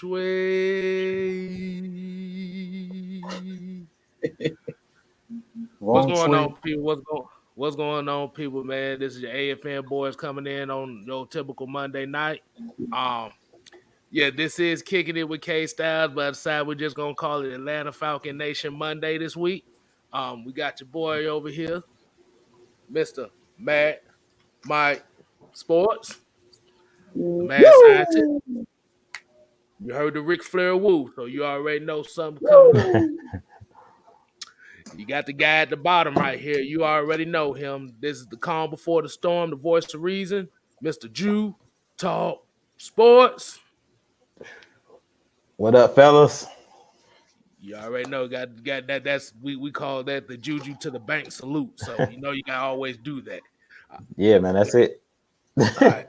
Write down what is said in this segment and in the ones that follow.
Shui. What's Wrong going tweet. on, people? What's going on, people, man? This is your AFN boys coming in on your typical Monday night. Um, yeah, this is kicking it with Kstlyz, but I decided we're just gonna call it Atlanta Falcon Nation Monday this week. We got your boy over here, Mr. Matt Mike Sports, the mad scientist. Woo! You heard the Ric Flair woo, so you already know something coming up. You got the guy at the bottom right here. You already know him. This is the calm before the storm, the voice of reason, Mr. Jew Talk Sports. What up, fellas? You already know, got that. That's we call that the juju to the bank salute. So you know you gotta always do that. Yeah, man, that's it. All right,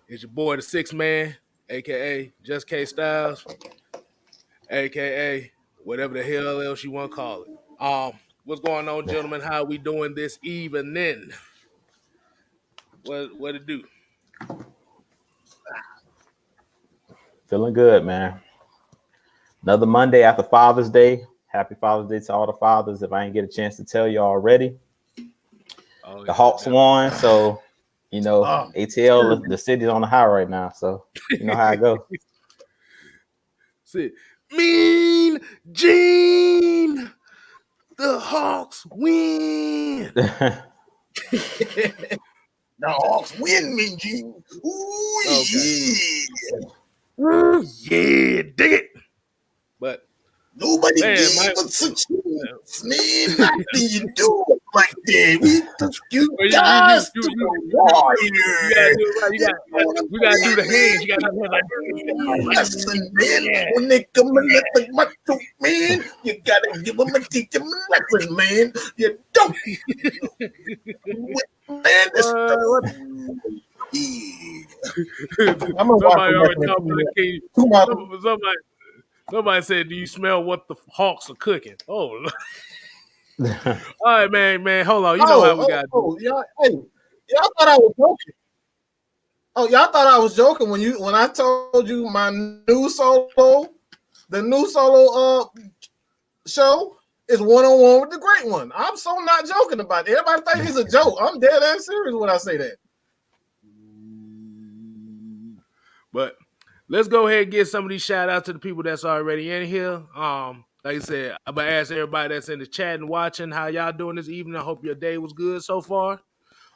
it's your boy, the six man, aka Just Kstlyz, aka whatever the hell else you want to call it. What's going on, gentlemen? How we doing this evening? What to do? Feeling good, man. Another Monday after Father's Day. Happy Father's Day to all the fathers. If I didn't get a chance to tell you already, the Hawks won. So, you know, ATL, the city's on the high right now. So, you know how I go. See, Mean Gene, the Hawks win. The Hawks win, Mean Gene. Ooh, okay. Yeah, dig it. But nobody gave us a chance, man. Nothing you do it like that. We took you guys to the wire. We gotta do the hands. You gotta do like lesson, man. When they come in at the macho, man, you gotta give them a teach them a lesson, man. You don't. Man, this I'm somebody already talking to the king. Somebody said, "Do you smell what the Hawks are cooking?" Oh, all right, man. Hold on. You know how we got. Y'all thought I was joking. Oh, y'all thought I was joking when I told you my new solo, the new solo show is one-on-one with the great one. I'm so not joking about it. Everybody think it's a joke. I'm dead ass serious when I say that. But let's go ahead and get some of these shout outs to the people that's already in here. Like I said, I'm gonna ask everybody that's in the chat and watching how y'all doing this evening. I hope your day was good so far.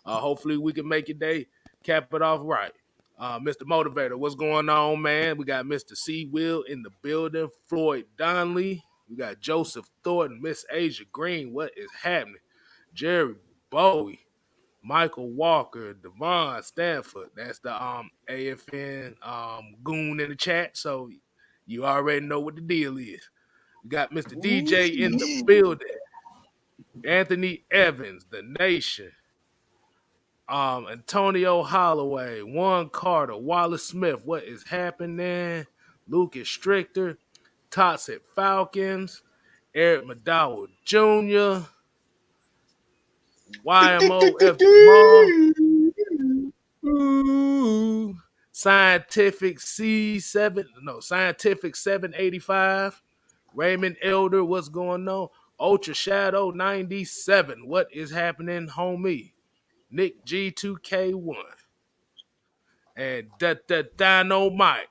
Hopefully we can make your day, cap it off right. Mr. Motivator, what's going on, man? We got Mr. C. Will in the building, Floyd Donnelly. We got Joseph Thornton, Miss Asia Green. What is happening? Jerry Bowie, Michael Walker, Devon Stanford. That's the AFN goon in the chat. So you already know what the deal is. We got Mr. DJ in the building. Anthony Evans, The Nation. Antonio Holloway, Juan Carter, Wallace Smith. What is happening? Lucas Strichter, Toxic Falcons, Eric McDowell Jr., YMO Scientific 785. Raymond Elder, what's going on? Ultra Shadow 97. What is happening, homie? Nick G2K1. And Dynamite.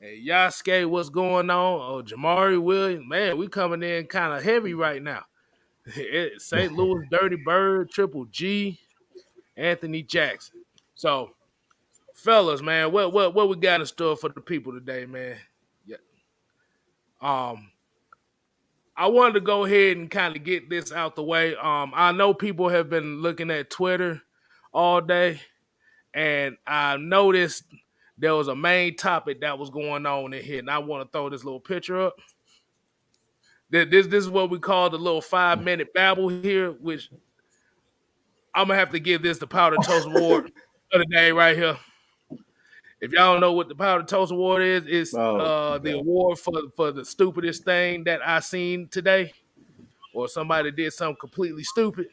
And Yasuke, what's going on? Oh, Jamari Williams. Man, we coming in kind of heavy right now. St. Louis Dirty Bird, Triple G, Anthony Jackson. So, fellas, man, what we got in store for the people today, man? Yeah. I wanted to go ahead and kind of get this out the way. I know people have been looking at Twitter all day, and I noticed there was a main topic that was going on in here, and I want to throw this little picture up. This is what we call the little 5-minute babble here, which I'm gonna have to give this the Powder Toast Award of the day right here. If y'all don't know what the Powder Toast Award is, it's the award for the stupidest thing that I seen today, or somebody did something completely stupid.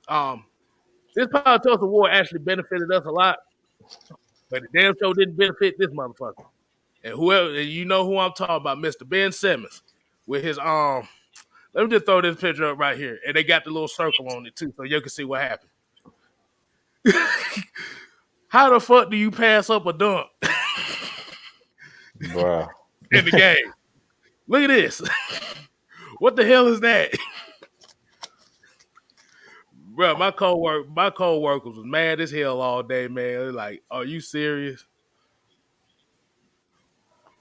This Powder Toast Award actually benefited us a lot, but the damn show didn't benefit this motherfucker. And whoever, you know who I'm talking about, Mr. Ben Simmons, with his let me just throw this picture up right here, and they got the little circle on it too, so you can see what happened. How the fuck do you pass up a dunk, Bruh. in the game? Look at this. What the hell is that? Bro, my co-workers was mad as hell all day, man. They're like, are you serious?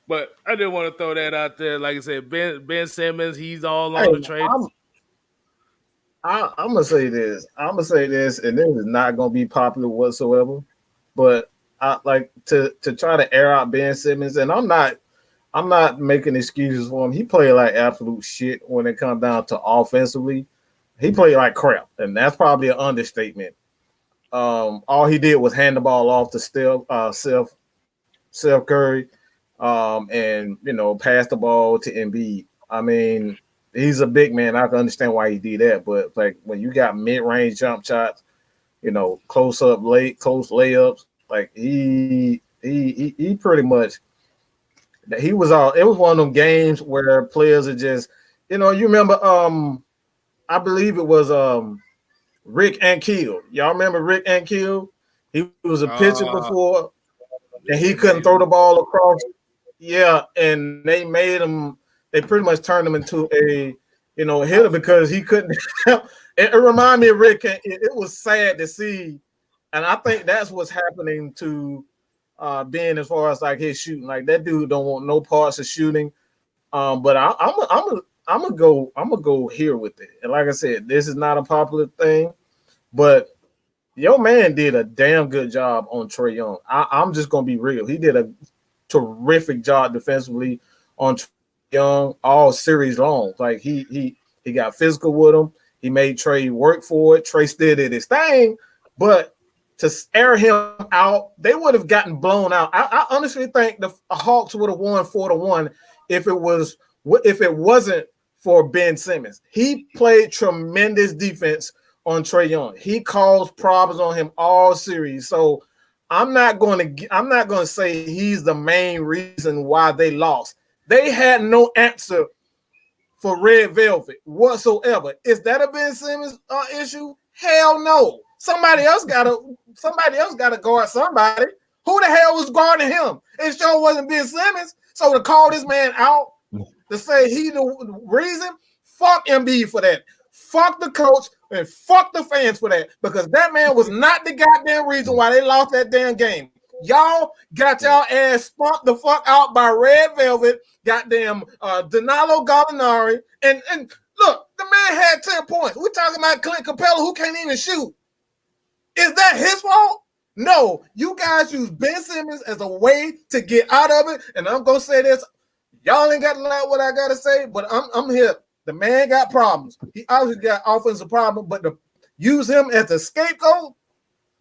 But I didn't want to throw that out there. Like I said, Ben Simmons, he's all on the trade. I'm gonna say this. I'm gonna say this, and this is not gonna be popular whatsoever. But I like to try to air out Ben Simmons, and I'm not making excuses for him. He played like absolute shit when it comes down to offensively. He played like crap, and that's probably an understatement. All he did was hand the ball off to Steph Curry, and pass the ball to Embiid. I mean, he's a big man. I can understand why he did that, but like when you got mid-range jump shots, close layups, like he pretty much. He was all. It was one of them games where players are just, you remember. I believe it was Rick Ankiel. Y'all remember Rick Ankiel? He was a pitcher before, and he couldn't throw the ball across. Yeah, and they made him. They pretty much turned him into a hitter because he couldn't. It reminded me of Rick. It was sad to see, and I think that's what's happening to Ben as far as like his shooting. Like that dude don't want no parts of shooting. But I'm gonna go here with it. And like I said, this is not a popular thing, but your man did a damn good job on Trae Young. I'm just gonna be real. He did a terrific job defensively on Trae Young all series long. Like he got physical with him. He made Trae work for it. Trae still did his thing, but to air him out, they would have gotten blown out. I honestly think the Hawks would have won 4-1 if it wasn't for Ben Simmons. He played tremendous defense on Trae Young. He caused problems on him all series. So I'm not going to say he's the main reason why they lost. They had no answer for Red Velvet whatsoever. Is that a Ben Simmons issue? Hell no. Somebody else gotta guard somebody. Who the hell was guarding him? It sure wasn't Ben Simmons. So to call this man out, to say he the reason, fuck Embiid for that. Fuck the coach and fuck the fans for that, because that man was not the goddamn reason why they lost that damn game. Y'all got y'all ass spunked the fuck out by Red Velvet, goddamn Danilo Gallinari, and look, the man had 10 points. We're talking about Clint Capella, who can't even shoot. Is that his fault? No, you guys use Ben Simmons as a way to get out of it. And I'm gonna say this: y'all ain't got to like what I gotta say, but I'm here. The man got problems. He obviously got offensive problem, but to use him as a scapegoat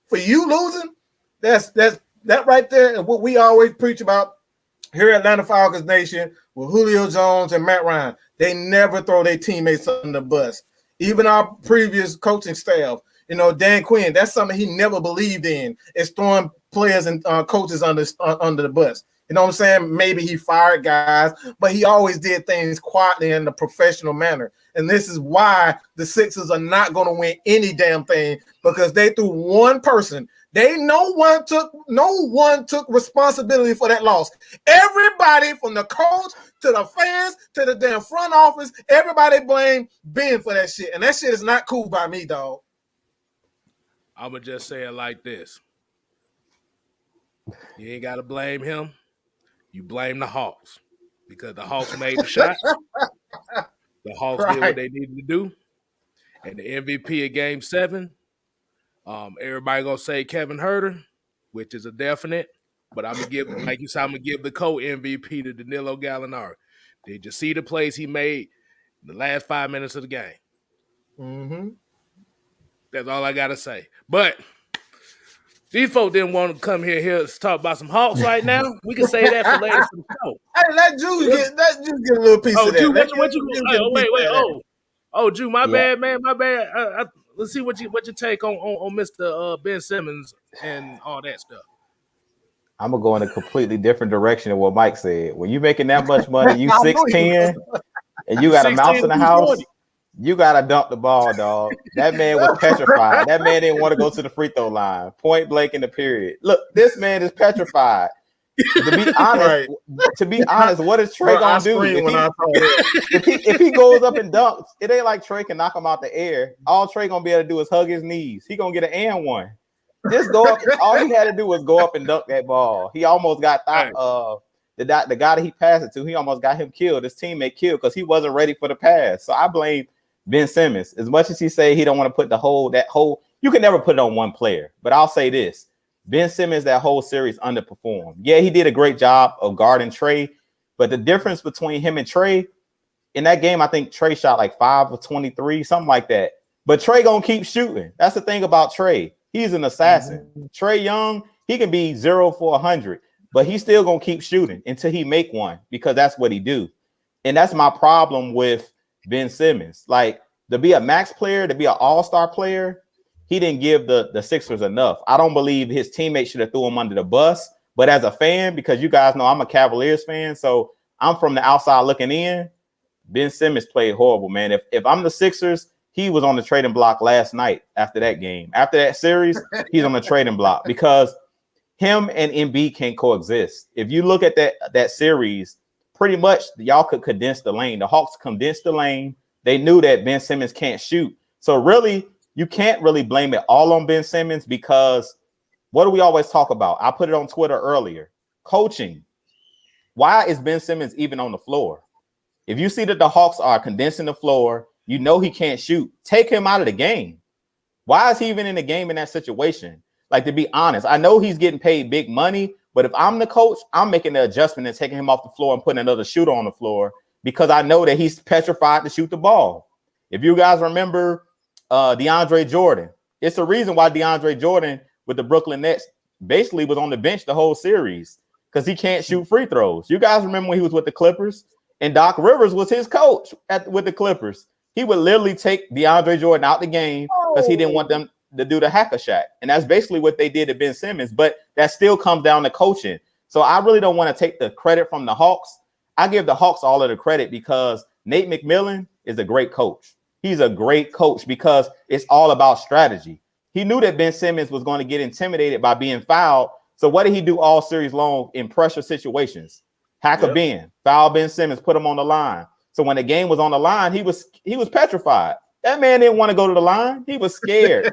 for you losing, that's right there. And what we always preach about here at Atlanta Falcons Nation with Julio Jones and Matt Ryan, they never throw their teammates under the bus. Even our previous coaching staff. Dan Quinn, that's something he never believed in, is throwing players and coaches under the bus. You know what I'm saying? Maybe he fired guys, but he always did things quietly in a professional manner. And this is why the Sixers are not going to win any damn thing, because they threw one person. No one took responsibility for that loss. Everybody from the coach to the fans to the damn front office, everybody blamed Ben for that shit. And that shit is not cool by me, dog. I'm going to just say it like this. You ain't got to blame him. You blame the Hawks, because the Hawks made the shot. The Hawks did what they needed to do. And the MVP of Game 7, everybody going to say Kevin Huerter, which is a definite. But I'm going to give, like you said, I'm going to give the co-MVP to Danilo Gallinari. Did you see the plays he made in the last 5 minutes of the game? Mm-hmm. That's all I got to say. But these folks didn't want to come here to talk about some Hawks right now. We can say that for later for the show. Hey, let Juice get a little piece of that. Juice, what you wait. Juice, my bad, man. My bad. Let's see what you take on Mr. Ben Simmons and all that stuff. I'm gonna go in a completely different direction than what Mike said. When you making that much money, you I knew 6'10", and you got a mouse in the house, you gotta dump the ball, dog. That man was petrified. That man didn't want to go to the free throw line, point blank in the period. Look, this man is petrified. To be honest, what is Trey gonna do? If he goes up and dunks, it ain't like Trey can knock him out the air. All Trey gonna be able to do is hug his knees. He gonna get an and one. Just go up. All he had to do was go up and dunk that ball. He almost got the guy that he passed it to. He almost got him killed. His teammate killed because he wasn't ready for the pass. So I blame Ben Simmons. As much as he say he don't want to put that whole, you can never put it on one player. But I'll say this: Ben Simmons, that whole series underperformed. Yeah, he did a great job of guarding Trey, but the difference between him and Trey in that game, I think Trey shot like 5 of 23, something like that. But Trey gonna keep shooting. That's the thing about Trey. He's an assassin. Trey Young, he can be 0 for 100, but he's still gonna keep shooting until he make one because that's what he do. And that's my problem with Ben Simmons. Like, to be a max player, to be an all-star player, he didn't give the Sixers enough. I don't believe his teammates should have threw him under the bus. But as a fan, because you guys know I'm a Cavaliers fan, so I'm from the outside looking in, Ben Simmons played horrible, man. If I'm the Sixers, he was on the trading block last night after that game. After that series, he's on the trading block because him and Embiid can't coexist. If you look at that series, pretty much y'all could condense the lane. The Hawks condensed the lane. They knew that Ben Simmons can't shoot. So really, you can't really blame it all on Ben Simmons because what do we always talk about? I put it on Twitter earlier. Coaching. Why is Ben Simmons even on the floor? If you see that the Hawks are condensing the floor, you know he can't shoot. Take him out of the game. Why is he even in the game in that situation? Like, to be honest, I know he's getting paid big money, but if I'm the coach, I'm making the adjustment and taking him off the floor and putting another shooter on the floor because I know that he's petrified to shoot the ball. If you guys remember DeAndre Jordan, it's the reason why DeAndre Jordan with the Brooklyn Nets basically was on the bench the whole series because he can't shoot free throws. You guys remember when he was with the Clippers and Doc Rivers was his coach with the Clippers. He would literally take DeAndre Jordan out the game because he didn't want them to do the hacker shot. And that's basically what they did to Ben Simmons. But that still comes down to coaching. So I really don't want to take the credit from the Hawks. I give the Hawks all of the credit because Nate McMillan is a great coach. He's a great coach because it's all about strategy. He knew that Ben Simmons was going to get intimidated by being fouled. So what did he do all series long in pressure situations? Hacker Ben, foul Ben Simmons, put him on the line. So when the game was on the line, he was petrified. That man didn't want to go to the line. He was scared.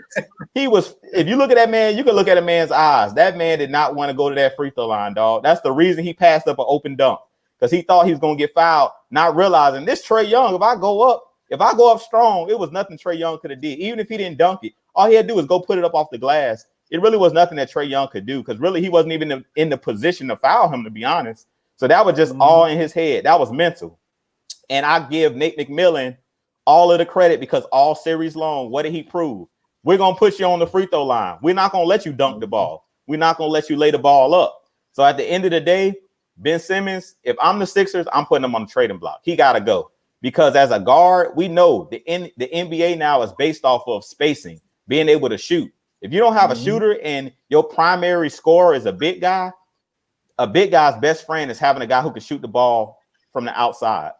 If you look at that man, you can look at a man's eyes. That man did not want to go to that free throw line, dog. That's the reason he passed up an open dunk because he thought he was going to get fouled, not realizing this Trey Young, if I go up strong, it was nothing Trey Young could have did. Even if he didn't dunk it, all he had to do was go put it up off the glass. It really was nothing that Trey Young could do because really he wasn't even in the position to foul him, to be honest. So that was just all in his head. That was mental. And I give Nate McMillan all of the credit because all series long, what did he prove? We're going to put you on the free throw line. We're not going to let you dunk the ball. We're not going to let you lay the ball up. So at the end of the day, Ben Simmons, if I'm the Sixers, I'm putting him on the trading block. He got to go because as a guard, we know the NBA now is based off of spacing, being able to shoot. If you don't have a shooter and your primary scorer is a big guy's best friend is having a guy who can shoot the ball from the outside.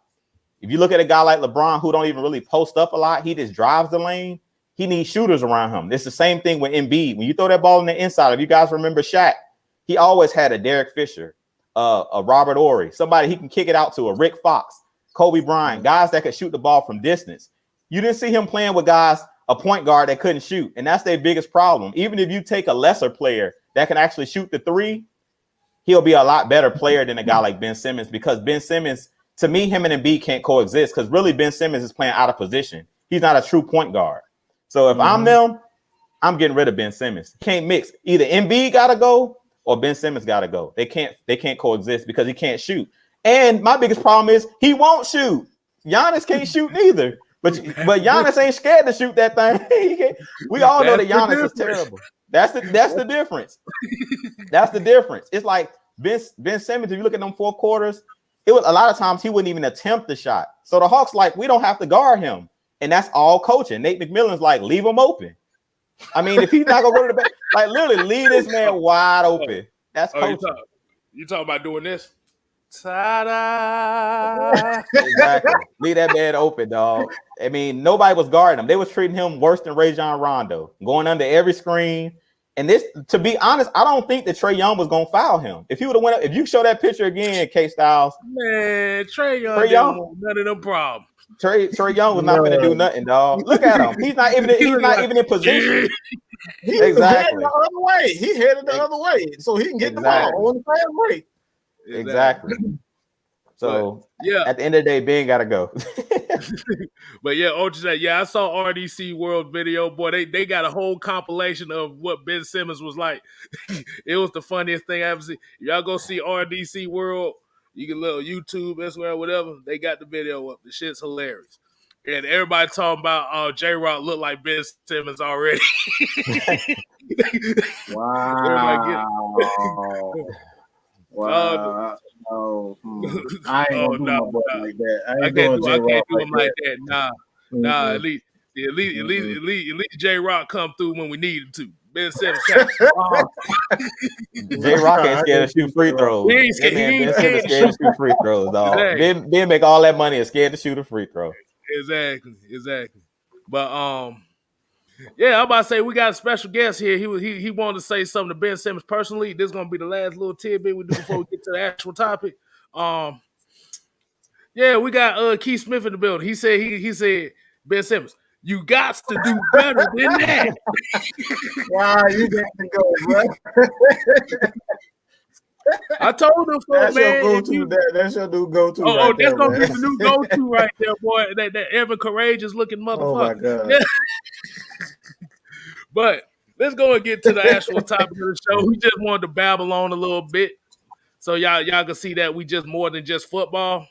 If you look at a guy like LeBron who don't even really post up a lot, he just drives the lane. He needs shooters around him. It's the same thing with Embiid. When you throw that ball in the inside, if you guys remember Shaq, he always had a Derek Fisher, a Robert Ory, somebody he can kick it out to, a Rick Fox, Kobe Bryant, guys that could shoot the ball from distance. You didn't see him playing with guys, a point guard that couldn't shoot, and that's their biggest problem. Even if you take a lesser player that can actually shoot the three, he'll be a lot better player than a guy like Ben Simmons because Ben Simmons, to me, him and Embiid can't coexist because really Ben Simmons is playing out of position. He's not a true point guard. So if I'm them, I'm getting rid of Ben Simmons. Can't mix. Either Embiid got to go or Ben Simmons got to go. They can't coexist because he can't shoot. And my biggest problem is he won't shoot. Giannis can't shoot neither. But Giannis ain't scared to shoot that thing. We all know that Giannis is terrible. That's the difference. That's the difference. It's like Ben Simmons, if you look at them fourth quarters, it was a lot of times he wouldn't even attempt the shot. So the Hawks like, we don't have to guard him. And that's all coaching. Nate McMillan's like, leave him open. I mean, if he's not gonna go to the back, like literally leave this man wide open. That's Oh, coaching. you talking about doing this? Ta-da! Exactly. Leave that man open, dog. I mean, nobody was guarding him. They was treating him worse than Rajon Rondo, going under every screen. And this, to be honest, I don't think that Trae Young was gonna foul him. If he would have went up, if you show that picture again, Kstlyz, Man, Trae Young didn't want none of them problems. Trae Young was not gonna do nothing, dog. Look at him. He's not even. He's not even in position. Exactly. The other way. He headed the other way, so he can get the ball on the fast break. Exactly. So yeah, at the end of the day, Ben gotta go. But yeah, Ultra said, yeah, I saw RDC World video. Boy, they got a whole compilation of what Ben Simmons was like. It was the funniest thing I ever seen. Y'all go see RDC World. You can little YouTube, Instagram, whatever. They got the video up. The shit's hilarious. And everybody talking about J-Rock look like Ben Simmons already. Wow. Wow. No. I ain't gonna do my boy like that. I can't do him like that. Nah. At least J-Rock come through when we need him to. Ben Simmons. J-Rock ain't scared to shoot free throws. Ben Simmons scared to shoot free throws, dog. Ben make all that money and scared to shoot a free throw. Exactly. But yeah, I'm about to say we got a special guest here. He wanted to say something to Ben Simmons personally. This is gonna be the last little tidbit we do before we get to the actual topic. Yeah, we got Keith Smith in the building. He said Ben Simmons, you got to do better than that. Wow, you got to go, bro. I told him, that's man. That's your go-to. Oh, that's gonna be the new go-to right there, boy. That ever courageous looking motherfucker. Oh my god. Yeah. But let's go and get to the actual topic of the show. We just wanted to babble on a little bit, so y'all can see that we just more than just football.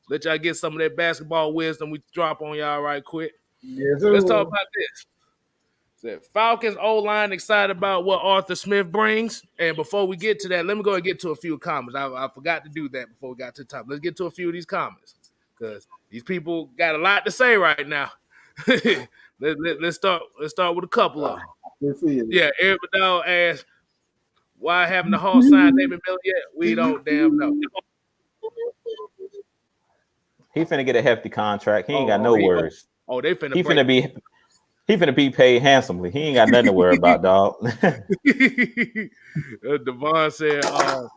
Let y'all get some of that basketball wisdom we drop on y'all right quick. Yes, let's talk about this. Falcons O-line excited about what Arthur Smith brings. And before we get to that, let me go and get to a few comments. I forgot to do that before we got to the top. Let's get to a few of these comments because these people got a lot to say right now. let's start with a couple of them. Yeah, Eric Vidal asked, why haven't the Hawks signed David Miller yet? We don't damn know. He finna get a hefty contract. He ain't got no worries. They finna He finna be paid handsomely. He ain't got nothing to worry about, dog. Devon said, goddamn,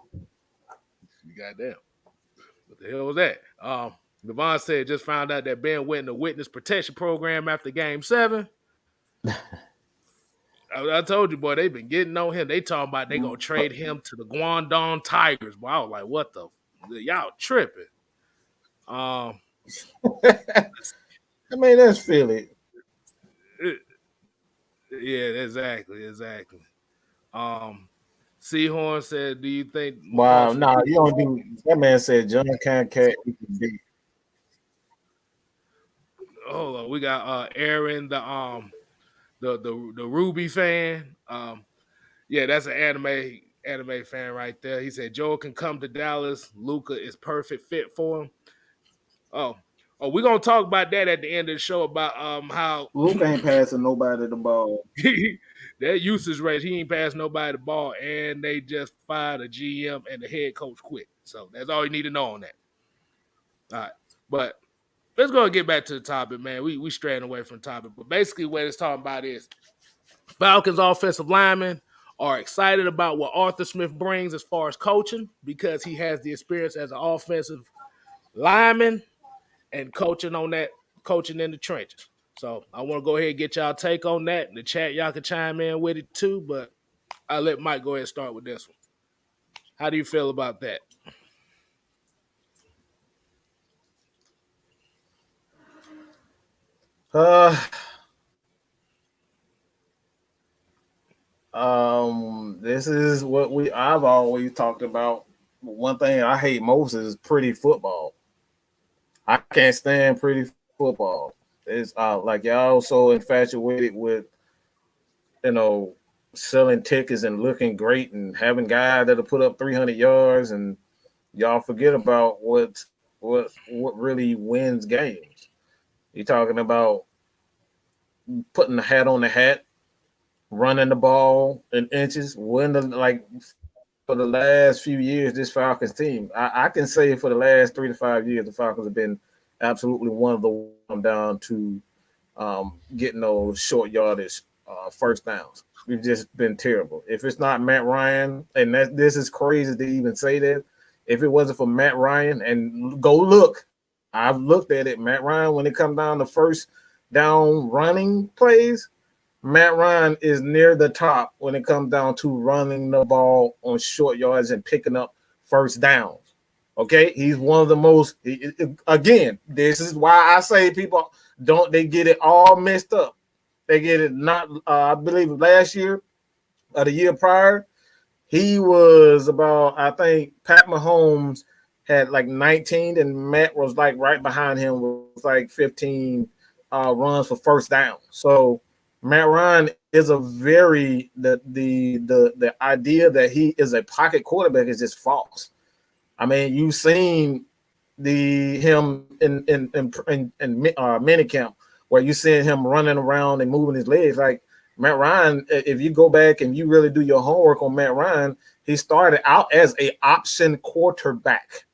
what the hell was that? Devon said, just found out that Ben went in the witness protection program after game 7. I told you, boy, they've been getting on him. They talking about they gonna trade him to the Guangdong Tigers. Boy, I was like, what the? Y'all tripping. I mean, that's Philly. Yeah, exactly. Seahorn said, do you think... Wow, no, you don't do... That man said John Cancat. Hold on, we got Aaron, the Ruby fan. Yeah, that's an anime fan right there. He said Joel can come to Dallas. Luka is perfect fit for him. Oh, we're gonna talk about that at the end of the show about how Luka ain't passing nobody the ball. That usage rate, he ain't passing nobody the ball, and they just fired a GM and the head coach quit. So that's all you need to know on that. All right, but let's go and get back to the topic, man. We straying away from the topic, but basically what it's talking about is Falcons offensive linemen are excited about what Arthur Smith brings as far as coaching because he has the experience as an offensive lineman and coaching in the trenches. So I want to go ahead and get y'all take on that. In the chat, y'all can chime in with it too, but I'll let Mike go ahead and start with this one. How do you feel about that? This is what I've always talked about. One thing I hate most is pretty football. I can't stand pretty football. It's like y'all so infatuated with, selling tickets and looking great and having guys that'll put up 300 yards, and y'all forget about what really wins games. You're talking about putting the hat on the hat, running the ball in inches, for the last few years, this Falcons team, I can say for the last 3 to 5 years, the Falcons have been absolutely one of the one down to getting those short yardage first downs. We've just been terrible. If it's not Matt Ryan, and this is crazy to even say that, if it wasn't for Matt Ryan, and go look, I've looked at it, Matt Ryan, when it comes down to first down running plays, Matt Ryan is near the top when it comes down to running the ball on short yards and picking up first downs. Okay, he's one of the most. Again, this is why I say people they get it all messed up. They get it not. I believe last year or the year prior, he was about. I think Pat Mahomes had like 19, and Matt was like right behind him with like 15 runs for first down. So Matt Ryan is a very the idea that he is a pocket quarterback is just false. I mean, you've seen him in minicamp where you see him running around and moving his legs. Like Matt Ryan, if you go back and you really do your homework on Matt Ryan, he started out as a option quarterback.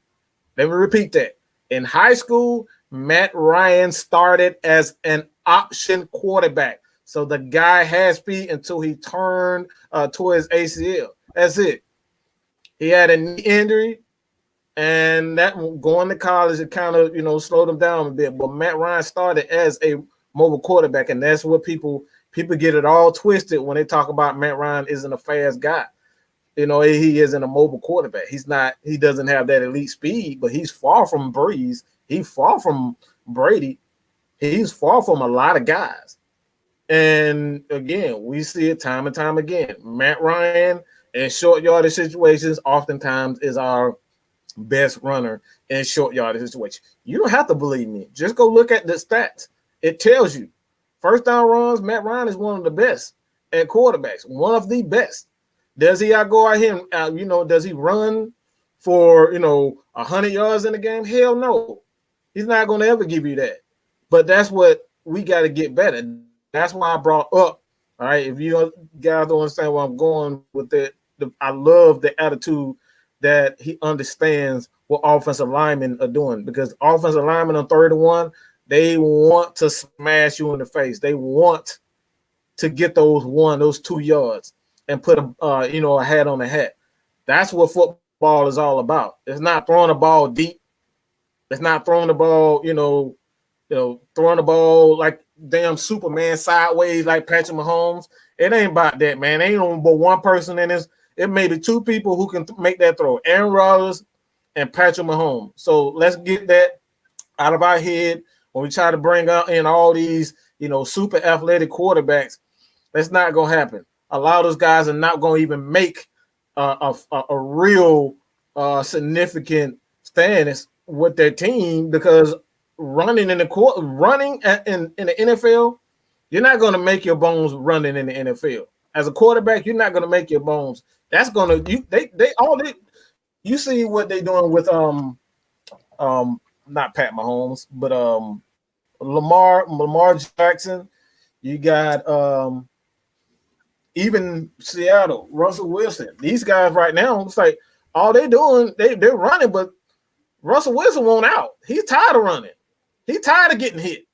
Let me repeat that. In high school, Matt Ryan started as an option quarterback. So the guy had speed until he turned towards ACL. That's it. He had a knee injury, and that going to college, it kind of slowed him down a bit. But Matt Ryan started as a mobile quarterback, and that's what people get it all twisted when they talk about Matt Ryan isn't a fast guy. He isn't a mobile quarterback. He's not. He doesn't have that elite speed, but he's far from Breeze. He's far from Brady. He's far from a lot of guys. And again, we see it time and time again. Matt Ryan in short yardage situations oftentimes is our best runner in short yardage situations. You don't have to believe me. Just go look at the stats. It tells you. First down runs, Matt Ryan is one of the best at quarterbacks, one of the best. Does he go out here and, does he run for, 100 yards in the game? Hell no. He's not going to ever give you that. But that's what we got to get better. That's why I brought up, all right, if you guys don't understand where I'm going with it, I love the attitude that he understands what offensive linemen are doing, because offensive linemen on 31, they want to smash you in the face. They want to get those 2 yards and put a hat on the hat. That's what football is all about. It's not throwing the ball deep. It's not throwing the ball, throwing the ball like damn Superman sideways like Patrick Mahomes. It ain't about that, man. Ain't no but one person in this. It may be 2 people who can make that throw, Aaron Rodgers and Patrick Mahomes. So let's get that out of our head when we try to bring in all these, super athletic quarterbacks. That's not going to happen. A lot of those guys are not going to even make a real significant stand with their team, because running in the NFL, you're not going to make your bones running in the NFL. As a quarterback, you're not going to make your bones. That's going to you see what they're doing with not Pat Mahomes, but Lamar Jackson. You got even Seattle, Russell Wilson. These guys right now, it's like all they're doing, they're running, but Russell Wilson won't out. He's tired of running. He's tired of getting hit.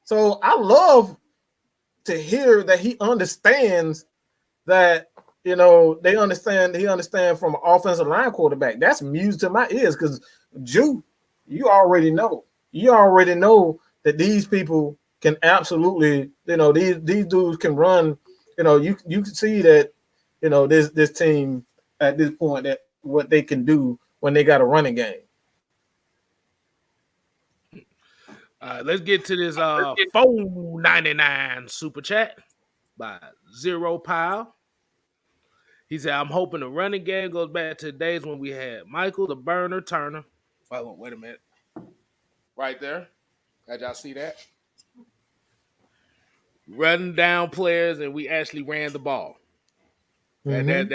So I love to hear that he understands that, he understands from an offensive line quarterback. That's music to my ears, because you already know. You already know that these people can absolutely, these dudes can run. You can see that, this team at this point, that what they can do when they got a running game. Let's get to this $4.99 super chat by Zero Pile. He said, I'm hoping the running game goes back to the days when we had Michael the Burner Turner. Wait a minute. Right there. Did y'all see that? Running down players, and we actually ran the ball. Mm-hmm.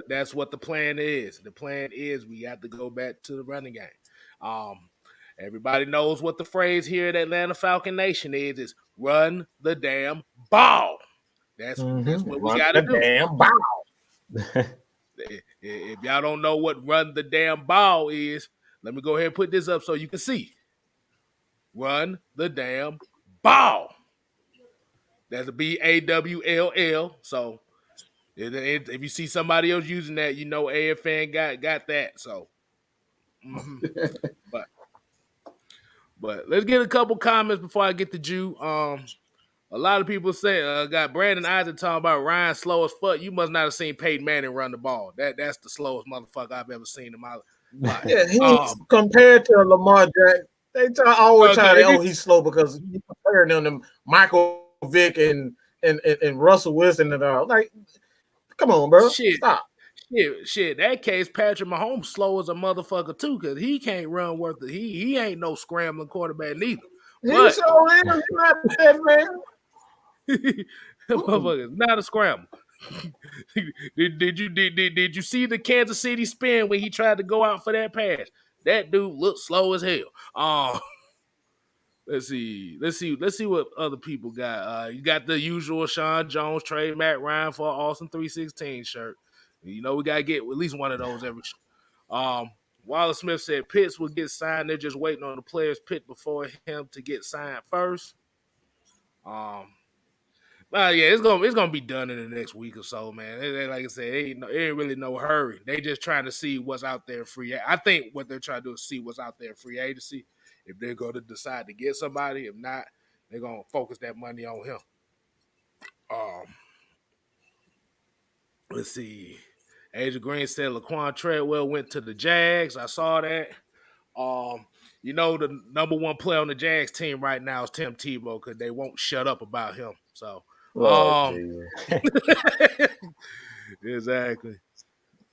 That's what the plan is. The plan is we have to go back to the running game. Everybody knows what the phrase here at Atlanta Falcon Nation is run the damn ball. That's what we got to do. Damn ball. If y'all don't know what run the damn ball is, let me go ahead and put this up so you can see. Run the damn ball. That's a BAWLL. So if you see somebody else using that, you know AFN got that. So, but let's get a couple comments before I get to Jew. A lot of people say got Brandon Isaac talking about Ryan slow as fuck. You must not have seen Peyton Manning run the ball. That's the slowest motherfucker I've ever seen in my life. Yeah, he's compared to Lamar Jackson. They always try to he's slow because he's comparing them to Michael Vick and Russell Wilson and all. Like, come on, bro. Stop. Shit. That case, Patrick Mahomes slow as a motherfucker too, because he can't run worth it. He ain't no scrambling quarterback neither. He's so real. He's not that man. Motherfucker, not a scramble. Did you see the Kansas City spin when he tried to go out for that pass? That dude looked slow as hell. Let's see what other people got. You got the usual Sean Jones trade Matt Ryan for an awesome 316 shirt. You know we gotta get at least one of those every. Wallace Smith said Pitts will get signed. They're just waiting on the players picked before him to get signed first. Yeah, it's gonna be done in the next week or so, man. Like I said, it ain't really no hurry. They just trying to see what's out there free. I think what they're trying to do is see what's out there free agency. If they're going to decide to get somebody, if not, they're gonna focus that money on him. Let's see. Adrian Green said Laquan Treadwell went to the Jags. I saw that. You know the number one player on the Jags team right now is Tim Tebow because they won't shut up about him. So. Exactly.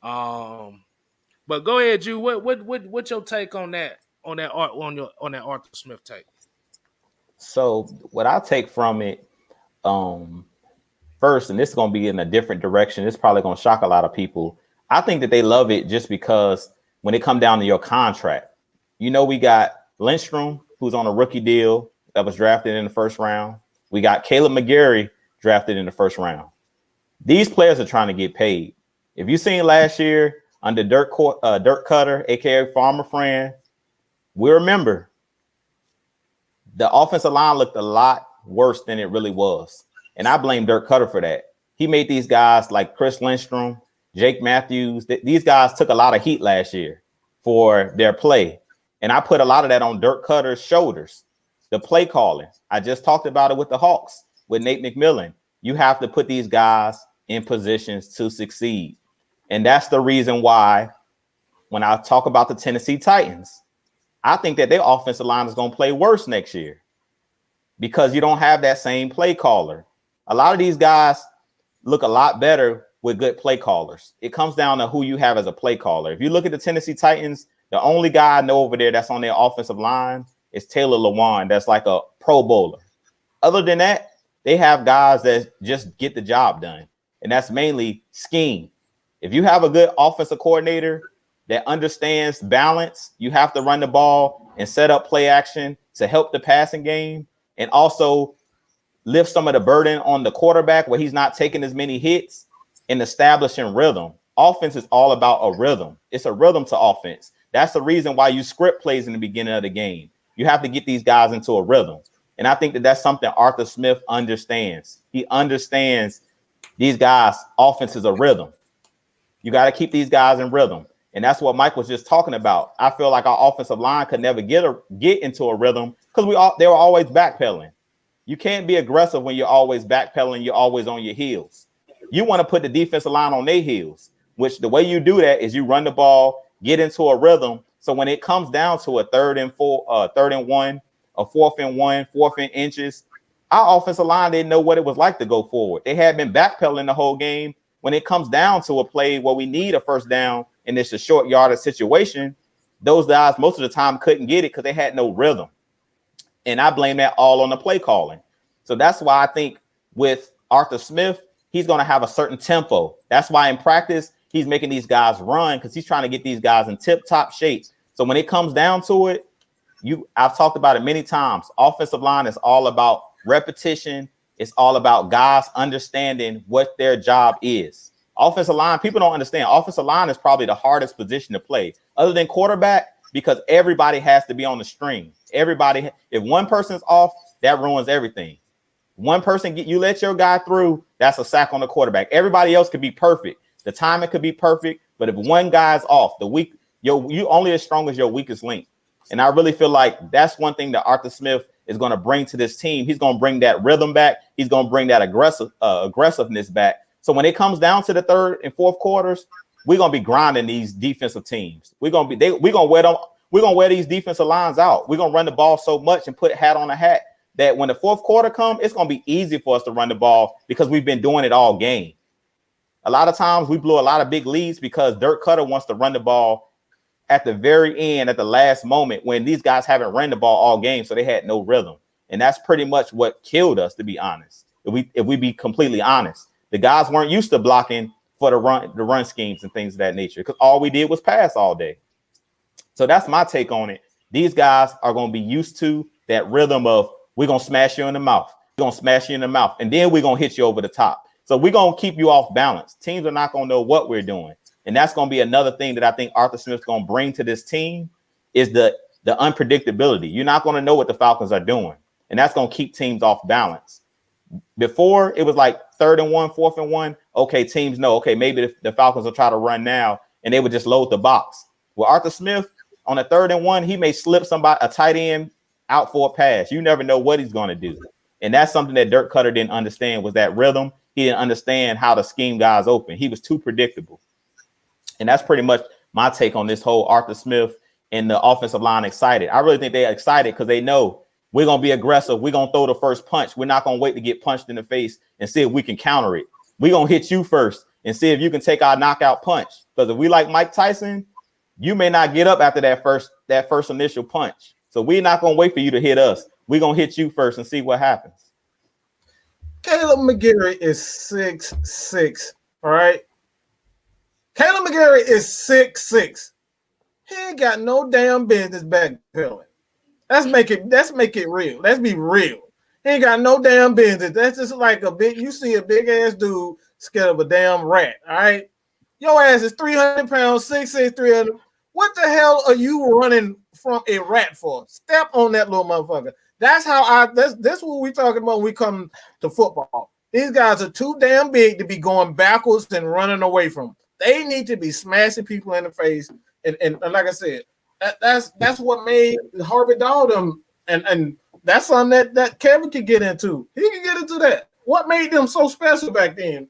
But go ahead, Drew. What's your take on that Arthur Smith take? So what I take from it, first, and this is gonna be in a different direction. It's probably gonna shock a lot of people. I think that they love it just because when it come down to your contract, you know, we got Lindstrom, who's on a rookie deal that was drafted in the first round. We got Caleb McGarry drafted in the first round. These players are trying to get paid. If you seen last year under Dirk Cutter, aka Farmer Friend, we remember the offensive line looked a lot worse than it really was. And I blame Dirk Cutter for that. He made these guys like Chris Lindstrom, Jake Matthews. These guys took a lot of heat last year for their play. And I put a lot of that on Dirk Cutter's shoulders. The play calling. I just talked about it with the Hawks, with Nate McMillan. You have to put these guys in positions to succeed. And that's the reason why when I talk about the Tennessee Titans, I think that their offensive line is going to play worse next year because you don't have that same play caller. A lot of these guys look a lot better with good play callers. It comes down to who you have as a play caller. If you look at the Tennessee Titans, the only guy I know over there that's on their offensive line is Taylor Lewan. That's like a Pro Bowler. Other than that, they have guys that just get the job done. And that's mainly scheme. If you have a good offensive coordinator that understands balance, you have to run the ball and set up play action to help the passing game and also lift some of the burden on the quarterback where he's not taking as many hits and establishing rhythm. Offense is all about a rhythm. It's a rhythm to offense. That's the reason why you script plays in the beginning of the game. You have to get these guys into a rhythm. And I think that that's something Arthur Smith understands. He understands these guys' offense is a rhythm. You got to keep these guys in rhythm. And that's what Mike was just talking about. I feel like our offensive line could never get into a rhythm because they were always backpedaling. You can't be aggressive when you're always backpedaling. You're always on your heels. You want to put the defensive line on their heels, which the way you do that is you run the ball, get into a rhythm. So when it comes down to a 3rd and 1, a 4th and 1, 4th and inches, our offensive line didn't know what it was like to go forward. They had been backpedaling the whole game. When it comes down to a play where we need a first down and it's a short yardage situation, those guys most of the time couldn't get it because they had no rhythm. And I blame that all on the play calling. So that's why I think with Arthur Smith, he's going to have a certain tempo. That's why in practice, he's making these guys run because he's trying to get these guys in tip-top shape. So when it comes down to it, I've talked about it many times. Offensive line is all about repetition. It's all about guys understanding what their job is. Offensive line, people don't understand. Offensive line is probably the hardest position to play, other than quarterback, because everybody has to be on the string. Everybody, if one person's off, that ruins everything. One person you let your guy through, that's a sack on the quarterback. Everybody else could be perfect. The timing could be perfect, but if one guy's off, you only as strong as your weakest link. And I really feel like that's one thing that Arthur Smith is going to bring to this team. He's going to bring that rhythm back. He's going to bring that aggressiveness back. So when it comes down to the third and fourth quarters, we're going to be grinding these defensive teams. We're going to wear these defensive lines out. We're going to run the ball so much and put hat on a hat that when the fourth quarter comes, it's going to be easy for us to run the ball because we've been doing it all game. A lot of times we blew a lot of big leads because Dirk Cutter wants to run the ball at the very end, at the last moment, when these guys haven't run the ball all game, so they had no rhythm. And that's pretty much what killed us, to be honest. If we be completely honest, the guys weren't used to blocking for the run schemes and things of that nature, because all we did was pass all day. So that's my take on it. These guys are going to be used to that rhythm of we're going to smash you in the mouth. We're going to smash you in the mouth, and then we're going to hit you over the top. So we're going to keep you off balance. Teams are not going to know what we're doing. And that's going to be another thing that I think Arthur Smith's going to bring to this team is the unpredictability. You're not going to know what the Falcons are doing, and that's going to keep teams off balance. Before, it was like 3rd and 1, 4th and 1. Okay, teams know, okay, maybe the Falcons will try to run now, and they would just load the box. Well, Arthur Smith, on a 3rd and 1, he may slip a tight end out for a pass. You never know what he's going to do. And that's something that Dirk Cutter didn't understand, was that rhythm. He didn't understand how to scheme guys open. He was too predictable. And that's pretty much my take on this whole Arthur Smith and the offensive line excited. I really think they're excited because they know we're going to be aggressive. We're going to throw the first punch. We're not going to wait to get punched in the face and see if we can counter it. We're going to hit you first and see if you can take our knockout punch. Because if we like Mike Tyson, you may not get up after that first initial punch. So we're not going to wait for you to hit us. We're going to hit you first and see what happens. Caleb McGarry is 6'6", all right? Caleb McGarry is 6'6". He ain't got no damn business backpedaling. Let's make it real. Let's be real. He ain't got no damn business. That's just like you see a big ass dude scared of a damn rat, all right? Your ass is 300 pounds, 6'6", 300. What the hell are you running from a rat for? Step on that little motherfucker. That's what we talking about when we come to football. These guys are too damn big to be going backwards and running away from them. They need to be smashing people in the face. And like I said, that's what made Harvey Dahl them. And that's something that Kevin could get into. He can get into that. What made them so special back then?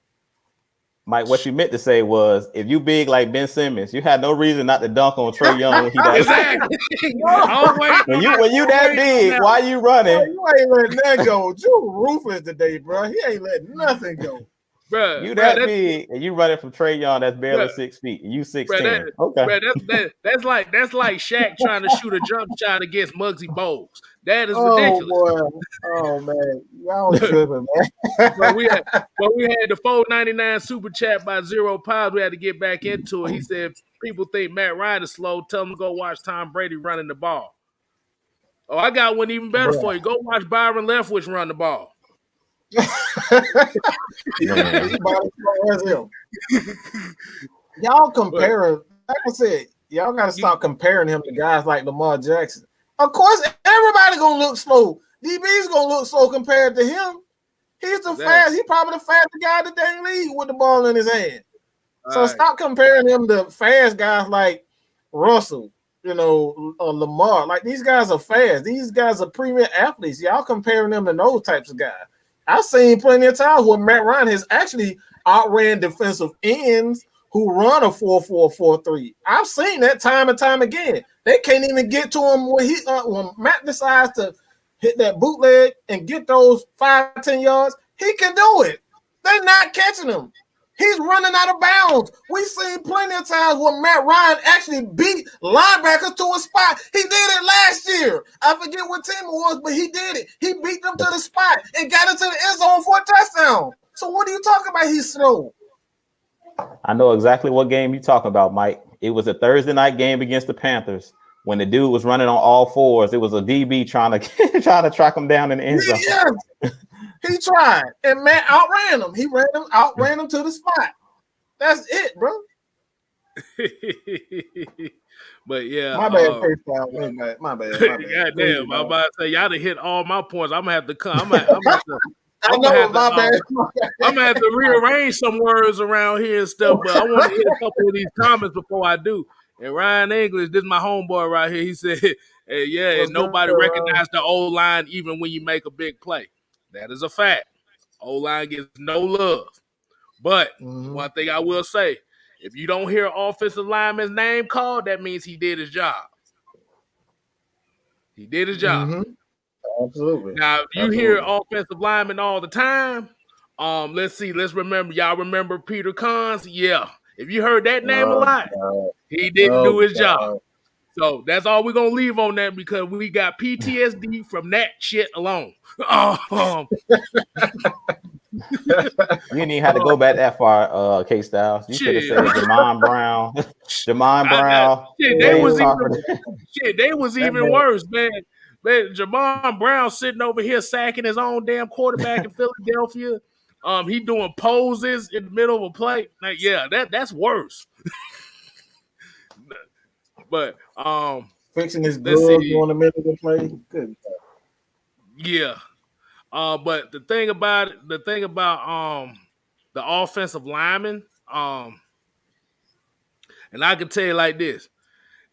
Mike, what you meant to say was, if you big like Ben Simmons, you had no reason not to dunk on Trae Young when he that Exactly. when you that big, why you running? Bro, you ain't letting that go. You ruthless today, bro. He ain't letting nothing go. Bro, you that big and you running from Trae Young that's barely 6 feet and you 6'10". Okay. Bro, that's like Shaq trying to shoot a jump shot against Muggsy Bogues. That is ridiculous. Boy. Oh man, y'all tripping, man. But we had the $4.99 super chat by Zero Pods. We had to get back into it. He said people think Matt Ryan is slow. Tell them to go watch Tom Brady running the ball. Oh, I got one even better for you. Go watch Byron Leftwich run the ball. Y'all comparing, like I said, y'all gotta stop comparing him to guys like Lamar Jackson. Of course, everybody gonna look slow. DB's gonna look slow compared to him. He's fast. He's probably the fastest guy in the dang league with the ball in his hand. So stop comparing him to fast guys like Russell, or Lamar. Like, these guys are fast. These guys are premier athletes. Y'all comparing them to those types of guys. I've seen plenty of times where Matt Ryan has actually outran defensive ends who run a 4.4-4.3. I've seen that time and time again. They can't even get to him when Matt decides to hit that bootleg and get those 5-10 yards. He can do it. They're not catching him. He's running out of bounds. We've seen plenty of times where Matt Ryan actually beat linebackers to a spot. He did it last year. I forget what team it was, but he did it. He beat them to the spot and got into the end zone for a touchdown. So what are you talking about? He's slow. I know exactly what game you're talking about, Mike. It was a Thursday night game against the Panthers when the dude was running on all fours. It was a DB trying to track him down in the end zone. Yeah. He tried, and Matt outran him. He outran him to the spot. That's it, bro. But yeah, My bad, Kstlyz. My bad. goddamn, I'm about to say y'all done hit all my points. I'm gonna have to come. I'm gonna have to rearrange some words around here and stuff, but I want to hit a couple of these comments before I do. And Ryan English, this is my homeboy right here. He said, hey, yeah, and nobody recognized the O-line even when you make a big play. That is a fact. O-line gets no love. But one thing I will say, if you don't hear offensive lineman's name called, that means he did his job. He did his job. Absolutely. Now, if you hear offensive lineman all the time, let's see. Let's remember. Y'all remember Peter Cons? Yeah. If you heard that name a lot, he didn't do his job. So that's all we're going to leave on that because we got PTSD from that shit alone. You didn't even have to go back that far, Kstlyz. You should have said Jamon Brown. Jamon Brown. They was even worse, man. Man, Jamon Brown sitting over here sacking his own damn quarterback in Philadelphia. He doing poses in the middle of a play. Like, yeah, that's worse. But fixing his gloves on the middle of the play. Good. Yeah. But the thing about the offensive lineman, and I can tell you like this.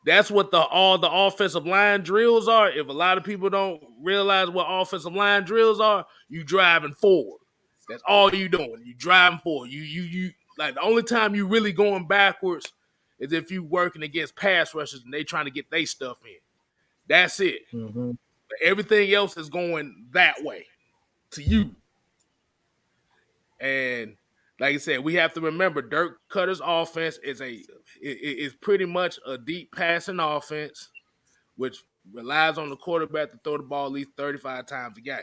That's what all the offensive line drills are. If a lot of people don't realize what offensive line drills are, you driving forward. That's all you doing. You driving forward. You like the only time you really going backwards is if you working against pass rushers and they trying to get their stuff in. That's it. But everything else is going that way to you. And like I said, we have to remember Dirk Cutter's offense is pretty much a deep passing offense, which relies on the quarterback to throw the ball at least 35 times a game.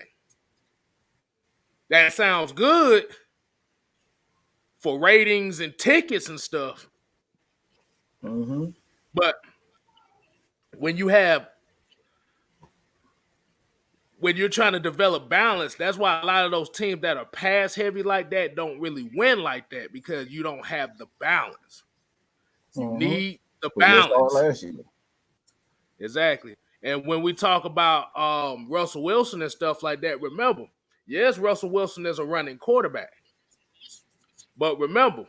That sounds good for ratings and tickets and stuff. But when you're trying to develop balance, that's why a lot of those teams that are pass heavy like that don't really win like that because you don't have the balance. You need the balance. Exactly. And when we talk about Russell Wilson and stuff like that, remember, yes, Russell Wilson is a running quarterback. But remember,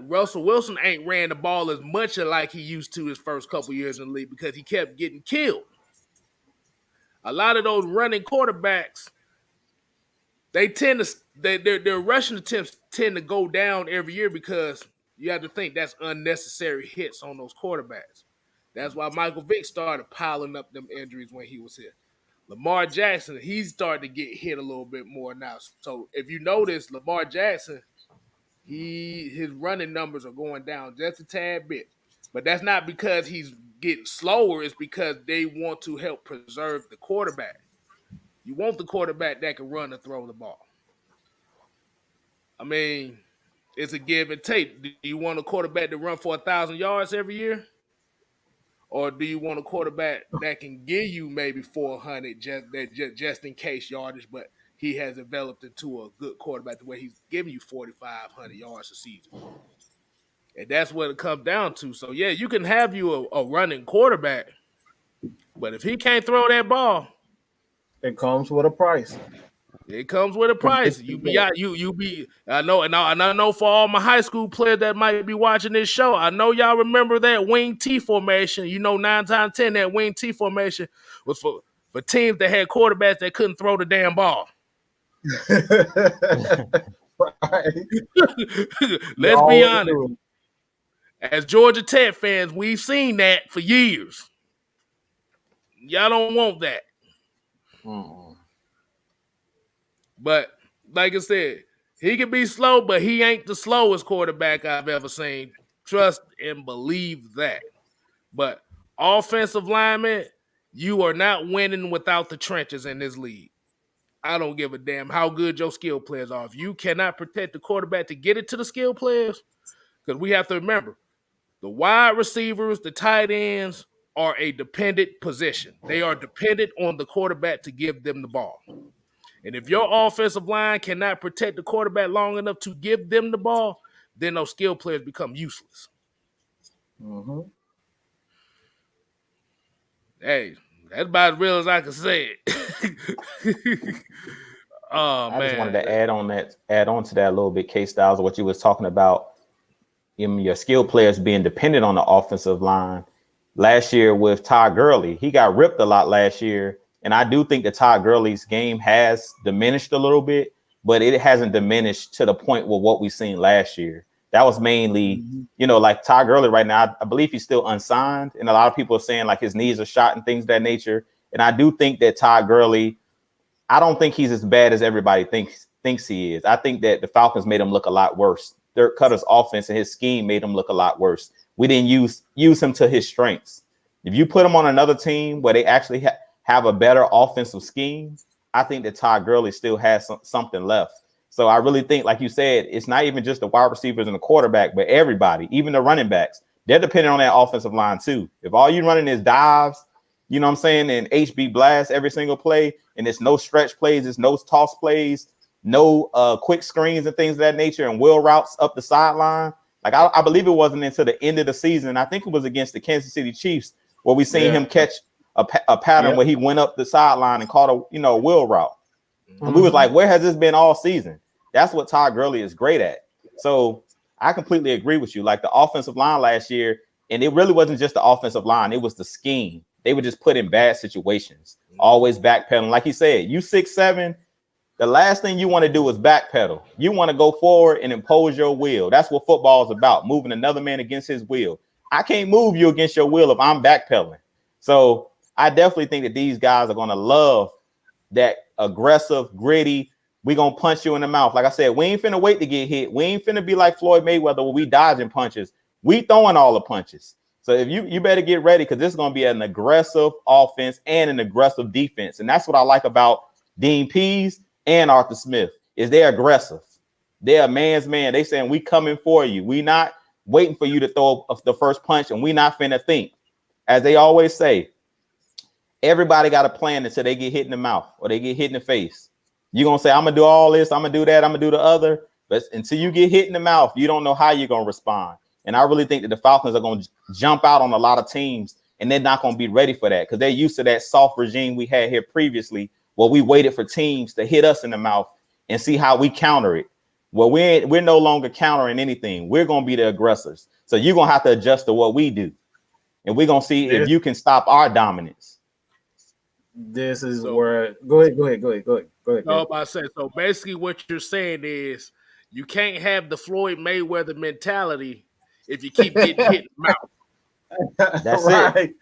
Russell Wilson ain't ran the ball as much like he used to his first couple years in the league because he kept getting killed. A lot of those running quarterbacks, their rushing attempts tend to go down every year because you have to think that's unnecessary hits on those quarterbacks. That's why Michael Vick started piling up them injuries when he was here. Lamar Jackson, he's starting to get hit a little bit more now. So if you notice, Lamar Jackson, his running numbers are going down just a tad bit. But that's not because he's getting slower. It's because they want to help preserve the quarterback. You want the quarterback that can run and throw the ball. I mean, it's a give and take. Do you want a quarterback to run for 1,000 yards every year? Or do you want a quarterback that can give you maybe 400 just in case yardage, but he has developed into a good quarterback the way he's giving you 4,500 yards a season? And that's what it comes down to. So, yeah, you can have you a running quarterback, but if he can't throw that ball, it comes with a price. It comes with a price. I know for all my high school players that might be watching this show, I know y'all remember that wing T formation. 9 times 10, that wing T formation was for teams that had quarterbacks that couldn't throw the damn ball. Let's be honest. As Georgia Tech fans, we've seen that for years. Y'all don't want that. But like I said, he can be slow, but he ain't the slowest quarterback I've ever seen. Trust and believe that. But offensive linemen, you are not winning without the trenches in this league. I don't give a damn how good your skill players are. If you cannot protect the quarterback to get it to the skill players, because we have to remember, the wide receivers, the tight ends are a dependent position. They are dependent on the quarterback to give them the ball. And if your offensive line cannot protect the quarterback long enough to give them the ball, then those skill players become useless. Mm-hmm. Hey, that's about as real as I can say it. Oh I just wanted man. to add on to that a little bit, Kstlyz, what you was talking about. Your skill players being dependent on the offensive line. Last year with Todd Gurley, he got ripped a lot last year. And I do think that Todd Gurley's game has diminished a little bit, but it hasn't diminished to the point with what we've seen last year. That was mainly, like Todd Gurley right now, I believe he's still unsigned. And a lot of people are saying like his knees are shot and things of that nature. And I do think that Todd Gurley, I don't think he's as bad as everybody thinks he is. I think that the Falcons made him look a lot worse. Dirk Cutter's offense and his scheme made him look a lot worse. We didn't use him to his strengths. If you put him on another team where they actually have a better offensive scheme, I think that Todd Gurley still has something left. So I really think, like you said, it's not even just the wide receivers and the quarterback, but everybody, even the running backs, they're dependent on that offensive line too. If all you're running is dives, you know what I'm saying, and HB blast every single play, and it's no stretch plays, it's no toss plays, no quick screens and things of that nature, and wheel routes up the sideline. Like I believe it wasn't until the end of the season, I think it was against the Kansas City Chiefs, where we seen him catch a pattern where he went up the sideline and caught a wheel route. And we was like, where has this been all season? That's what Todd Gurley is great at. So I completely agree with you. Like the offensive line last year, and it really wasn't just the offensive line, it was the scheme. They were just put in bad situations, always backpedaling. Like you said, you 6'7", the last thing you want to do is backpedal. You want to go forward and impose your will. That's what football is about, moving another man against his will. I can't move you against your will if I'm backpedaling. So I definitely think that these guys are going to love that aggressive, gritty, we going to punch you in the mouth. Like I said, we ain't finna wait to get hit. We ain't finna be like Floyd Mayweather where we dodging punches. We throwing all the punches. So if you better get ready, because this is going to be an aggressive offense and an aggressive defense. And that's what I like about Dean Pease and Arthur Smith, is they're aggressive. They're a man's man. They saying we coming for you. We not waiting for you to throw the first punch, and we not finna think. As they always say, everybody got a plan until they get hit in the mouth or they get hit in the face. You're going to say, I'm going to do all this, I'm going to do that, I'm going to do the other. But until you get hit in the mouth, you don't know how you're going to respond. And I really think that the Falcons are going to jump out on a lot of teams, and they're not going to be ready for that because they're used to that soft regime we had here previously, where we waited for teams to hit us in the mouth and see how we counter it. Well, we're no longer countering anything. We're going to be the aggressors. So you're going to have to adjust to what we do. And we're going to see if you can stop our dominance. This is where go ahead. No, about to say, so basically what you're saying is you can't have the Floyd Mayweather mentality if you keep getting hit in the mouth. That's it.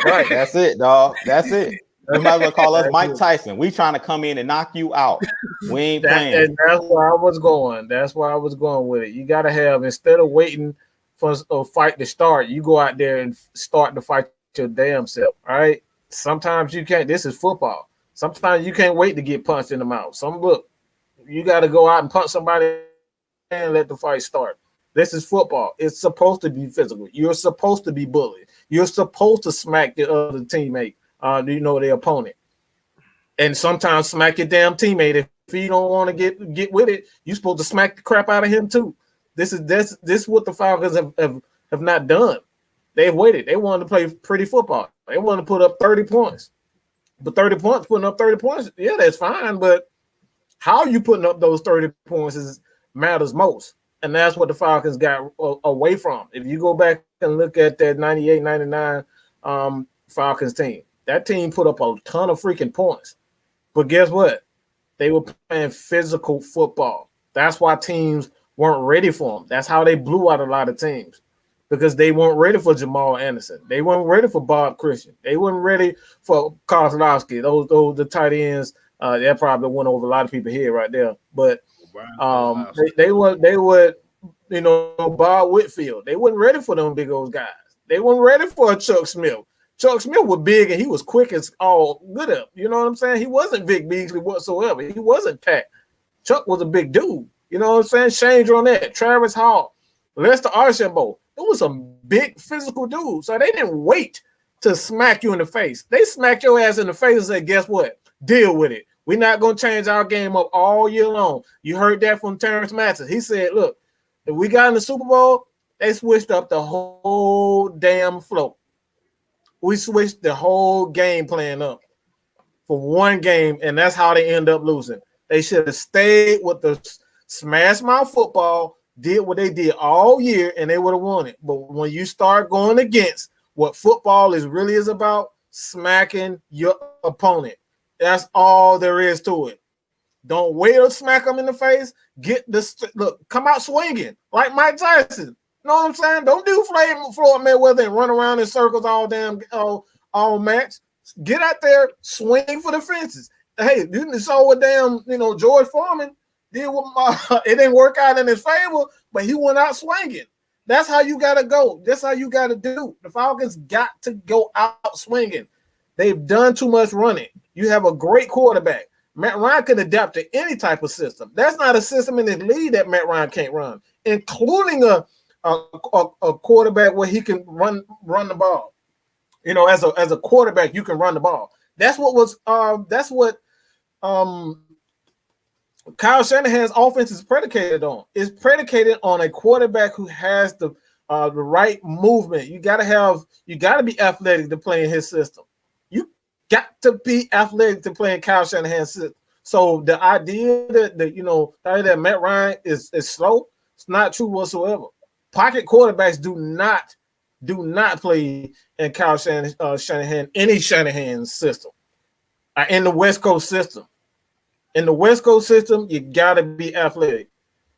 Right. That's it, dog. That's it. You might as well call us Mike Tyson. We trying to come in and knock you out. We ain't playing. And that's where I was going. That's where I was going with it. You got to have, instead of waiting for a fight to start, you go out there and start the fight your damn self. All right. Sometimes you can't. This is football. Sometimes you can't wait to get punched in the mouth. Look, you got to go out and punch somebody and let the fight start. This is football. It's supposed to be physical. You're supposed to be bullied. You're supposed to smack the other teammate, the opponent. And sometimes smack your damn teammate. If you don't want to get with it, you're supposed to smack the crap out of him too. This is what the Falcons have not done. They've waited. They wanted to play pretty football. They wanted to put up 30 points. But 30 points, putting up 30 points, yeah, that's fine. But how you putting up those 30 points matters most. And that's what the Falcons got away from. If you go back and look at that 98-99 Falcons team, that team put up a ton of freaking points. But guess what? They were playing physical football. That's why teams weren't ready for them. That's how they blew out a lot of teams, because they weren't ready for Jamal Anderson. They weren't ready for Bob Christian. They weren't ready for Kstlyz. Those the tight ends. That probably went over a lot of people's head right there. But they would, Bob Whitfield. They weren't ready for them big old guys. They weren't ready for a Chuck Smith. Chuck Smith was big and he was quick as all good up. You know what I'm saying? He wasn't Vic Beasley whatsoever. He wasn't Pat. Chuck was a big dude. You know what I'm saying? Shane Dronette, Travis Hall, Lester Archambault. It was some big physical dudes. So they didn't wait to smack you in the face. They smacked your ass in the face and said, guess what? Deal with it. We're not going to change our game up all year long. You heard that from Terrence Matson. He said, look, If we got in the Super Bowl, they switched up the whole damn flow. We switched the whole game plan up for one game, and that's how they end up losing. They should have stayed with the smash mouth football, did what they did all year, and they would have won it. But when you start going against what football really is about, smacking your opponent, that's all there is to it. Don't wait to smack them in the face. Come out swinging like Mike Tyson. You know what I'm saying? Don't do Floyd Mayweather and run around in circles all match. Get out there, swing for the fences. Hey, you saw what George Foreman did with it didn't work out in his favor, but he went out swinging. That's how you gotta go. That's how you gotta do. The Falcons got to go out swinging. They've done too much running. You have a great quarterback. Matt Ryan could adapt to any type of system. That's not a system in his league that Matt Ryan can't run, including a quarterback where he can run the ball. As a quarterback, you can run the ball. That's what Kyle Shanahan's offense is predicated on. It's predicated on a quarterback who has the right movement. You got to be athletic to play in his system. You got to be athletic to play in Kyle Shanahan's system. So the idea that Matt Ryan is slow, it's not true whatsoever. Pocket quarterbacks do not play in Kyle Shanahan, any Shanahan system, in the West Coast system. In the West Coast system, you got to be athletic.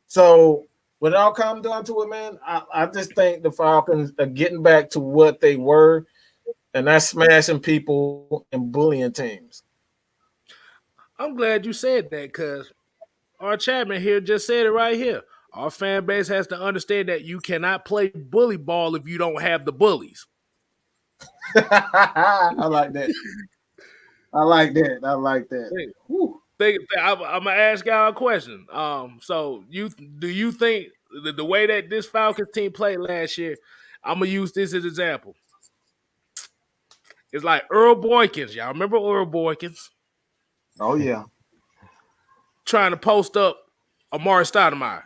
So when it all comes down to it, man, I just think the Falcons are getting back to what they were, and that's smashing people and bullying teams. I'm glad you said that because our Chapman here just said it right here. Our fan base has to understand that you cannot play bully ball if you don't have the bullies. I like that. I'm gonna ask y'all a question. So do you think the way that this Falcons team played last year? I'm gonna use this as an example. It's like Earl Boykins. Y'all remember Earl Boykins? Oh yeah. Trying to post up Amari Stoudemire.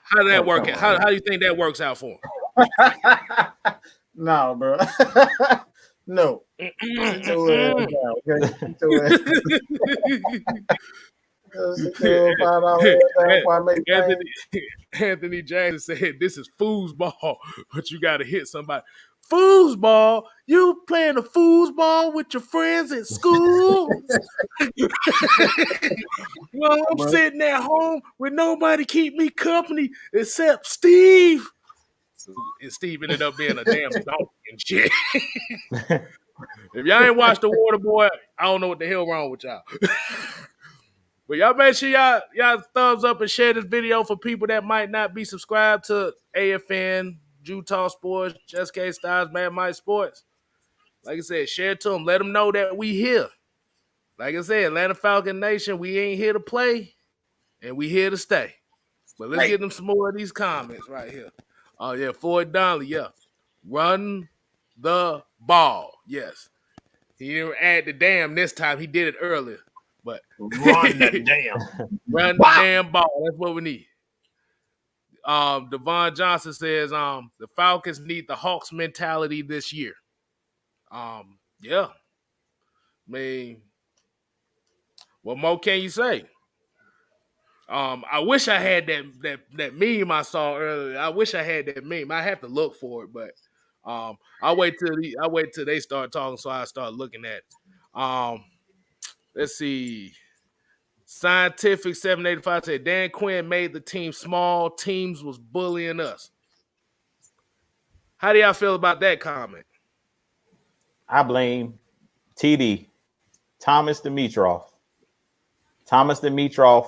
How did that work out? How do you think that works out for him? No, bro. No. Anthony Jackson said, "This is foosball, but you got to hit somebody." Foosball? You playing a foosball with your friends at school? Well, I'm sitting at home with nobody keep me company except Steve. And Steve ended up being a damn donkey and shit. If y'all ain't watched The Water Boy, I don't know what the hell wrong with y'all. But y'all make sure y'all thumbs up and share this video for people that might not be subscribed to AFN, Utah Sports, Just Kstlyz, Mad Mike Sports. Like I said, share it to them. Let them know that we here. Like I said, Atlanta Falcon Nation, we ain't here to play, and we here to stay. But let's get them some more of these comments right here. Oh, yeah, Floyd Donnelly, yeah. Run the ball, yes. He didn't add the damn this time. He did it earlier. But run the damn. Run the damn ball. That's what we need. Devon Johnson says the Falcons need the Hawks mentality this year. Yeah. I mean, what more can you say? I wish I had that meme I saw earlier. I wish I had that meme. I have to look for it, but I'll wait till they start talking so I start looking at it. Let's see. Scientific 785 said Dan Quinn made the team small. Teams was bullying us. How do y'all feel about that comment? I blame TD, Thomas Dimitroff. Thomas Dimitroff.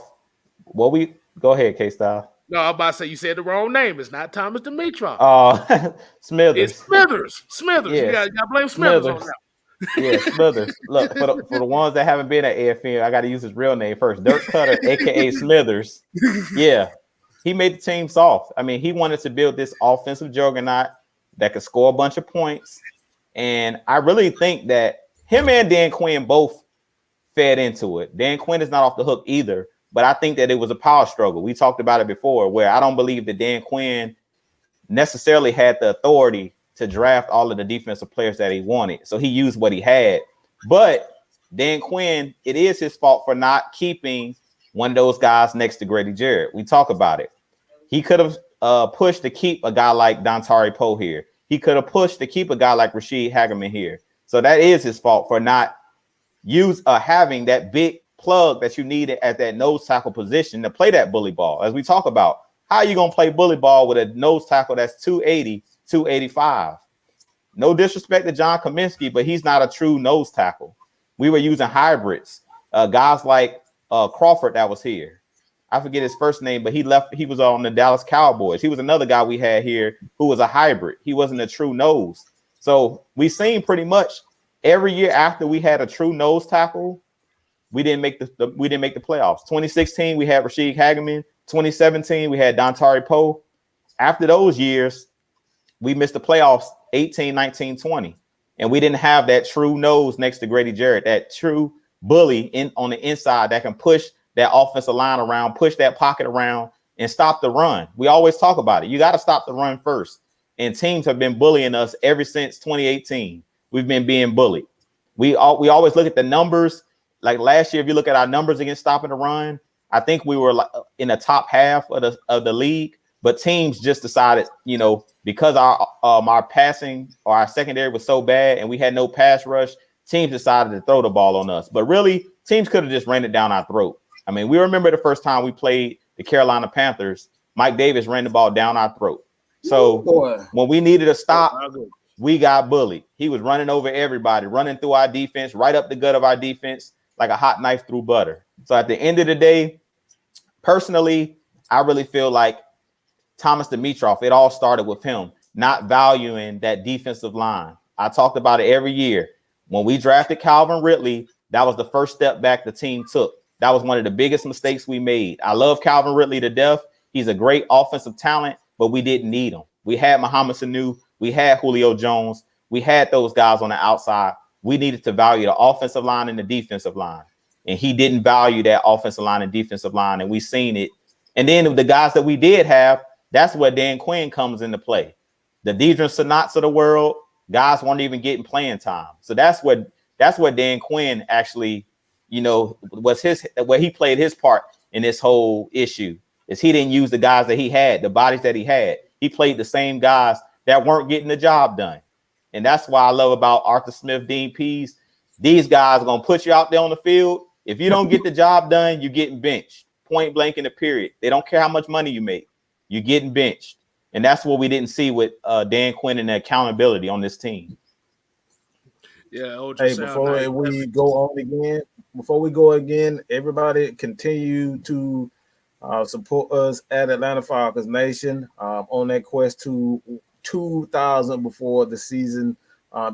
Well, go ahead, Kstlyz. No, I'm about to say you said the wrong name. It's not Thomas Dimitroff. Smithers. It's Smithers. Smithers. Yes. You got to blame Smithers on that. Yeah, Smithers. Look, for the ones that haven't been at AFN, I got to use his real name first. Dirk Cutter, a.k.a. Smithers. Yeah, he made the team soft. I mean, he wanted to build this offensive juggernaut that could score a bunch of points. And I really think that him and Dan Quinn both fed into it. Dan Quinn is not off the hook either but I think that it was a power struggle. We talked about it before, where I don't believe that Dan Quinn necessarily had the authority to draft all of the defensive players that he wanted. So he used what he had. But Dan Quinn, it is his fault for not keeping one of those guys next to Grady Jarrett. We talk about it. He could have pushed to keep a guy like Dontari Poe here. He could have pushed to keep a guy like Rashid Hagerman here. So that is his fault for not having that big plug that you needed at that nose tackle position to play that bully ball. As we talk about, how are you going to play bully ball with a nose tackle that's 280, 285? No disrespect to John Kaminsky, but he's not a true nose tackle. We were using hybrids, guys like Crawford that was here. I forget his first name, but he was on the Dallas Cowboys. He was another guy we had here who was a hybrid. He wasn't a true nose. So we seen pretty much every year after we had a true nose tackle, we didn't make the playoffs. 2016, we had Rashid Hagerman. 2017, we had Dontari Poe. After those years, we missed the playoffs 18, 19, 20. And we didn't have that true nose next to Grady Jarrett, that true bully on the inside that can push that offensive line around, push that pocket around, and stop the run. We always talk about it. You got to stop the run first. And teams have been bullying us ever since 2018. We've been being bullied. We always look at the numbers. Like last year, if you look at our numbers against stopping the run, I think we were like in the top half of the league. But teams just decided, because our passing or our secondary was so bad and we had no pass rush, teams decided to throw the ball on us. But really, teams could have just ran it down our throat. I mean, we remember the first time we played the Carolina Panthers, Mike Davis ran the ball down our throat. So when we needed a stop, we got bullied. He was running over everybody, running through our defense, right up the gut of our defense, like a hot knife through butter. So at the end of the day, personally, I really feel like Thomas Dimitroff, it all started with him not valuing that defensive line. I talked about it every year. When we drafted Calvin Ridley, that was the first step back the team took. That was one of the biggest mistakes we made. I love Calvin Ridley to death. He's a great offensive talent, but we didn't need him. We had Mohamed Sanu. We had Julio Jones. We had those guys on the outside. We needed to value the offensive line and the defensive line. And he didn't value that offensive line and defensive line, and we seen it. And then the guys that we did have, that's where Dan Quinn comes into play. The Deidre Sanats of the world, guys weren't even getting playing time. So that's what Dan Quinn actually, was where he played his part in this whole issue, is he didn't use the guys that he had, the bodies that he had. He played the same guys that weren't getting the job done. And that's why I love about Arthur Smith, Dean Pease. These guys are going to put you out there on the field. If you don't get the job done, you're getting benched, point blank in the period. They don't care how much money you make. You're getting benched. And that's what we didn't see with Dan Quinn and the accountability on this team. Yeah. Hey, before we go again, everybody continue to support us at Atlanta Falcons Nation on that quest to 2,000 before the season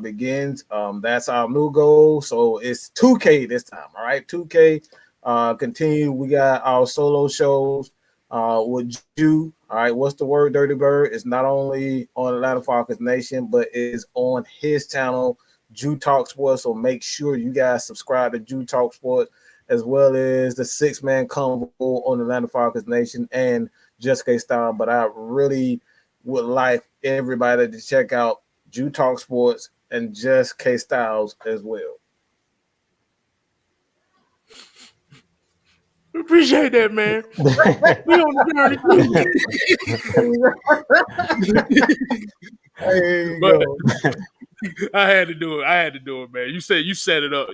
begins. That's our new goal. So it's 2K this time. All right, 2K. Continue. We got our solo shows with you. All right, what's the word, Dirty Bird? It's not only on Atlanta Falcons Nation, but it's on his channel, Jew Talk Sports. So make sure you guys subscribe to Jew Talk Sports, as well as the 6-man convo on Atlanta Falcons Nation and Just Kstlyz. But I really would like everybody to check out Jew Talk Sports and Just Kstlyz as well. Appreciate that, man. We on the journey. But I had to do it, man. You said you set it up.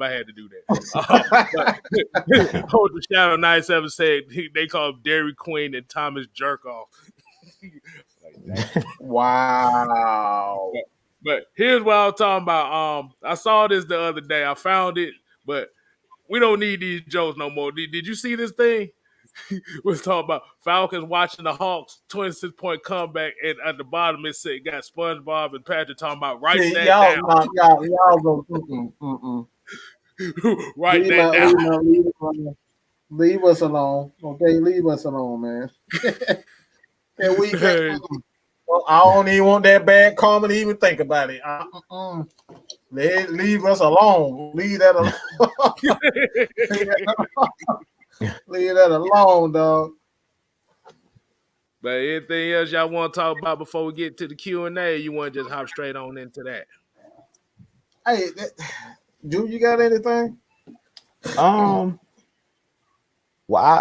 I had to do that. Hold the Shadow 97 said they call him Dairy Queen and Thomas Jerkoff. Wow. But here's what I'm talking about. I saw this the other day. I found it, but we don't need these jokes no more. Did you see this thing? We're talking about Falcons watching the Hawks 26-point comeback, and at the bottom it said got SpongeBob and Patrick talking about writing that down. Y'all go. Write that down. Leave us alone. Okay, leave us alone, man. And we I don't even want that bad karma to even think about it. Leave us alone. Leave that alone. Leave that alone, dog. But anything else y'all want to talk about before we get to the Q&A? You want to just hop straight on into that? Hey, dude, you got anything? Well,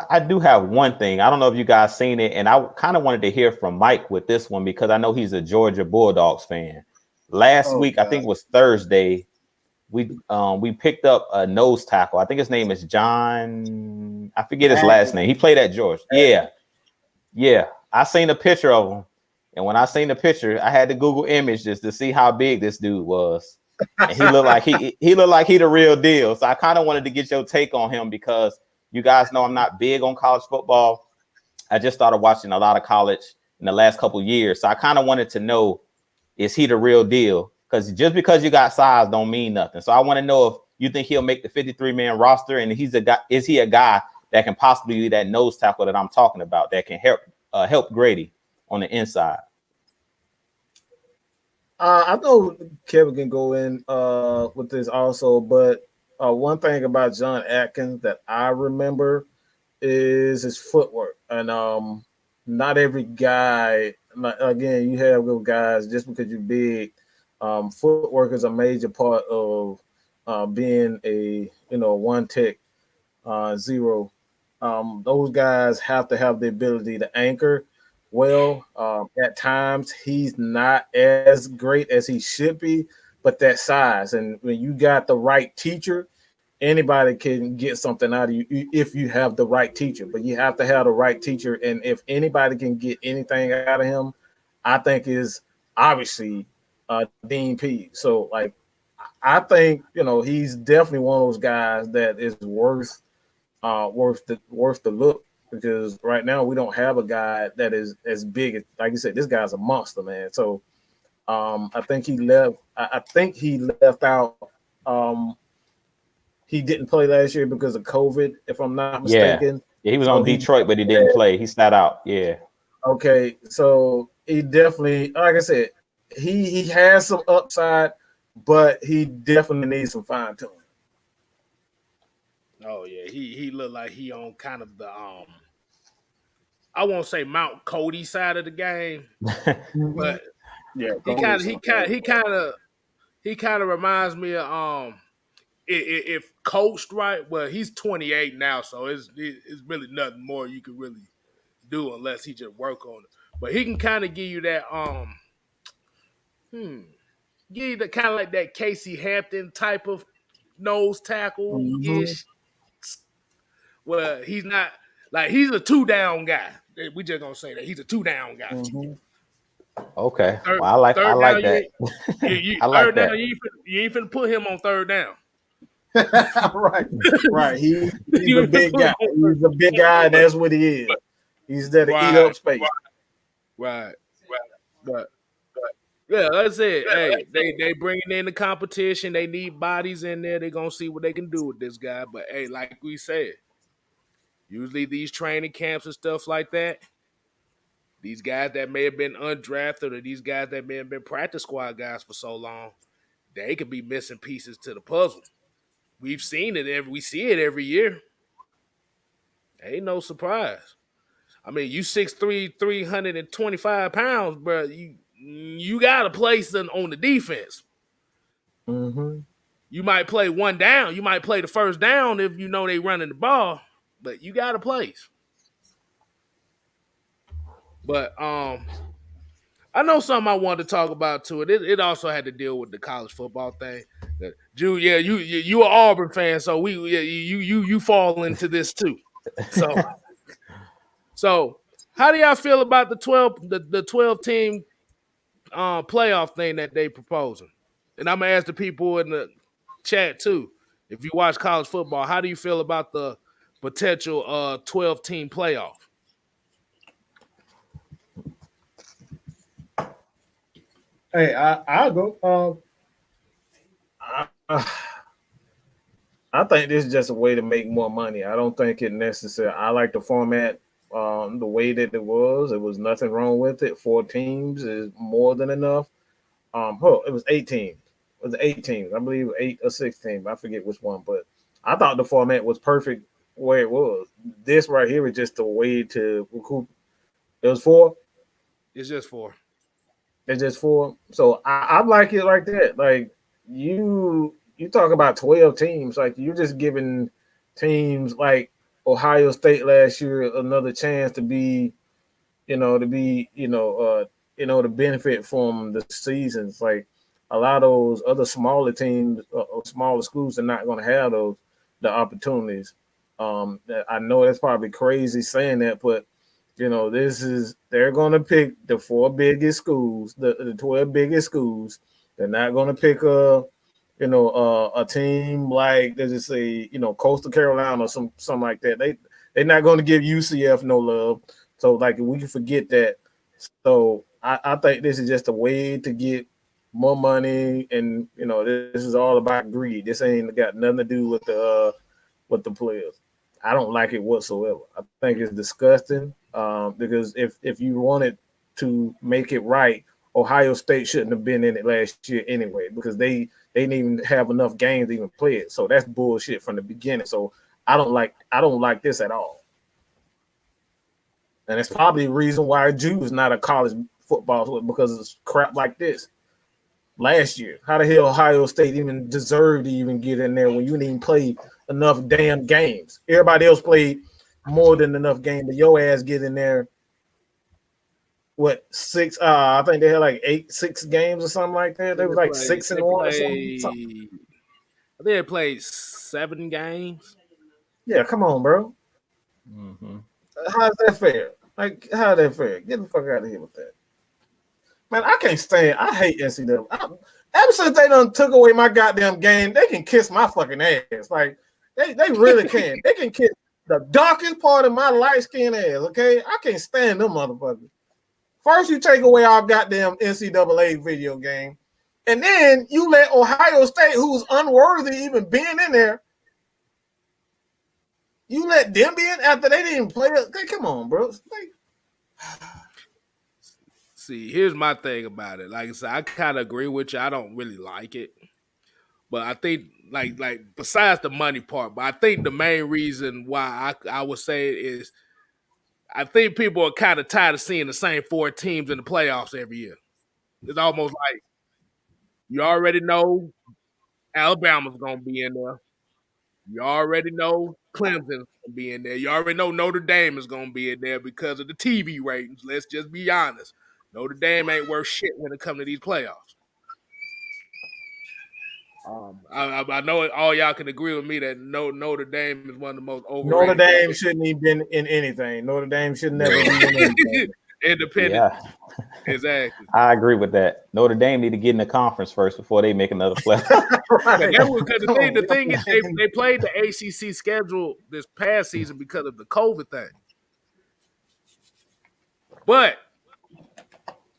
I do have one thing. I don't know if you guys seen it, and I kind of wanted to hear from Mike with this one because I know he's a Georgia Bulldogs fan. Last week, I think it was Thursday, we picked up a nose tackle. I think his name is John. I forget his last name. He played at Georgia. Yeah. I seen a picture of him, and when I seen the picture, I had to Google image just to see how big this dude was. And he looked like he looked like he the real deal. So I kind of wanted to get your take on him because you guys know I'm not big on college football. I just started watching a lot of college in the last couple of years. So I kind of wanted to know, is he the real deal? Because just because you got size don't mean nothing. So I want to know if you think he'll make the 53-man roster, and he's a guy. Is he a guy that can possibly be that nose tackle that I'm talking about that can help Grady on the inside? I know Kevin can go in with this also, but one thing about John Atkins that I remember is his footwork, and not every guy. Again, you have those guys just because you're big. Footwork is a major part of being a one tech zero. Those guys have to have the ability to anchor well. At times, he's not as great as he should be, but that size, and when you got the right teacher, anybody can get something out of you if you have the right teacher. But you have to have the right teacher, and if anybody can get anything out of him, I think is obviously Dean P. So, like, I think he's definitely one of those guys that is worth the look, because right now we don't have a guy that is as big as, like you said, this guy's a monster, man. So I think he left. I think he left out. He didn't play last year because of COVID, if I'm not mistaken. Yeah, he was on Detroit, but he didn't play. He sat out. Yeah. Okay, so he definitely, like I said, he has some upside, but he definitely needs some fine tuning. Oh yeah, he looked like he on kind of the I won't say Mount Cody side of the game, but yeah, he kind of reminds me of if coached right. Well, he's 28 now, so it's really nothing more you can really do unless he just work on it. But he can kind of give you that give you the kind of like that Casey Hampton type of nose tackle ish. Well, he's not like he's a 2-down guy. We just gonna say that he's a 2-down guy. Okay, well, I like that. I like that. You ain't finna put him on third down. right. He's a big guy. He's a big guy. That's what he is. He's there to eat up space. Right. But yeah, like I said, hey, they bringing in the competition. They need bodies in there. They're gonna see what they can do with this guy. But hey, like we said, usually these training camps and stuff like that, these guys that may have been undrafted or these guys that may have been practice squad guys for so long, they could be missing pieces to the puzzle. We've seen it we see it every year. Ain't no surprise. I mean, you 6'3", 325 pounds, bro. You got a place on the defense. Mm-hmm. You might play one down. You might play the first down if you know they running the ball, but you got a place. But I know something I wanted to talk about too. It also had to deal with the college football thing. Drew, yeah, you an Auburn fan, so you fall into this too. So how do y'all feel about the 12 team playoff thing that they proposing? And I'm gonna ask the people in the chat too. If you watch college football, how do you feel about the potential 12 team playoff? Hey, I'll go. I think this is just a way to make more money. I don't think it necessary. I like the format the way that it was. It was nothing wrong with it. 4 teams is more than enough. It was 8 teams. It was 8 teams. I believe 8 or 6 teams. I forget which one, but I thought the format was perfect where it was. This right here is just a way to recoup. It was 4. It's just 4. It's just 4. So I like it like that. Like you talk about 12 teams. Like you're just giving teams like Ohio State last year another chance to be, to benefit from the seasons. Like a lot of those other smaller teams or smaller schools are not going to have the opportunities. I know that's probably crazy saying that, but they're going to pick the 4 biggest schools, the 12 biggest schools. They're not going to pick a team like, let's just say, Coastal Carolina or something like that. They're not going to give UCF no love. So like we can forget that. So I think this is just a way to get more money, and this is all about greed. This ain't got nothing to do with the players. I don't like it whatsoever. I think it's disgusting. Because if you wanted to make it right, Ohio State shouldn't have been in it last year anyway, because they didn't even have enough games to even play it. So that's bullshit from the beginning. So I don't like this at all. And it's probably the reason why Jew's not a college football, because it's crap like this. Last year, how the hell Ohio State even deserved to even get in there when you didn't even play enough damn games? Everybody else played more than enough games, but your ass get in there. What, 6? I think they had like 6 games or something like that. They was like 6-1 or something. I think they played 7 games. Yeah, come on, bro. Mm-hmm. How's that fair? Like, how's that fair? Get the fuck out of here with that. Man, I can't stand. I hate NCAA. Ever since they done took away my goddamn game, they can kiss my fucking ass. Like, they really can. They can kiss the darkest part of my light-skinned ass, okay? I can't stand them motherfuckers. First, you take away our goddamn NCAA video game, and then you let Ohio State, who's unworthy even being in there, you let them be in after they didn't play. Okay, come on, bro. See, here's my thing about it. Like I said, I kind of agree with you. I don't really like it. But I think, like besides the money part, but I think the main reason why I would say it is, I think people are kind of tired of seeing the same 4 teams in the playoffs every year. It's almost like you already know Alabama's going to be in there. You already know Clemson's going to be in there. You already know Notre Dame is going to be in there because of the TV ratings. Let's just be honest. Notre Dame ain't worth shit when it comes to these playoffs. I know all y'all can agree with me that Notre Dame is one of the most overrated. Notre Dame shouldn't even been in anything. Notre Dame should never be in anything. Independent. Yeah. Exactly. I agree with that. Notre Dame need to get in the conference first before they make another play. Right. The thing is, they played the ACC schedule this past season because of the COVID thing. But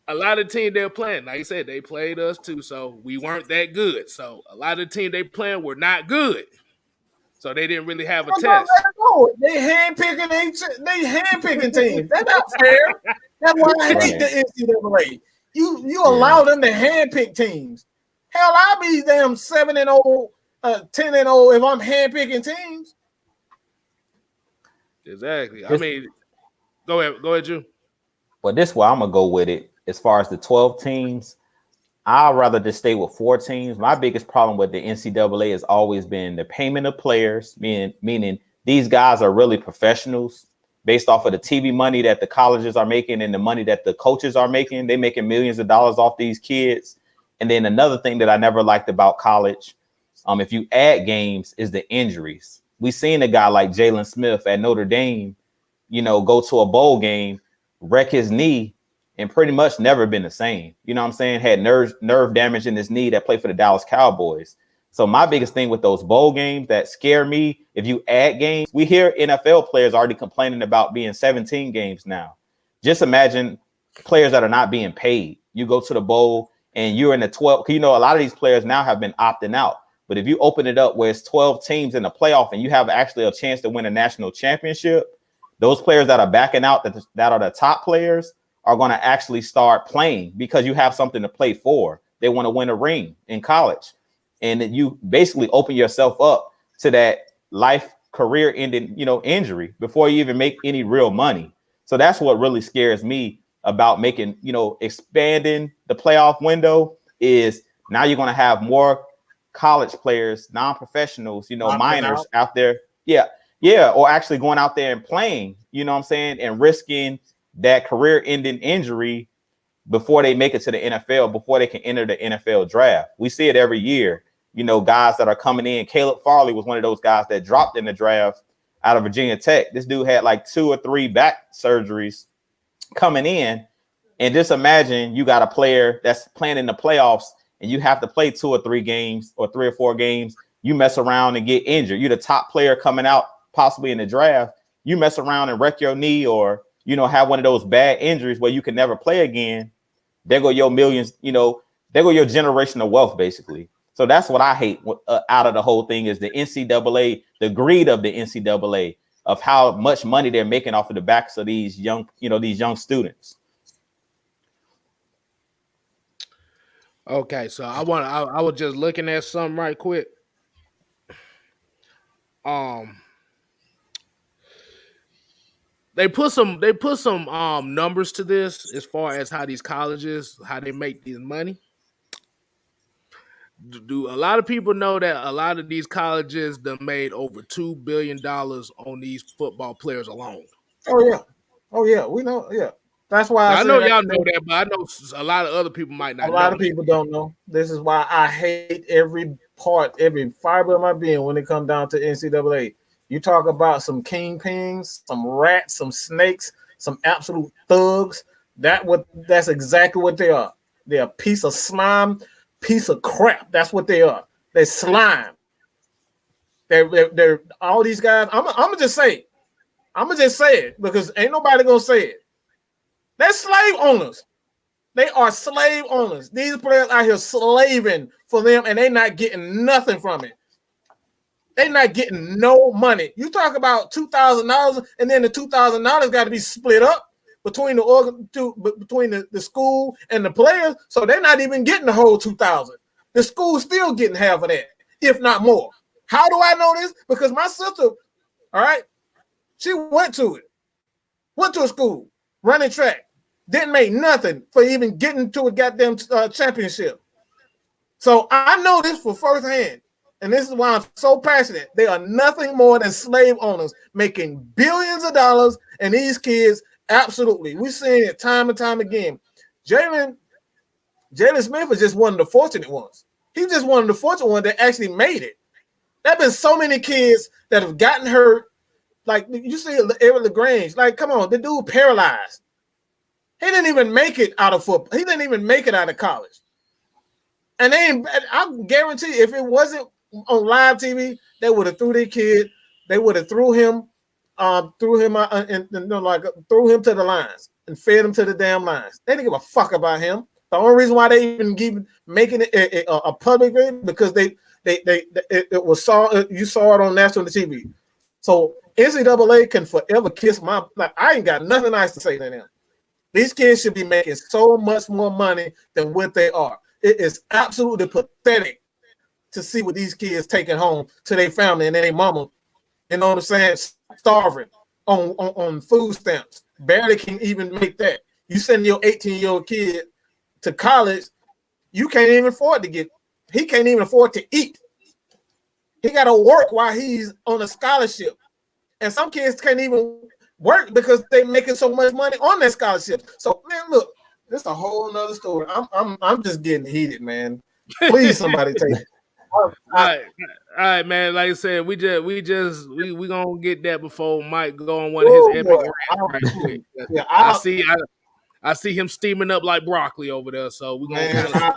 a lot of teams they're playing, like I said, they played us too, so we weren't that good. So a lot of the teams they playing were not good. So they didn't really have a test. They handpicking teams. That's not fair. That's why I hate the NCAA. You allow them to handpick teams. Hell, I'll be damn 7-0, 10-0 if I'm handpicking teams. Exactly. I mean, go ahead, Drew. But this way I'm gonna go with it. As far as the 12 teams, I'd rather just stay with 4 teams. My biggest problem with the NCAA has always been the payment of players, meaning these guys are really professionals based off of the TV money that the colleges are making and the money that the coaches are making. They're making millions of dollars off these kids. And then another thing that I never liked about college, if you add games, is the injuries. We seen a guy like Jalen Smith at Notre Dame, go to a bowl game, wreck his knee, and pretty much never been the same. You know what I'm saying? Had nerve damage in his knee that played for the Dallas Cowboys. So my biggest thing with those bowl games that scare me, if you add games, we hear NFL players already complaining about being 17 games now. Just imagine players that are not being paid. You go to the bowl and you're in the 12. A lot of these players now have been opting out. But if you open it up where it's 12 teams in the playoff and you have actually a chance to win a national championship, those players that are backing out, that are the top players, are going to actually start playing because you have something to play for. They want to win a ring in college. And you basically open yourself up to that life career-ending, injury before you even make any real money. So that's what really scares me about making, expanding the playoff window is now you're going to have more college players, non-professionals, minors out there. Yeah. Or actually going out there and playing, you know what I'm saying? And risking that career-ending injury before they make it to the NFL, before they can enter the NFL draft. We see it every year. Guys that are coming in. Caleb Farley was one of those guys that dropped in the draft out of Virginia Tech. This dude had like 2 or 3 back surgeries coming in. And just imagine you got a player that's playing in the playoffs and you have to play 2 or 3 games or 3 or 4 games. You mess around and get injured. You're the top player coming out possibly in the draft. You mess around and wreck your knee or, have one of those bad injuries where you can never play again. There go your millions, there go your generational wealth, basically. So that's what I hate out of the whole thing is the NCAA, the greed of the NCAA of how much money they're making off of the backs of these young, these young students. Okay, so I was just looking at something right quick. They put some numbers to this as far as how these colleges, how they make this money. Do a lot of people know that a lot of these colleges done made over $2 billion on these football players alone? Oh yeah, we know. Yeah, that's why I know y'all know that, but I know a lot of other people might not. A lot of people don't know. This is why I hate every fiber of my being when it comes down to NCAA. You talk about some kingpins, some rats, some snakes, some absolute thugs. That's exactly what they are. They're a piece of slime, piece of crap. That's what they are. They're slime. They're all these guys. I'm gonna just say it because ain't nobody gonna say it. They're slave owners. They are slave owners. These players out here slaving for them, and they're not getting nothing from it. They're not getting no money. You talk about $2,000, and then the $2,000 got to be split up between the school and the players. So they're not even getting the whole $2,000. The school's still getting half of that, if not more. How do I know this? Because my sister, all right, she went to a school, running track, didn't make nothing for even getting to a goddamn championship. So I know this for firsthand. And this is why I'm so passionate. They are nothing more than slave owners making billions of dollars, and these kids, absolutely. We're seeing it time and time again. Jalen Smith is just one of the fortunate ones. He's just one of the fortunate ones that actually made it. There have been so many kids that have gotten hurt. Like you see Eric LaGrange. Like, come on, the dude paralyzed. He didn't even make it out of football. He didn't even make it out of college. And I guarantee if it wasn't on live TV, they would have threw their kid. They would have threw him to the lines and fed him to the damn lines. They didn't give a fuck about him. The only reason why they even keep making it a public thing because you saw it on national TV. So NCAA can forever kiss my. Like, I ain't got nothing nice to say to them. These kids should be making so much more money than what they are. It is absolutely pathetic to see what these kids taking home to their family and their mama, you know what I'm saying, starving on food stamps. Barely can even make that. You send your 18-year-old kid to college, you can't even afford to he can't even afford to eat. He got to work while he's on a scholarship. And some kids can't even work because they're making so much money on their scholarship. So, man, look, this is a whole nother story. I'm just getting heated, man. Please, somebody take it. All right, man. Like I said, we gonna get that before Mike go on one of his epic rants right quick. Yeah, I see him steaming up like broccoli over there. So we gonna.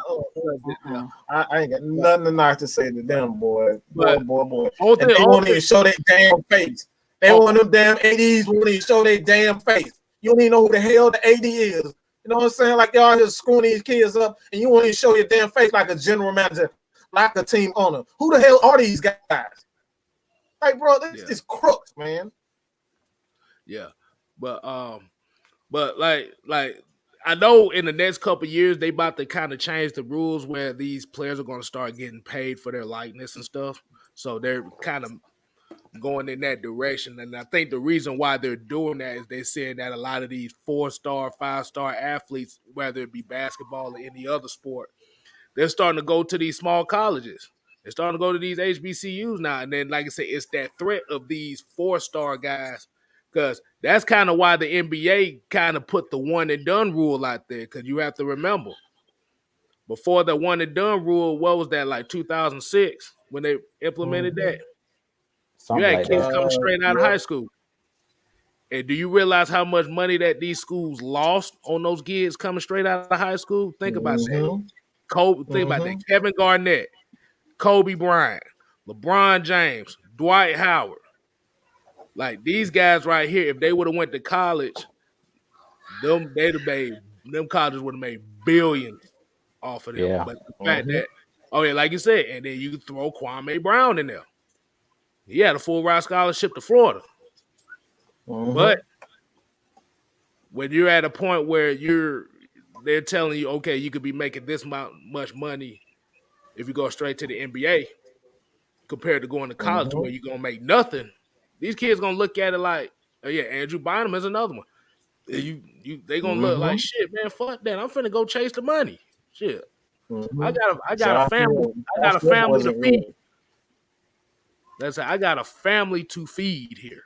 I ain't got nothing nice to say to them, boy. Boy. They won't even show their damn face. They want them damn ADs won't even show their damn face. You don't even know who the hell the AD is. You know what I'm saying? Like y'all just screwing these kids up, and you won't even show your damn face like a general manager. Like a team owner. Who the hell are these guys? Like, bro, this is crooks, man. Yeah. But like I know in the next couple of years they about to kind of change the rules where these players are going to start getting paid for their likeness and stuff. So they're kind of going in that direction. And I think the reason why they're doing that is they're saying that a lot of these 4-star, 5-star athletes, whether it be basketball or any other sport, they're starting to go to these small colleges. They're starting to go to these HBCUs now. And then, like I said, it's that threat of these 4-star guys, because that's kind of why the NBA kind of put the one and done rule out there, because you have to remember, before the one and done rule, what was that, like 2006 when they implemented that? You Something had like kids that. coming straight out of high school. And do you realize how much money that these schools lost on those kids coming straight out of high school? Think about that. Think about that. Kevin Garnett, Kobe Bryant, LeBron James, Dwight Howard. Like these guys right here, if they would have went to college, them colleges would have made billions off of them. Yeah. But the fact that, like you said, and then you throw Kwame Brown in there. He had a full ride scholarship to Florida. But when you're at a point where they're telling you, okay, you could be making this much money if you go straight to the NBA compared to going to college where you're gonna make nothing. These kids gonna look at it like, oh yeah, Andrew Bynum is another one. They gonna look like, shit, man, fuck that. I'm finna go chase the money. Shit. I got a family. I got a family to feed. I got a family to feed here.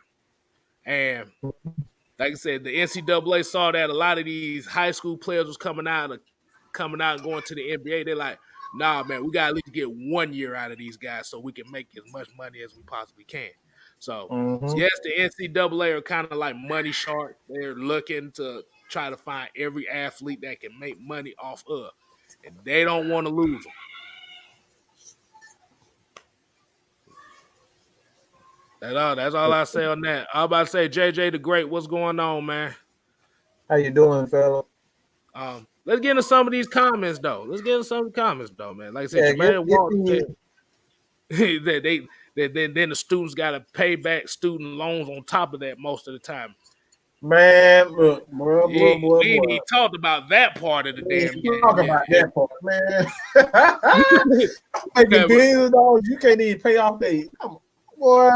And like I said, the NCAA saw that a lot of these high school players was coming out and going to the NBA. They're like, nah, man, we got to at least get 1 year out of these guys so we can make as much money as we possibly can. So, yes, the NCAA are kind of like money shark. They're looking to try to find every athlete that can make money off of, and they don't want to lose them. That's all I say on that. I'm about to say, JJ the Great, what's going on, man? How you doing, fella? Let's get into some of these comments, though. Man. Like I said, Jermaine Walton said then the students got to pay back student loans on top of that most of the time. Man, look, boy. We ain't talked about that part of the damn game. Talk about that part, man. Making billions of dollars, you can't even pay off that. Boy. A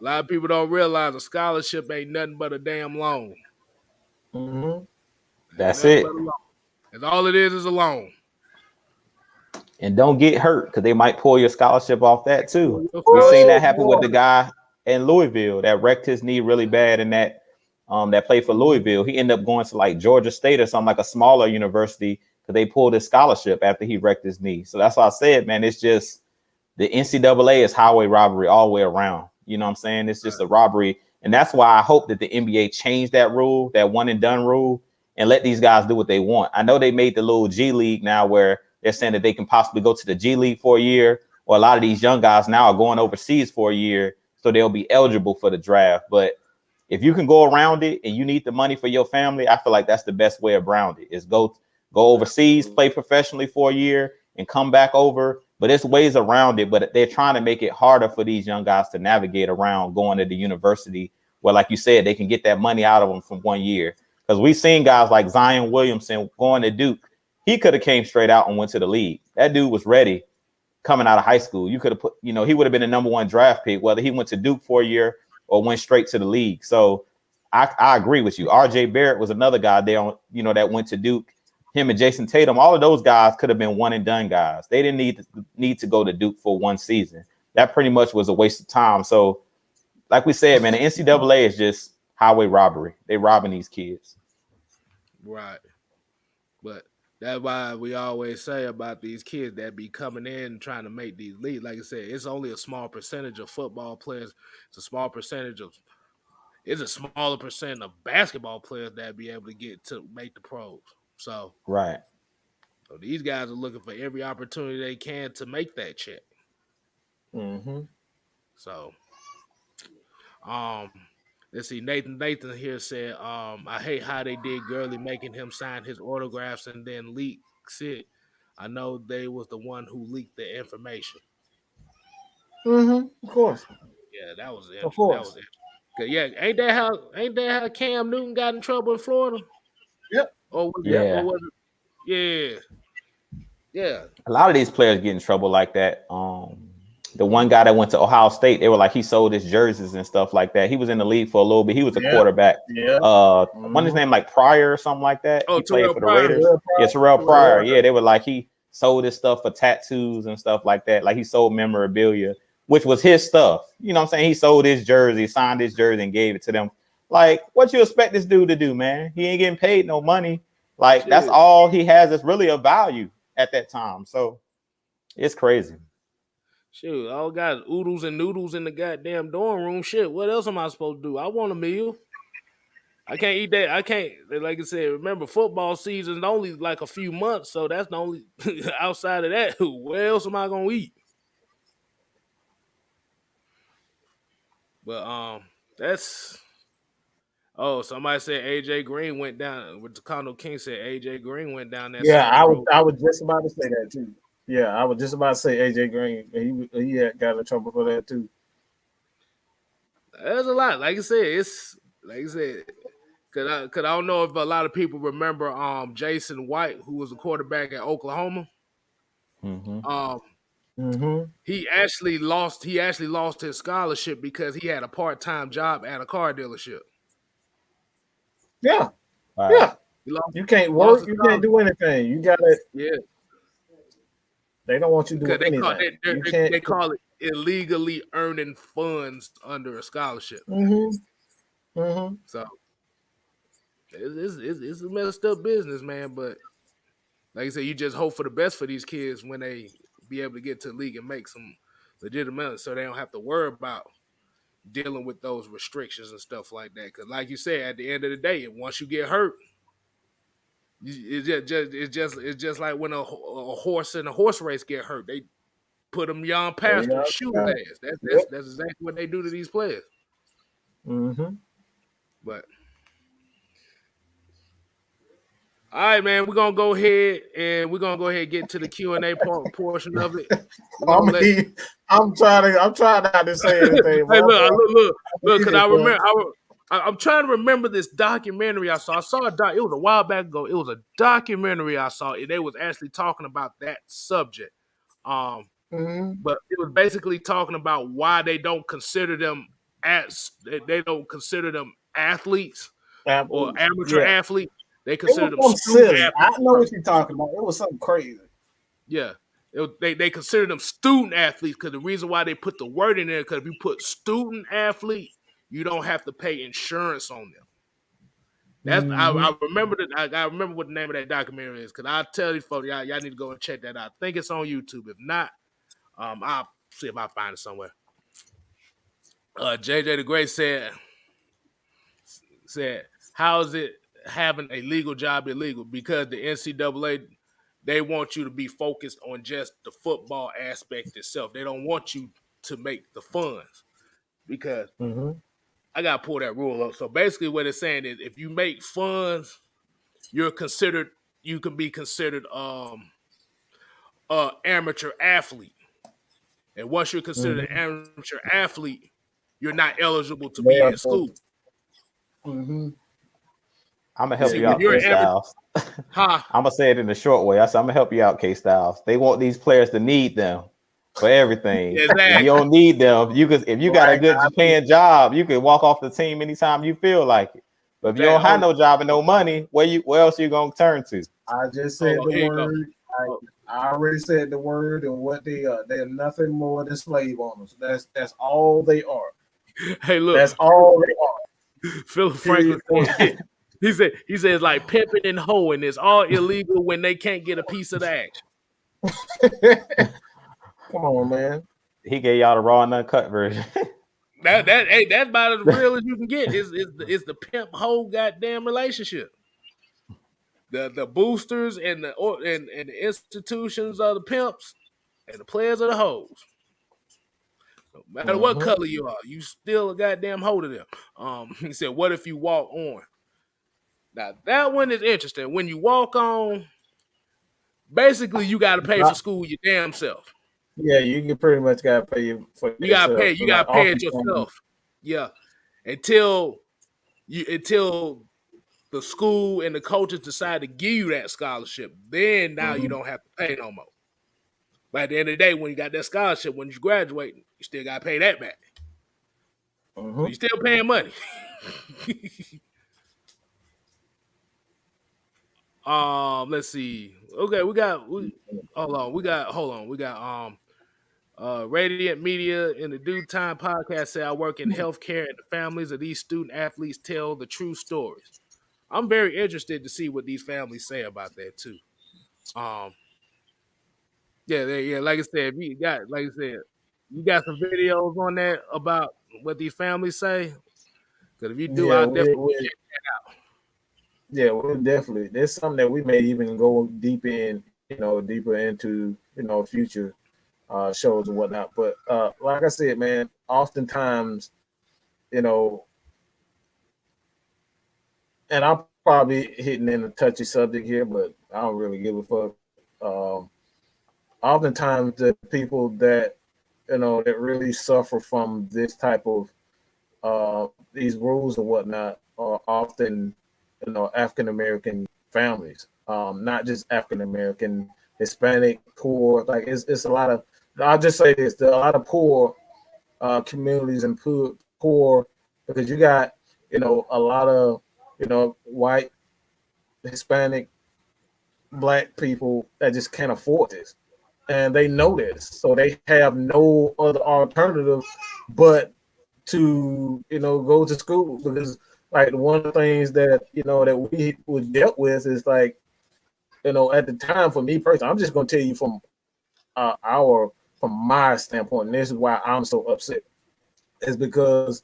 lot of people don't realize a scholarship ain't nothing but a damn loan. That's it. That's all it is a loan. And don't get hurt because they might pull your scholarship off that too. We've seen that happen with the guy in Louisville that wrecked his knee really bad in that played for Louisville. He ended up going to like Georgia State or something, like a smaller university, because they pulled his scholarship after he wrecked his knee. So that's why I said, man, it's just the NCAA is highway robbery all the way around. You know what I'm saying? It's just a robbery. And that's why I hope that the NBA changed that rule, that one and done rule, and let these guys do what they want. I know they made the little G League now where they're saying that they can possibly go to the G League for a year, or a lot of these young guys now are going overseas for a year, so they'll be eligible for the draft. But if you can go around it and you need the money for your family, I feel like that's the best way around it, is go overseas, play professionally for a year, and come back over. But there's ways around it, but they're trying to make it harder for these young guys to navigate around going to the university where, like you said, they can get that money out of them from 1 year. Because we've seen guys like Zion Williamson going to Duke. He could have came straight out and went to the league. That dude was ready coming out of high school. You could have put, he would have been a number 1 draft pick, whether he went to Duke for a year or went straight to the league. So I agree with you. RJ Barrett was another guy there, that went to Duke. Him and Jason Tatum, all of those guys could have been one and done guys. They didn't need to go to Duke for 1 season. That pretty much was a waste of time. So like we said, man, the NCAA is just highway robbery. They robbing these kids. Right. But that's why we always say about these kids that be coming in trying to make these leagues. Like I said, it's only a small percentage of football players. It's a smaller percentage of basketball players that be able to get to make the pros. So right. So these guys are looking for every opportunity they can to make that check. So let's see. Nathan here said, I hate how they did Gurley, making him sign his autographs and then leaks it. I know they was the one who leaked the information. Of course. Yeah, that was it. Of course. That was it. Yeah, ain't that how Cam Newton got in trouble in Florida? Yep. Yeah. A lot of these players get in trouble like that. The one guy that went to Ohio State, they were like he sold his jerseys and stuff like that. He was in the league for a little bit. He was a quarterback. Yeah. What's his name, like Pryor or something like that? Oh, he played for the Pryor. Raiders. Terrell Pryor. Yeah, they were like he sold his stuff for tattoos and stuff like that. Like he sold memorabilia, which was his stuff. You know what I'm saying? He sold his jersey, signed his jersey, and gave it to them. Like, what you expect this dude to do, man? He ain't getting paid no money. Like, that's all he has is really a value at that time. So it's crazy. Shoot, all got oodles and noodles in the goddamn dorm room. Shit, what else am I supposed to do? I want a meal. I can't eat that. I can't, like I said, remember football season's only like a few months, so that's the only outside of that. Where else am I gonna eat? But that's somebody said AJ Green went down. With the Condo King said AJ Green went down that. Yeah, I was just about to say that too. Yeah, I was just about to say AJ Green. He had got in trouble for that too. There's a lot. Like I said, because I don't know if a lot of people remember Jason White, who was a quarterback at Oklahoma. He actually lost his scholarship because he had a part-time job at a car dealership. Yeah. Yeah. You can't work, you can't do anything. You gotta They don't want you doing anything. They call it illegally earning funds under a scholarship. So it's a messed up business, man. But like I said, you just hope for the best for these kids when they be able to get to the league and make some legitimate, so they don't have to worry about dealing with those restrictions and stuff like that. Because, like you said, at the end of the day, once you get hurt, it's just like when a horse in a horse race get hurt. They put them young past them, shoot ass. That's exactly what they do to these players. But all right, man, we're gonna go ahead and get to the Q&A portion of it. I'm trying not to say anything. Hey, look, because I remember. I'm trying to remember this documentary I saw. It was a while back ago. It was a documentary I saw, and they was actually talking about that subject. But it was basically talking about why they don't consider them athletes or amateur athletes. They consider them student athletes. I know what you're talking about. It was something crazy. Yeah. They consider them student athletes because the reason why they put the word in there, because if you put student athlete, you don't have to pay insurance on them. That's I remember I remember what the name of that documentary is, because I'll tell you folks, y'all need to go and check that out. I think it's on YouTube. If not, I'll see if I find it somewhere. JJ the Great said, how is it having a legal job illegal? Because the NCAA, they want you to be focused on just the football aspect itself. They don't want you to make the funds, because I gotta pull that rule up. So basically, what it's saying is, if you make funds, you can be considered amateur athlete. And once you're considered an amateur athlete, you're not eligible to be in school. I'm gonna help you out, Kstlyz. I'm gonna say it in a short way. I'm gonna help you out, Kstlyz. They want these players to need them for everything. Exactly. You don't need them. If you got a good paying job, you can walk off the team anytime you feel like it. But if you don't have no job and no money, where else are you gonna turn to? I just said the word. I already said the word, and what they are. They are nothing more than slave owners. That's all they are. Hey, look. That's all they are. Philip Franklin said, he said it's like pimping and hoeing. It's all illegal when they can't get a piece of the action. Come on, man. He gave y'all the raw and uncut version. That's about as real as you can get. It's the pimp hoe goddamn relationship. The boosters and the institutions are the pimps, and the players are the hoes. No matter what color you are, you still a goddamn hoe to them. He said, "What if you walk on?" Now that one is interesting. When you walk on, basically you got to pay for school your damn self. Yeah, you can pretty much got to pay for. You got to pay. You got to pay it yourself. Yeah, until the school and the coaches decide to give you that scholarship, then now you don't have to pay no more. But at the end of the day, when you got that scholarship, when you graduate, you still got to pay that back. So you're still paying money. Let's see. Okay, we got Radiant Media in the Due Time podcast say I work in healthcare and the families of these student athletes tell the true stories. I'm very interested to see what these families say about that too. Um, yeah, like I said, you got some videos on that about what these families say. Because if you do, Yeah, I'll definitely we yeah, we're definitely. There's something that we may even go deeper into, future shows and whatnot. But like I said, man, oftentimes, you know, and I'm probably hitting in a touchy subject here, but I don't really give a fuck. Um, Oftentimes, the people that that really suffer from this type of these rules and whatnot are often, African American families, not just African American, Hispanic, poor. Like it's a lot of. I'll just say this: there are a lot of poor communities and poor because you got a lot of white, Hispanic, black people that just can't afford this, and they know this, so they have no other alternative but to go to school because like one of the things that that we was dealt with is like at the time for me personally, I'm just going to tell you from our from my standpoint, and this is why I'm so upset, is because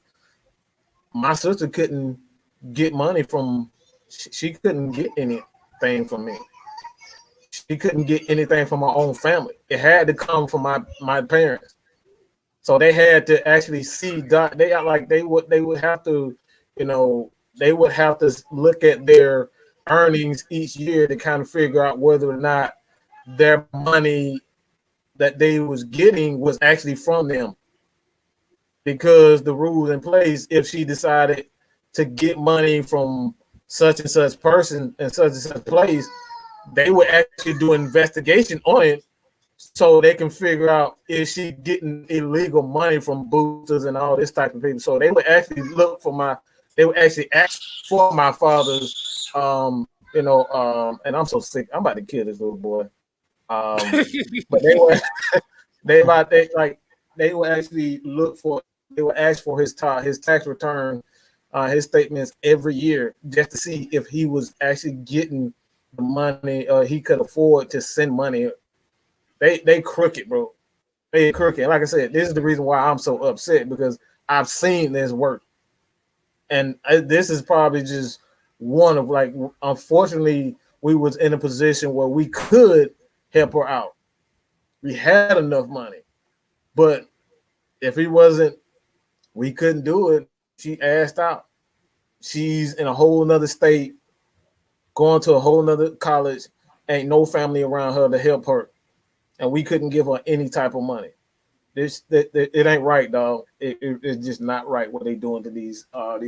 my sister couldn't get money from she couldn't get anything from me. She couldn't get anything from her own family. It had to come from my parents. So they had to actually see that they would have to, they would have to look at their earnings each year to kind of figure out whether or not their money that they was getting was actually from them. Because the rules in place, if she decided to get money from such and such person and such place, they would actually do an investigation on it so they can figure out is she getting illegal money from boosters and all this type of people. So they would actually they would actually ask for my father's, and I'm so sick. I'm about to kill this little boy. But they would actually they would ask for his tax return, his statements every year just to see if he was actually getting the money he could afford to send money. They crooked, bro. They crooked. Like I said, this is the reason why I'm so upset because I've seen this work, and this is probably just one of like. Unfortunately, we was in a position where we could help her out. We had enough money, but if he wasn't, we couldn't do it. She asked out. She's in a whole nother state, going to a whole nother college. Ain't no family around her to help her, and we couldn't give her any type of money. It ain't right, dog. It's just not right what they doing to these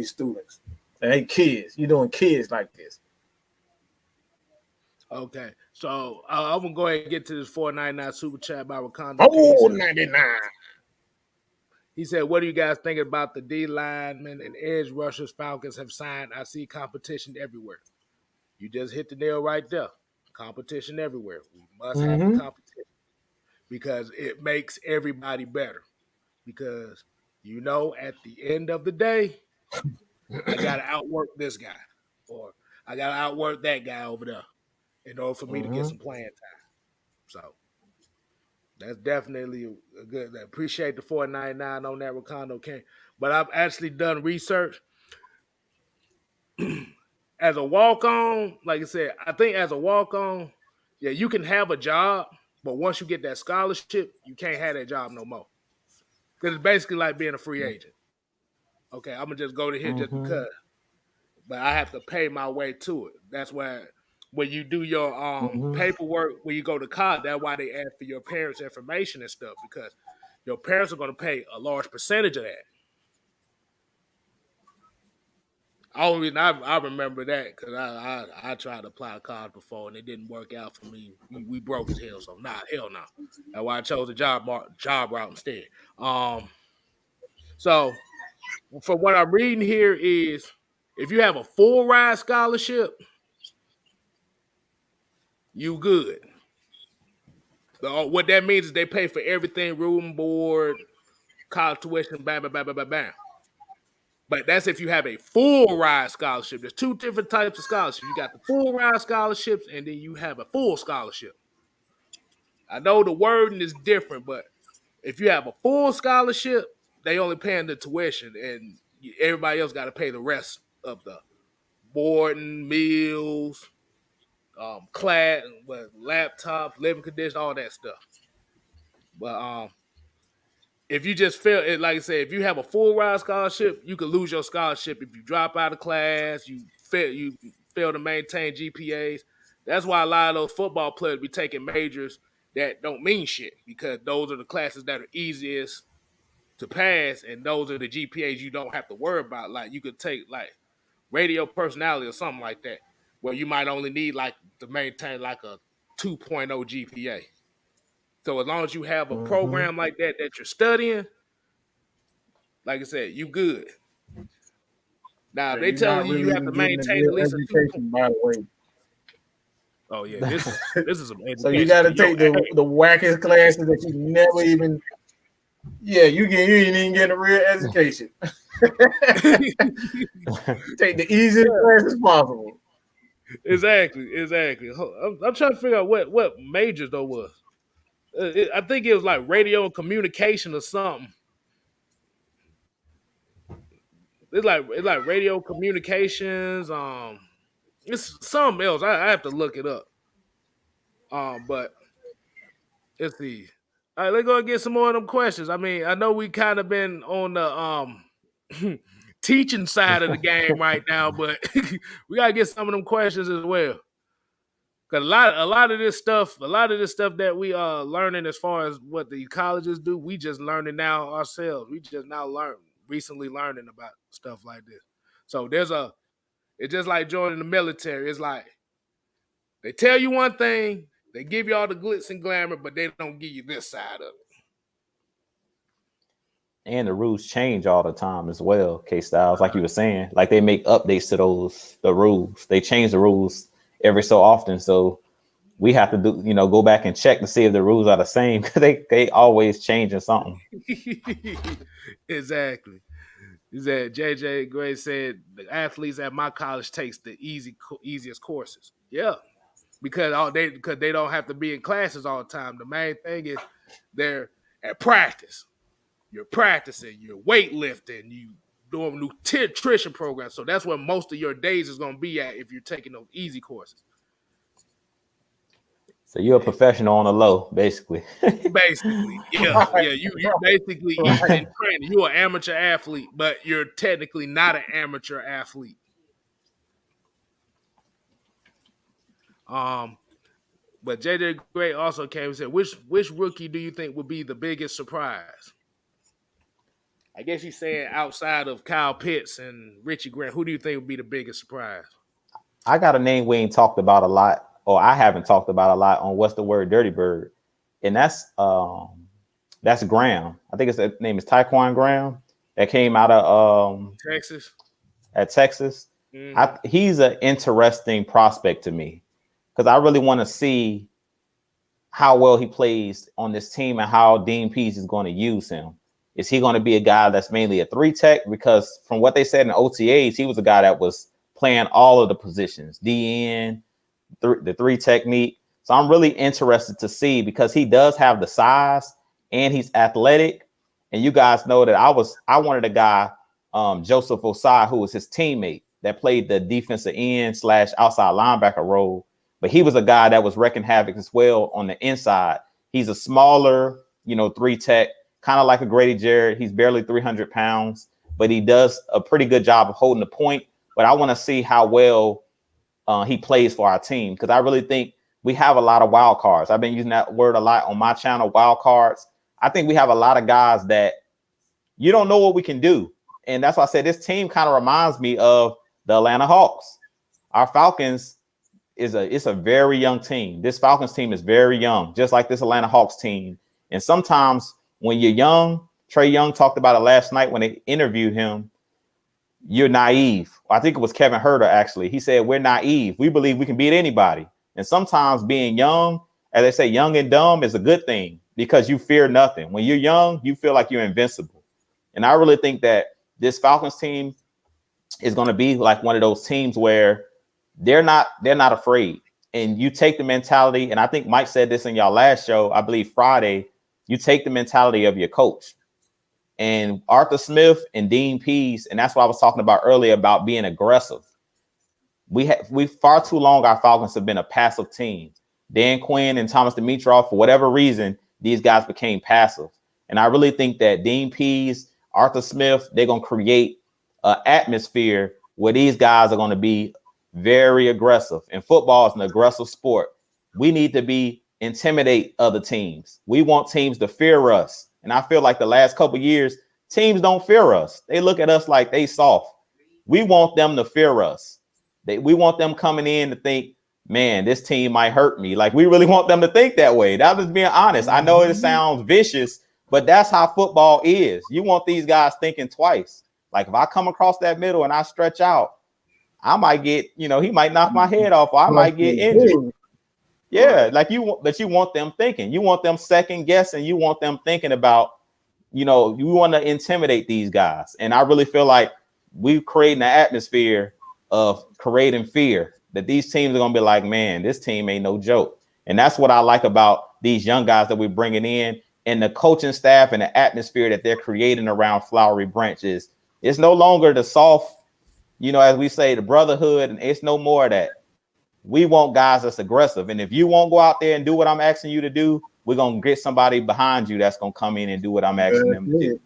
students. And hey, kids, you doing kids like this? Okay, so I'm gonna go ahead and get to this 499 super chat by Wakanda. $4.99. He said, "What do you guys think about the D linemen and edge rushers Falcons have signed? I see competition everywhere." You just hit the nail right there. Competition everywhere. We must have the competition because it makes everybody better. Because at the end of the day, I gotta outwork this guy, or I gotta outwork that guy over there in order for me to get some playing time. So that's definitely a good. I appreciate the 499 on that Ricondo King. But I've actually done research. As a walk-on, like I said, I think as a walk-on, yeah, you can have a job, but once you get that scholarship, you can't have that job no more. Because it's basically like being a free agent. Okay, I'm gonna just go to here just because, but I have to pay my way to it. That's why when you do your paperwork when you go to college, that's why they ask for your parents' information and stuff because your parents are gonna pay a large percentage of that. Only reason I remember that because I tried to apply to college before and it didn't work out for me. We broke as hell, so hell no. That's why I chose the job route instead. So from what I'm reading here is if you have a full ride scholarship, you good. What that means is they pay for everything, room, board, college tuition, bam, bam, bam, bam, bam, bam. But that's if you have a full ride scholarship. There's two different types of scholarships. You got the full ride scholarships, and then you have a full scholarship. I know the wording is different, but if you have a full scholarship, they only paying the tuition, and everybody else got to pay the rest of the boarding, meals, class, laptops, living conditions, all that stuff. But if you just fail, like I said, if you have a full ride scholarship, you could lose your scholarship if you drop out of class, you fail to maintain GPAs. That's why a lot of those football players be taking majors that don't mean shit because those are the classes that are easiest to pass, and those are the GPAs you don't have to worry about. Like you could take like radio personality or something like that, where you might only need like to maintain like a 2.0 GPA. So as long as you have a program like that you're studying, like I said, you good. Now So they telling really you have to getting maintain at least a 2. by the way. Oh yeah, this is some education. So you got to take the wackest classes that you never even. Yeah, you ain't even getting a real education. Take the easiest classes possible. Exactly. I'm trying to figure out what majors though was. I think it was like radio and communication or something. It's like radio communications. It's something else. I have to look it up. But let's see. All right, let's go and get some more of them questions. I mean, I know we kind of been on the teaching side of the game right now, but we gotta get some of them questions as well. Cause a lot of this stuff that we are learning as far as what the colleges do, we just learning now ourselves. We just now recently learning about stuff like this. So it's just like joining the military. It's like they tell you one thing, they give you all the glitz and glamour, but they don't give you this side of it. And the rules change all the time as well, Kstlyz, like you were saying. Like they make updates to the rules. They change the rules every so often. So we have to go back and check to see if the rules are the same because they always changing something. Exactly. That JJ Gray said the athletes at my college takes the easiest courses. Yeah, because they don't have to be in classes all the time. The main thing is they're at practice. You're practicing, you're weightlifting, you doing nutrition programs. So that's where most of your days is going to be at if you're taking those easy courses. So you're a professional on the low, basically. Basically, yeah. You basically eating and training. You're an amateur athlete, but you're technically not an amateur athlete. But JJ Gray also came and said, which rookie do you think would be the biggest surprise? I guess he's saying outside of Kyle Pitts and Richie Grant, who do you think would be the biggest surprise? I got a name we ain't talked about a lot, or I haven't talked about a lot on What's the Word Dirty Bird. And that's Graham. I think his name is Tyquan Graham. That came out of Texas. At Texas. Mm-hmm. He's an interesting prospect to me because I really want to see how well he plays on this team and how Dean Pease is going to use him. Is he going to be a guy that's mainly a 3-tech? Because from what they said in OTAs, he was a guy that was playing all of the positions, DN, the 3 technique. So I'm really interested to see because he does have the size and he's athletic. And you guys know that I wanted a guy, Joseph Osai, who was his teammate that played the defensive end / outside linebacker role. But he was a guy that was wrecking havoc as well on the inside. He's a smaller, 3-tech. Kind of like a Grady Jarrett. He's barely 300 pounds, but he does a pretty good job of holding the point. But I want to see how well he plays for our team because I really think we have a lot of wild cards. I've been using that word a lot on my channel, wild cards. I think we have a lot of guys that you don't know what we can do. And that's why I said this team kind of reminds me of the Atlanta Hawks. Our Falcons it's a very young team. This Falcons team is very young, just like this Atlanta Hawks team. And sometimes when you're young, Trae Young talked about it last night when they interviewed him. You're naive. I think it was Kevin Herter, actually. He said, we're naive. We believe we can beat anybody. And sometimes being young, as they say, young and dumb is a good thing because you fear nothing. When you're young, you feel like you're invincible. And I really think that this Falcons team is going to be like one of those teams where they're not afraid. And you take the mentality, and I think Mike said this in y'all last show, I believe Friday, you take the mentality of your coach. And Arthur Smith and Dean Pease, and that's what I was talking about earlier about being aggressive. We far too long, our Falcons have been a passive team. Dan Quinn and Thomas Dimitroff, for whatever reason, these guys became passive. And I really think that Dean Pease, Arthur Smith, they're going to create an atmosphere where these guys are going to be very aggressive. And football is an aggressive sport. We need to intimidate other teams. We want teams to fear us. And I feel like the last couple of years, teams don't fear us. They look at us like they soft. We want them to fear us. We want them coming in to think, man, this team might hurt me. Like, we really want them to think that way. That was being honest. I know it sounds vicious, but that's how football is. You want these guys thinking twice. Like, if I come across that middle and I stretch out, I might get, he might knock my head off, or I might get injured. Yeah, but you want them thinking. You want them second guessing. You want them thinking about, you want to intimidate these guys. And I really feel like we're creating an atmosphere of creating fear that these teams are going to be like, man, this team ain't no joke. And that's what I like about these young guys that we're bringing in, and the coaching staff and the atmosphere that they're creating around Flowery Branch is it's no longer the soft, as we say, the brotherhood, and it's no more of that. We want guys that's aggressive. And if you won't go out there and do what I'm asking you to do, we're going to get somebody behind you that's going to come in and do what I'm asking them to do.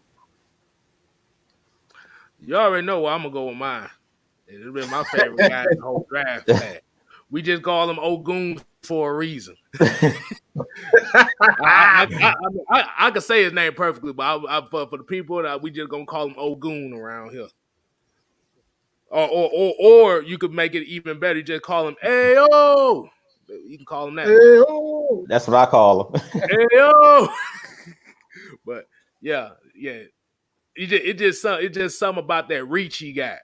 You already know where I'm going to go with mine. It's been my favorite guy in the whole draft class. We just call him Ogun for a reason. I could say his name perfectly, but for the people, we just going to call him Ogun around here. Or you could make it even better. You just call him Ayo. You can call him that. Ayo. That's what I call him. Ayo. But yeah. It just something about that reach he got.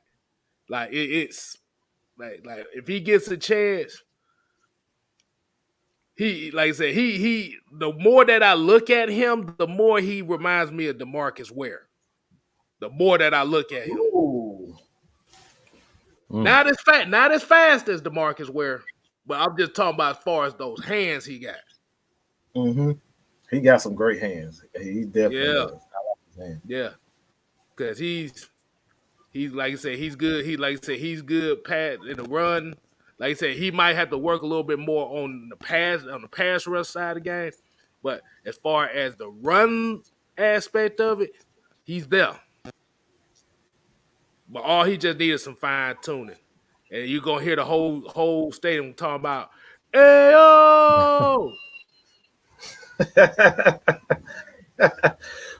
Like it's like if he gets a chance, he, like I said, he the more that I look at him, the more he reminds me of DeMarcus Ware. The more that I look at him. Ooh. Not as fast as DeMarcus Ware, but I'm just talking about as far as those hands he got. Mm-hmm. He got some great hands. He definitely does. I like his hands. Yeah, because he's like I said, he's good. He's good pat in the run. Like I said, he might have to work a little bit more on the pass rush side of the game, but as far as the run aspect of it, he's there. But all he just needed some fine tuning, and you're gonna hear the whole stadium talking about, "Ayo!"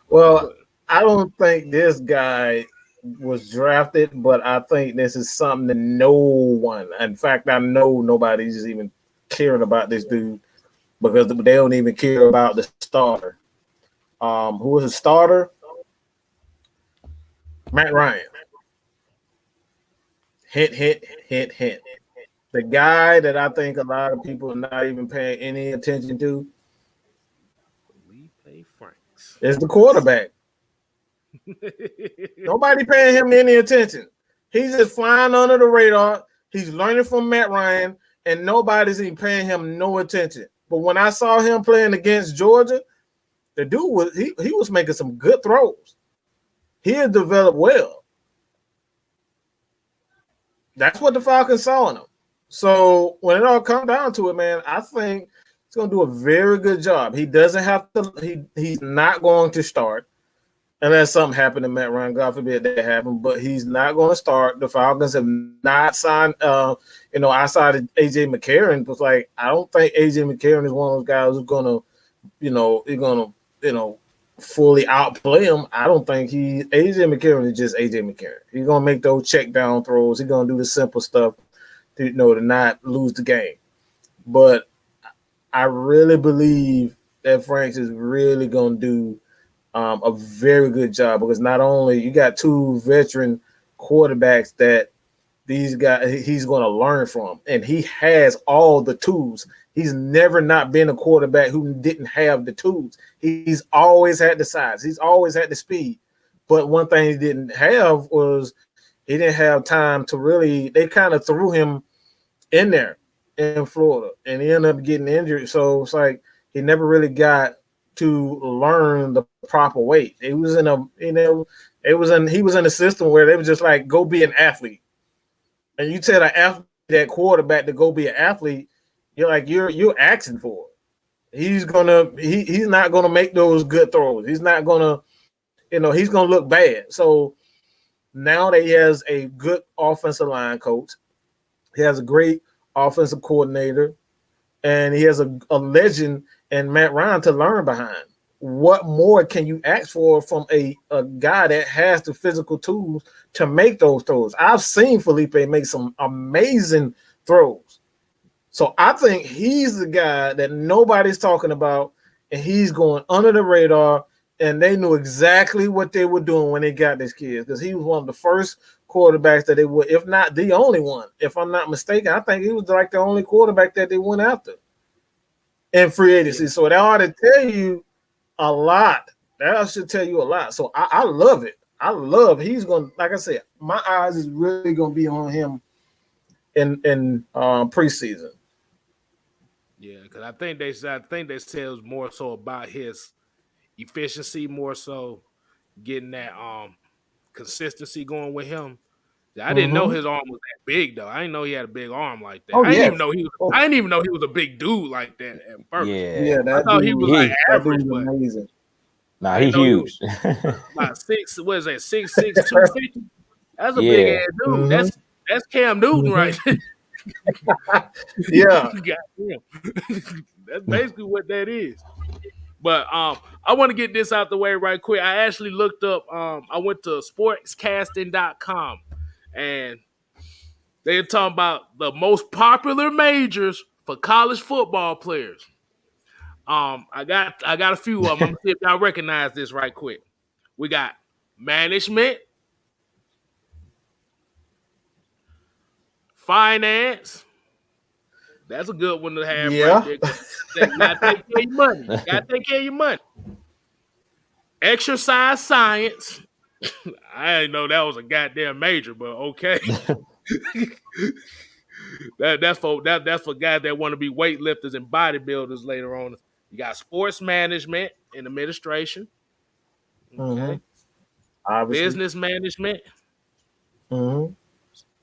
Well, I don't think this guy was drafted, but I think this is something that no one, in fact, I know nobody's even caring about this dude because they don't even care about the starter. Who was the starter? Matt Ryan. Hint. The guy that I think a lot of people are not even paying any attention to is the quarterback. Nobody paying him any attention. He's just flying under the radar. He's learning from Matt Ryan, and nobody's even paying him no attention. But when I saw him playing against Georgia, the dude was making some good throws. He had developed well. That's what the Falcons saw in him. So when it all comes down to it, man, I think he's going to do a very good job. He doesn't have to. He's not going to start unless something happened to Matt Ryan. God forbid that happened, but he's not going to start. The Falcons have not signed. Outside of AJ McCarron, was like I don't think AJ McCarron is one of those guys who's going to, fully outplay him, I don't think AJ McCarron is just AJ McCarron. He's gonna make those check down throws. He's gonna do the simple stuff to to not lose the game. But I really believe that Franks is really gonna do a very good job, because not only you got two veteran quarterbacks that these guys he's going to learn from, and he has all the tools. He's never not been a quarterback who didn't have the tools. He's always had the size. He's always had the speed. But one thing he didn't have was he didn't have time to really. They kind of threw him in there in Florida, and he ended up getting injured. So it's like he never really got to learn the proper way. He was in he was in a system where they was just like, go be an athlete. And you tell that quarterback to go be an athlete, you're like, you're asking for it. He's not gonna make those good throws. He's not gonna, he's gonna look bad. So now that he has a good offensive line coach, he has a great offensive coordinator, and he has a legend and Matt Ryan to learn behind. What more can you ask for from a guy that has the physical tools to make those throws? I've seen Felipe make some amazing throws. So I think he's the guy that nobody's talking about, and he's going under the radar, and they knew exactly what they were doing when they got this kid, because he was one of the first quarterbacks that they would, if not the only one. If I'm not mistaken, I think he was like the only quarterback that they went after in free agency. So that ought to tell you a lot. That should tell you a lot. So I love it. I love he's going to, like I said, my eyes is really going to be on him in preseason. Yeah, because I think they said it was more so about his efficiency, more so getting that consistency going with him. I didn't know his arm was that big though. I didn't know he had a big arm like that. I didn't even know he was a big dude like that at first. Yeah, I thought he was like average, but amazing. Nah, he's huge. About 6'6", 250. That's a big ass dude. Mm-hmm. That's Cam Newton right there. Yeah. That's basically what that is. But I want to get this out the way right quick. I actually looked up, I went to sportscasting.com, and they're talking about the most popular majors for college football players. I got a few of them. I'm gonna see if y'all recognize this right quick. We got management, finance. That's a good one to have right there. You gotta take care of your money. Exercise science. I didn't know that was a goddamn major, but okay. That's for guys that want to be weightlifters and bodybuilders later on. You got sports management and administration. Okay. Business management.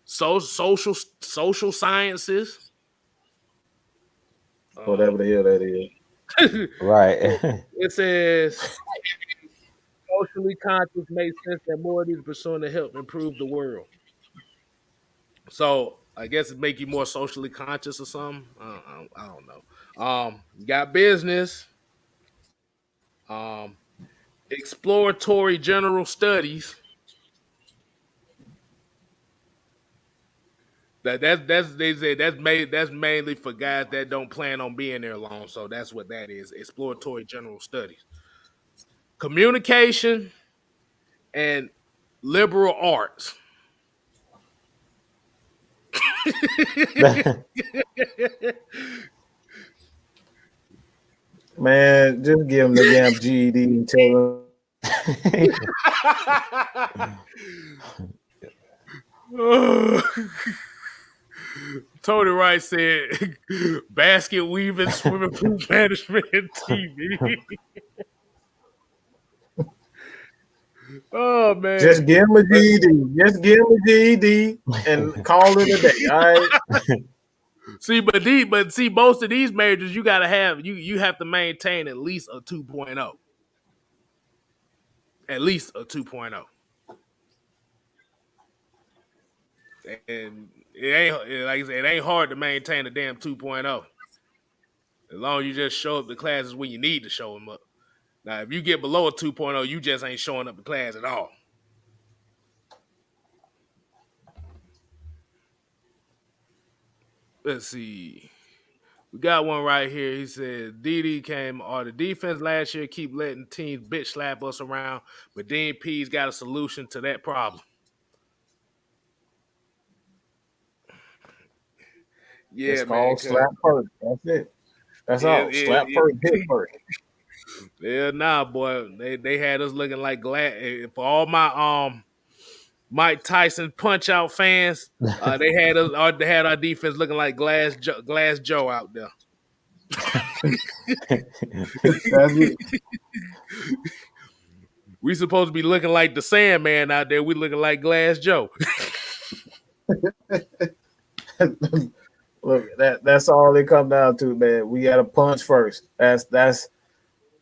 Social sciences. Whatever the hell that is. Right. It says socially conscious makes sense that more of these are pursuing to help improve the world. So I guess it make you more socially conscious or something. I don't know. You got business, exploratory general studies. They say that's mainly for guys that don't plan on being there long. So that's what that is. Exploratory general studies, communication, and liberal arts. Man, just give him the damn GED and tell him. Tony Wright said, basket weaving, swimming pool management, and TV. Oh, man. Just give him a GED. And call it a day. All right. See, but most of these majors, you gotta have you have to maintain at least a 2.0. At least a 2.0. And it ain't, like I said, it ain't hard to maintain a damn 2.0. As long as you just show up to classes when you need to show them up. Now, if you get below a 2.0, you just ain't showing up in class at all. Let's see. We got one right here. He said, DD came on the defense last year, keep letting teams bitch slap us around, but Dean P's got a solution to that problem. Yeah, it's man. called slap first. That's it. That's all. Slap first, hit first. Yeah, nah, boy. They had us looking like glass. For all my Mike Tyson Punch Out fans, they had our defense looking like Glass Joe out there. That's it. We supposed to be looking like the Sandman out there. We looking like Glass Joe. Look, that's all it come down to, man. We got to punch first.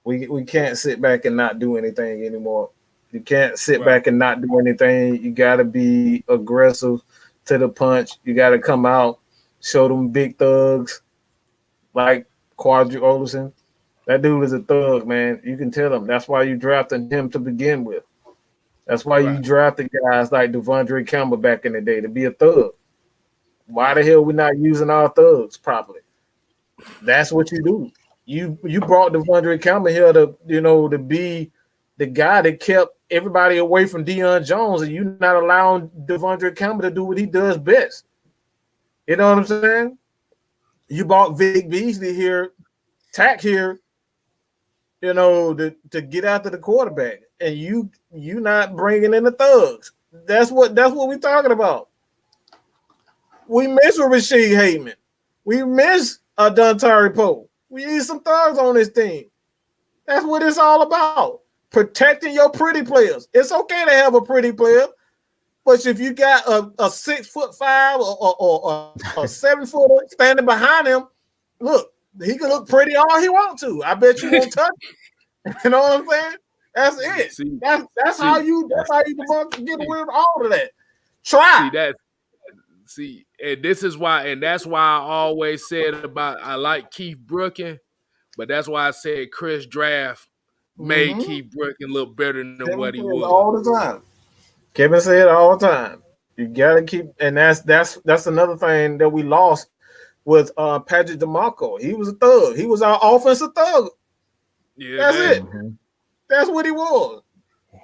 We can't sit back and not do anything anymore. You can't sit back and not do anything. You got to be aggressive to the punch. You got to come out, show them big thugs like Quadri Olsen. That dude is a thug, man. You can tell him. That's why you drafted him to begin with. That's why you drafted guys like Devondre Campbell back in the day, to be a thug. Why the hell we not using our thugs properly? That's what you do. You brought Devondre Campbell here to be the guy that kept everybody away from Deion Jones, and you not allowing Devondre Campbell to do what he does best. You know what I'm saying? You brought Vic Beasley here, Tack here, to get after the quarterback, and you not bringing in the thugs. That's what we're talking about. We miss Rashid Hayman. We miss Dontari Poe. We need some thugs on this team. That's what it's all about. Protecting your pretty players. It's okay to have a pretty player, but if you got a 6'5" or a 7 footer standing behind him, look, he can look pretty all he wants to. I bet you won't touch him. You know what I'm saying? That's it. See, that's how you get away with all of that. Try. And this is why, and that's why I always said I like Keith Brooking, but that's why I said Chris Draft made Keith Brooking look better than Kevin what he was all the time. Kevin said all the time. You gotta keep, and that's another thing that we lost with Patrick DeMarco. He was a thug. He was our offensive thug. Yeah, that's it. That's what he was.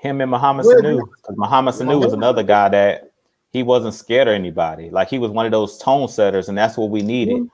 Him and Muhammad Sanu. Because Muhammad Sanu was another guy that he wasn't scared of anybody. Like, he was one of those tone setters, and that's what we needed.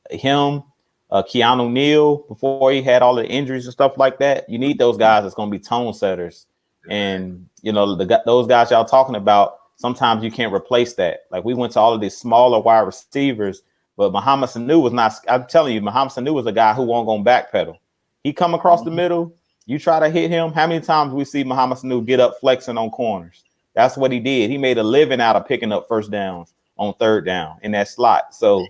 Him, Keanu Neal, before he had all the injuries and stuff like that. You need those guys that's going to be tone setters. And, those guys y'all talking about, sometimes you can't replace that. Like, we went to all of these smaller wide receivers, but Muhammad Sanu was not. I'm telling you, Muhammad Sanu was a guy who won't go backpedal. He come across the middle, you try to hit him. How many times we see Muhammad Sanu get up flexing on corners? That's what he did. He made a living out of picking up first downs on third down in that slot. So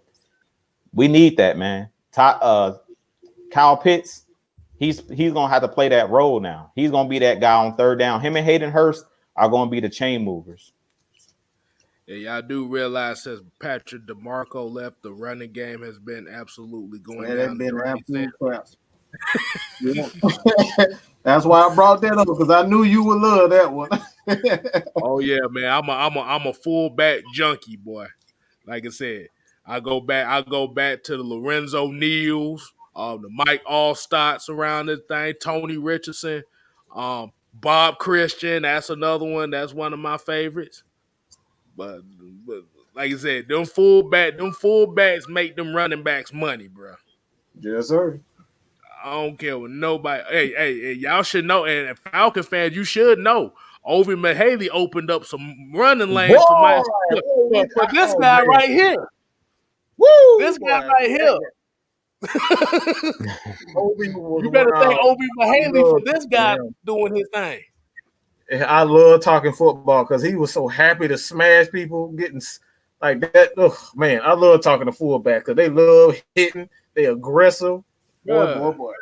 we need that, man. Kyle Pitts, he's gonna have to play that role now. He's gonna be that guy on third down. Him and Hayden Hurst are gonna be the chain movers. Yeah, y'all do realize since Patrick DeMarco left, the running game has been absolutely going down. Been absolute crap. Yeah. That's why I brought that up, because I knew you would love that one. Oh yeah, man. I'm a fullback junkie, boy. Like I said, I go back to the Lorenzo Neals, the Mike Allstotts around this thing, Tony Richardson, Bob Christian. That's another one. That's one of my favorites. But like I said, them fullbacks make them running backs money, bro. Yes, sir. I don't care what nobody. Hey, y'all should know, and Falcon fans, you should know. Ovi Mahaley opened up some running lanes for this guy right here. Woo! This guy right here. You better thank Ovi Mahaley for this guy doing his thing. I love talking football because he was so happy to smash people, getting like that. Oh, man, I love talking to fullback because they love hitting. They aggressive. Boy.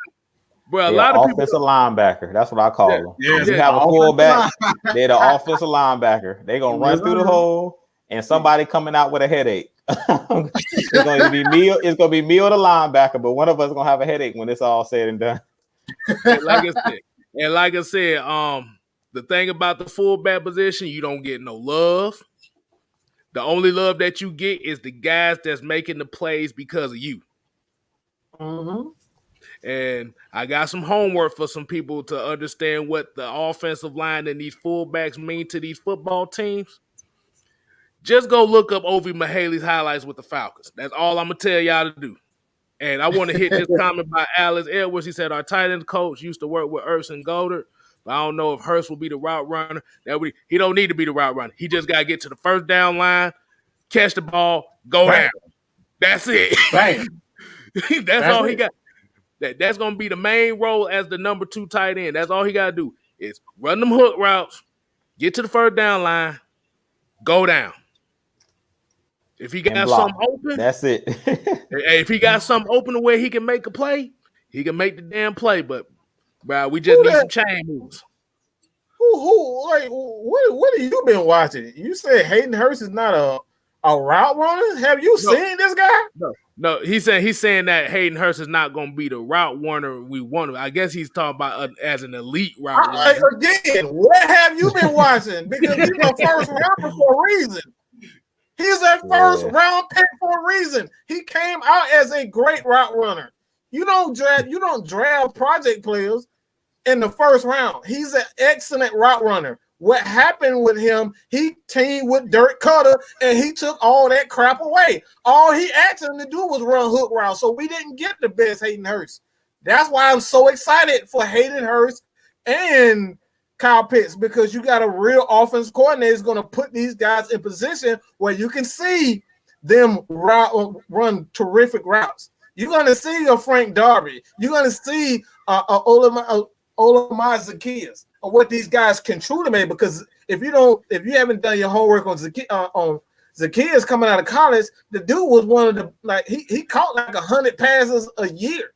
Bro, a lot of offensive linebacker. That's what I call them. Yeah, you have a fullback, they're the offensive linebacker. They're gonna run through the hole, and somebody coming out with a headache. It's gonna be me. It's gonna be me or the linebacker, but one of us is gonna have a headache when it's all said and done. Like I said, And like I said, the thing about the fullback position, you don't get no love. The only love that you get is the guys that's making the plays because of you. Mm-hmm. And I got some homework for some people to understand what the offensive line and these fullbacks mean to these football teams. Just go look up Ovi Mahaley's highlights with the Falcons. That's all I'm going to tell y'all to do. And I want to hit this comment by Alex Edwards. He said, our tight end coach used to work with Ertz and Goddard, but I don't know if Hurst will be the route runner. He don't need to be the route runner. He just got to get to the first down line, catch the ball, go down. That's it. That's all he got. That's going to be the main role as the number 2 tight end. That's all he got to do is run them hook routes, get to the first down line, go down. If he got something open, that's it. If he got something open to where he can make a play, he can make the damn play. But, bro, we just need some chain moves. Like, what have you been watching? You said Hayden Hurst is not a route runner? Have you seen this guy? No. He's saying that Hayden Hurst is not going to be the route runner we want. I guess he's talking about as an elite route runner. Again, what have you been watching? Because he's a first rounder for a reason. He's a first round pick for a reason. He came out as a great route runner. You don't draft project players in the first round. He's an excellent route runner. What happened with him, he teamed with Dirk Cutter, and he took all that crap away. All he asked him to do was run hook routes, so we didn't get the best Hayden Hurst. That's why I'm so excited for Hayden Hurst and Kyle Pitts, because you got a real offense coordinator is going to put these guys in position where you can see them run terrific routes. You're going to see a Frank Darby. You're going to see Olamide Zaccheaus, or what these guys can truly make. Because if you haven't done your homework on Zaccheaus coming out of college, the dude was one of the he caught like 100 passes a year.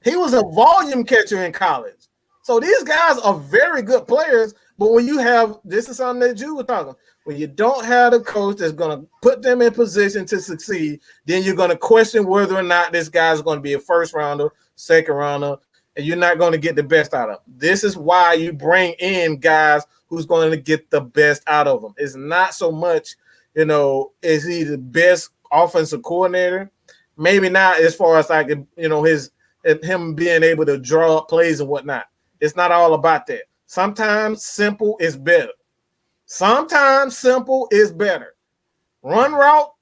He was a volume catcher in college. So these guys are very good players, but when you have, this is something that you were talking, when you don't have the coach that's going to put them in position to succeed, then you're going to question whether or not this guy's going to be a first rounder, second rounder, and you're not going to get the best out of them. This is why you bring in guys who's going to get the best out of them. It's not so much, is he the best offensive coordinator? Maybe not as far as him being able to draw up plays and whatnot. It's not all about that. Sometimes simple is better. Run route,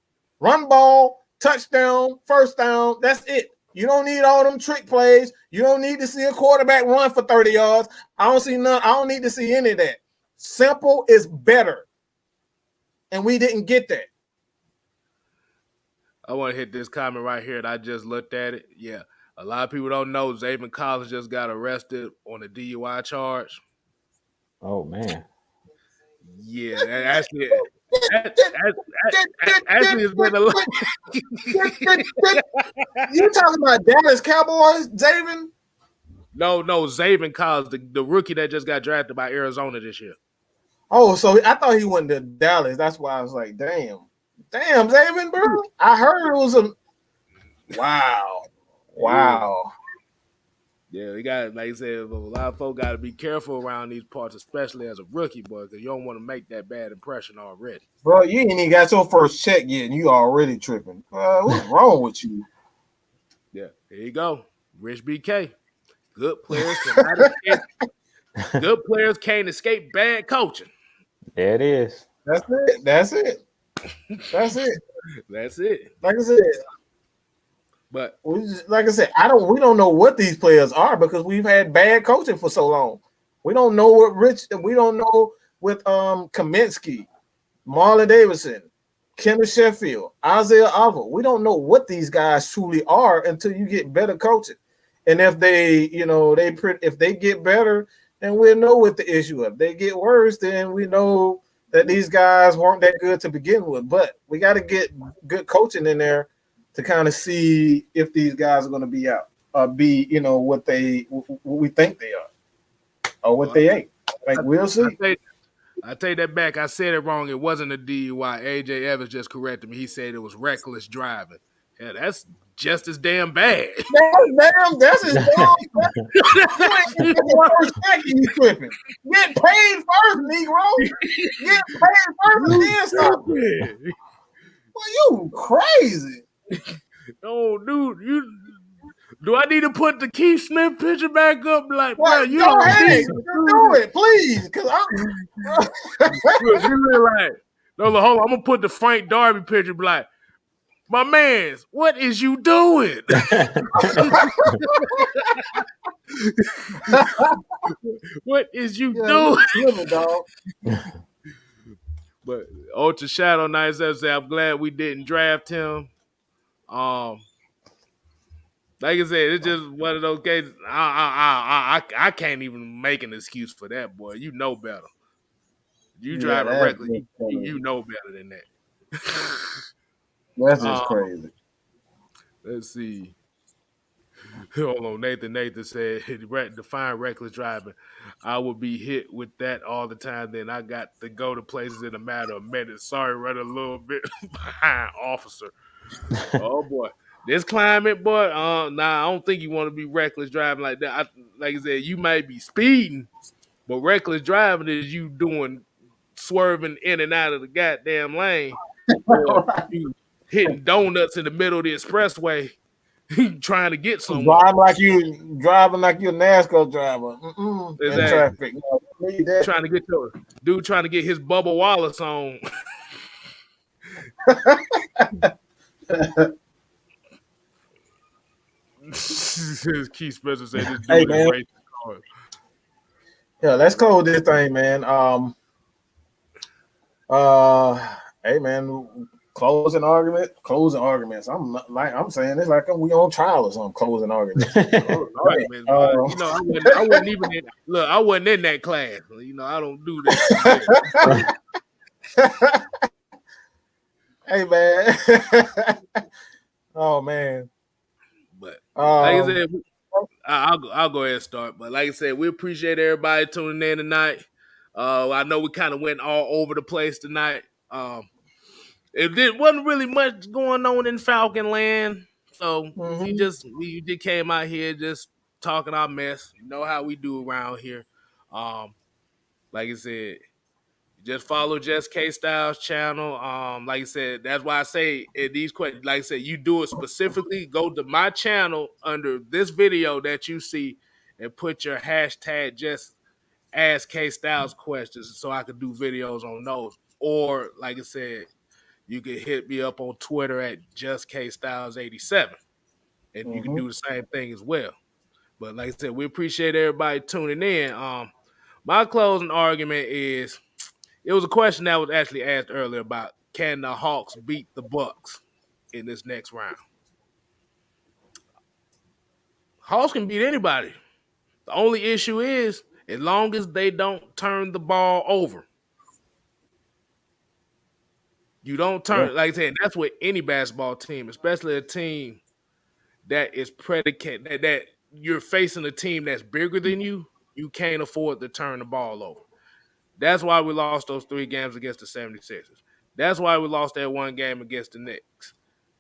run ball, touchdown, first down. That's it. You don't need all them trick plays. You don't need to see a quarterback run for 30 yards. I don't need to see any of that. Simple is better. And we didn't get that. I want to hit this comment right here. I just looked at it. Yeah. A lot of people don't know Zayvon Collins just got arrested on a DUI charge. Oh, man. Yeah, actually it's been a lot. You talking about Dallas Cowboys, Zayvon? No, Zayvon Collins, the rookie that just got drafted by Arizona this year. Oh, so I thought he went to Dallas. That's why I was like, damn, Zayvon, bro. I heard it was a wow. Yeah, we got, like I said, a lot of folks got to be careful around these parts, especially as a rookie, boy, because you don't want to make that bad impression already. Bro, you ain't even got your first check yet, and you already tripping. What's wrong with you? Yeah, there you go. Rich BK. Good players can't escape bad coaching. There it is. That's it. Like I said. But like I said, we don't know what these players are because we've had bad coaching for so long. We don't know with Kaminsky, Marlon Davidson, Kenneth Sheffield, Isaiah Alva. We don't know what these guys truly are until you get better coaching. And if if they get better, then we'll know what the issue is. If they get worse, then we know that these guys weren't that good to begin with. But we got to get good coaching in there to kind of see if these guys are going to be out or be, what we think they are or what they ain't. Like, we'll see. I take that back. I said it wrong. It wasn't a DUI. AJ Evans just corrected me. He said it was reckless driving. Yeah, that's just as damn bad. That's his job. You ain't getting the first second you tripping. Get paid first, Negro. Get paid first and then stop. Well, you crazy. Oh, dude, do I need to put the Keith Smith picture back up? Like, well, bro, you go don't ahead. Do it, please. Because you're like, no, hold on, I'm gonna put the Frank Darby picture. Be like, my man's, what is you doing? What is you doing? Dog. But Ultra Shadow 97 said, I'm glad we didn't draft him. Like I said, it's just one of those cases. I can't even make an excuse for that, boy. You know better. You driving reckless. You know better than that. That's just crazy. Let's see. Hold on. Nathan said, define reckless driving. I would be hit with that all the time. Then I got to go to places in a matter of minutes. Sorry, running a little bit behind, officer. Oh, boy. This climate, boy, I don't think you want to be reckless driving like that. Like I said, you might be speeding, but reckless driving is you swerving in and out of the goddamn lane, or you hitting donuts in the middle of the expressway, trying to get somewhere. Driving like you're a NASCAR driver. Exactly. In traffic. Trying to get his Bubba Wallace on. Keith Spencer said this dude hey, man. Yeah, let's close this thing, man. Hey, man. Closing arguments. I'm saying it's like we on trial or something. Closing arguments. I wasn't even I wasn't in that class. I don't do that. Hey, man. Oh, man. But like I said, I'll go ahead and start. But like I said, we appreciate everybody tuning in tonight. I know we kind of went all over the place tonight. It wasn't really much going on in Falcon Land, so we just came out here just talking our mess. You know how we do around here. Like I said, just follow Just Kstylz channel. Like I said, that's why I say in these questions, like I said, you do it specifically. Go to my channel under this video that you see and put your hashtag Just Ask Kstylz questions so I could do videos on those. Or like I said, you can hit me up on Twitter at Just KSTYLZ87, and you can do the same thing as well. But like I said, we appreciate everybody tuning in. My closing argument is, it was a question that was actually asked earlier about, can the Hawks beat the Bucks in this next round? Hawks can beat anybody. The only issue is, as long as they don't turn the ball over. You don't turn, like I said, that's with any basketball team, especially a team that is predicated, that you're facing a team that's bigger than you, you can't afford to turn the ball over. That's why we lost those 3 games against the 76ers. That's why we lost that 1 game against the Knicks.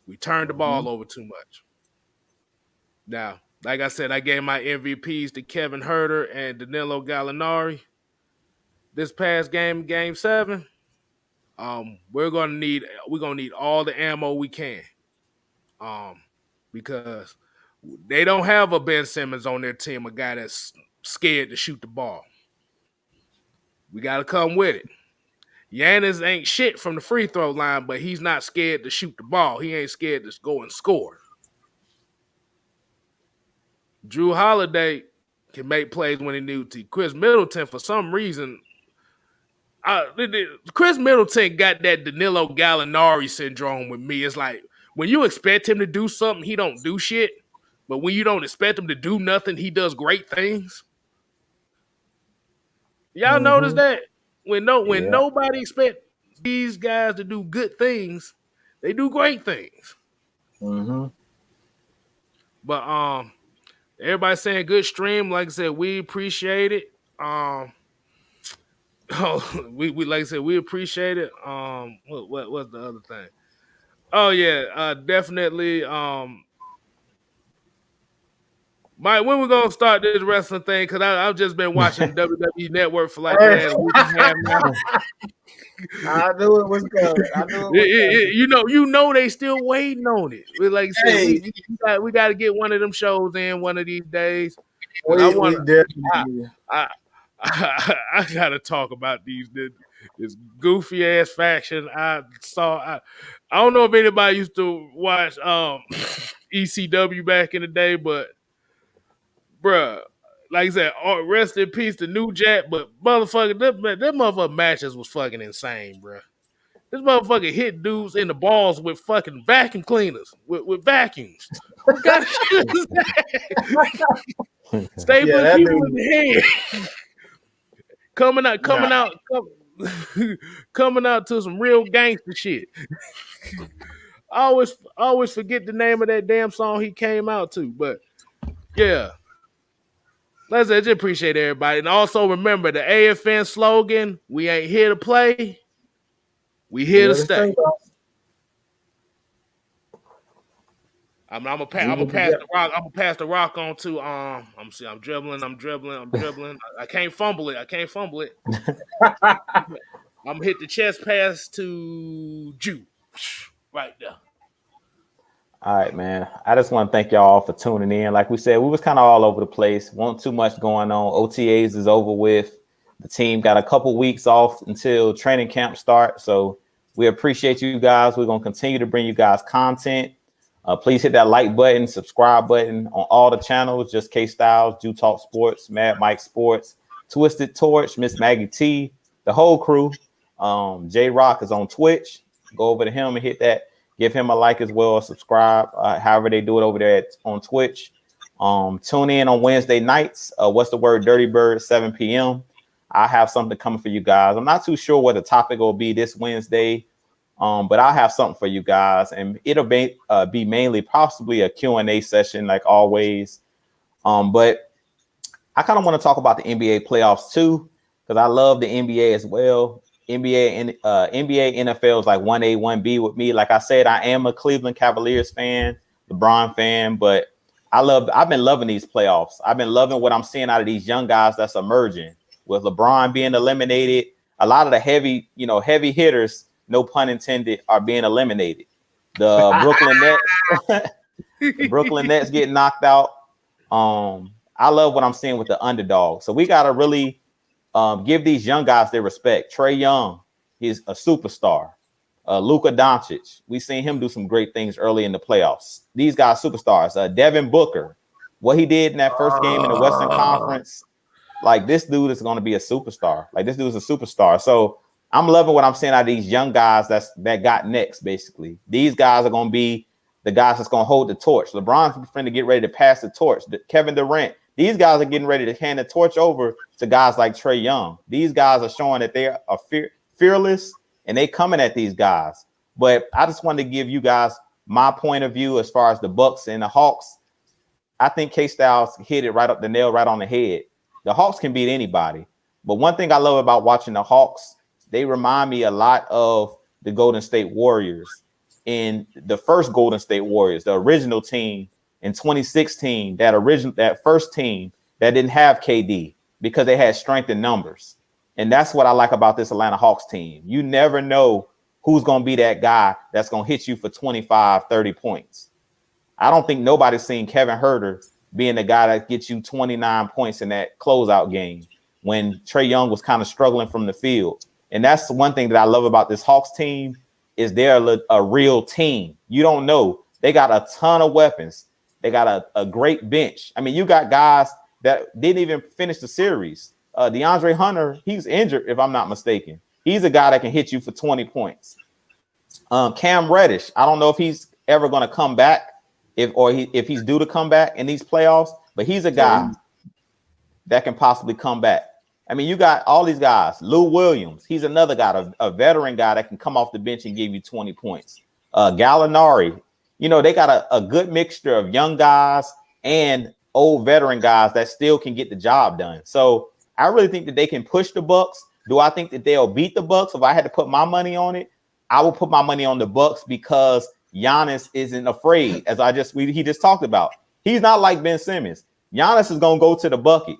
We turned the ball over too much. Now, like I said, I gave my MVPs to Kevin Huerter and Danilo Gallinari. This past game, Game 7, we're gonna need all the ammo we can. Because they don't have a Ben Simmons on their team, a guy that's scared to shoot the ball. We got to come with it. Giannis ain't shit from the free throw line, but he's not scared to shoot the ball. He ain't scared to go and score. Drew Holiday can make plays when he needs to. Chris Middleton, for some reason, Chris Middleton got that Danilo Gallinari syndrome with me. It's like, when you expect him to do something, he don't do shit. But when you don't expect him to do nothing, he does great things. Y'all notice that? When nobody expect these guys to do good things, they do great things. But everybody's saying good stream. Like I said, we appreciate it. We like I said, we appreciate it. What's the other thing? Oh yeah, definitely. Mike, when we gonna start this wrestling thing? Because I've just been watching WWE Network for like the last week and a half now. I knew it was coming. I knew it was coming. You know, they still waiting on it. Like I said, Hey, we got to get one of them shows in one of these days. Because we definitely. I, I gotta talk about this goofy ass faction I saw. I don't know if anybody used to watch ECW back in the day, but bruh, like I said, rest in peace to New Jack, but motherfucker, that motherfucker matches was fucking insane, bruh. This motherfucker hit dudes in the balls with fucking vacuum cleaners, with vacuums. What kind of shit is that? Stapling people in the head. coming out to some real gangster shit. I always forget the name of that damn song he came out to, but yeah. Let's just appreciate everybody. And also remember the AFN slogan, we ain't here to play, we here to stay. I'm gonna pass the rock. I'm gonna pass the rock on to I'm dribbling. I can't fumble it. I'm gonna hit the chest pass to Jew. Right there. All right, man. I just want to thank y'all for tuning in. Like we said, we was kind of all over the place. Wasn't too much going on. OTAs is over with. The team got a couple weeks off until training camp starts. So we appreciate you guys. We're going to continue to bring you guys content. Please hit that like button, subscribe button on all the channels. Just Kstlyz, Jew Talk Sports, Mad Mike Sports, Twisted Torch, Miss Maggie T, the whole crew. J Rock is on Twitch. Go over to him and hit that. Give him a like as well, subscribe, however they do it over there on Twitch. Tune in on Wednesday nights. What's the word? Dirty Bird, 7 p.m. I have something coming for you guys. I'm not too sure what the topic will be this Wednesday, but I'll have something for you guys. And it'll be mainly possibly a Q&A session like always. But I kind of want to talk about the NBA playoffs too, because I love the NBA as well. NBA and NBA NFL is like 1A, 1B with me. Like I said, I am a Cleveland Cavaliers fan, LeBron fan, but I've been loving these playoffs. I've been loving what I'm seeing out of these young guys that's emerging. With LeBron being eliminated, a lot of the heavy hitters, no pun intended, are being eliminated. The Brooklyn Nets get knocked out. I love what I'm seeing with the underdog. So we gotta really give these young guys their respect. Trae Young, he's a superstar. Luka Doncic, we've seen him do some great things early in the playoffs. These guys, superstars. Devin Booker, what he did in that first game in the Western Conference, like this dude is going to be a superstar. Like this dude is a superstar. So I'm loving what I'm seeing out of these young guys that got next, basically. These guys are going to be the guys that's going to hold the torch. LeBron's going to get ready to pass the torch. Kevin Durant, these guys are getting ready to hand the torch over to guys like Trae Young. These guys are showing that they are fearless and they coming at these guys. But I just wanted to give you guys my point of view as far as the Bucks and the Hawks. I think Kstlyz hit it right on the head. The Hawks can beat anybody. But one thing I love about watching the Hawks, they remind me a lot of the Golden State Warriors. In the first Golden State Warriors, the original team in 2016, that first team that didn't have KD because they had strength in numbers. And that's what I like about this Atlanta Hawks team. You never know who's going to be that guy that's going to hit you for 25, 30 points. I don't think nobody's seen Kevin Huerter being the guy that gets you 29 points in that closeout game when Trae Young was kind of struggling from the field. And that's one thing that I love about this Hawks team is they're a real team. You don't know. They got a ton of weapons. They got a great bench. I mean, you got guys that didn't even finish the series. DeAndre Hunter, he's injured, if I'm not mistaken. He's a guy that can hit you for 20 points. Cam Reddish, I don't know if he's ever going to come back, if he's due to come back in these playoffs, but he's a guy that can possibly come back. I mean, you got all these guys. Lou Williams, he's another guy, a veteran guy that can come off the bench and give you 20 points. Gallinari, they got a good mixture of young guys and old veteran guys that still can get the job done. So I really think that they can push the Bucks. Do I think that they'll beat the Bucks? If I had to put my money on it, I would put my money on the Bucks because Giannis isn't afraid, as he just talked about. He's not like Ben Simmons. Giannis is going to go to the bucket.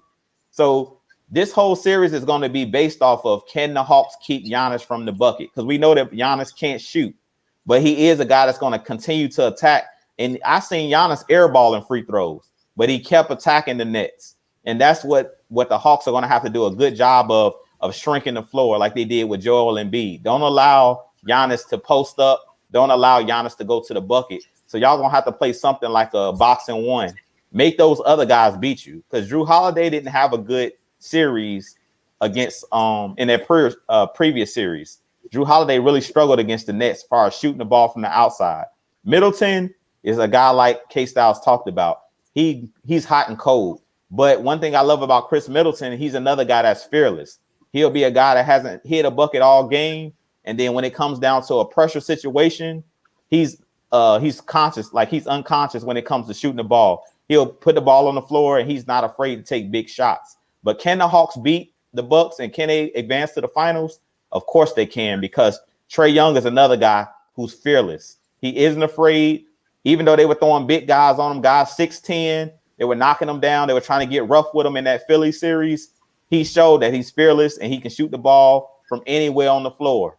So this whole series is going to be based off of, can the Hawks keep Giannis from the bucket? Because we know that Giannis can't shoot, but he is a guy that's going to continue to attack. And I seen Giannis airballing free throws, but he kept attacking the nets. And that's what the Hawks are going to have to do a good job of shrinking the floor like they did with Joel Embiid. Don't allow Giannis to post up. Don't allow Giannis to go to the bucket. So y'all going to have to play something like a boxing one. Make those other guys beat you, because Drew Holiday didn't have a good series against in that previous series. Drew Holiday really struggled against the Nets as far as shooting the ball from the outside. Middleton is a guy like Kstlyz talked about. He's hot and cold. But one thing I love about Chris Middleton, he's another guy that's fearless. He'll be a guy that hasn't hit a bucket all game, and then when it comes down to a pressure situation, he's conscious, like he's unconscious when it comes to shooting the ball. He'll put the ball on the floor, and he's not afraid to take big shots. But can the Hawks beat the Bucks, and can they advance to the finals? Of course they can, because Trae Young is another guy who's fearless. He isn't afraid, even though they were throwing big guys on him, guys 6'10", they were knocking him down. They were trying to get rough with him in that Philly series. He showed that he's fearless and he can shoot the ball from anywhere on the floor.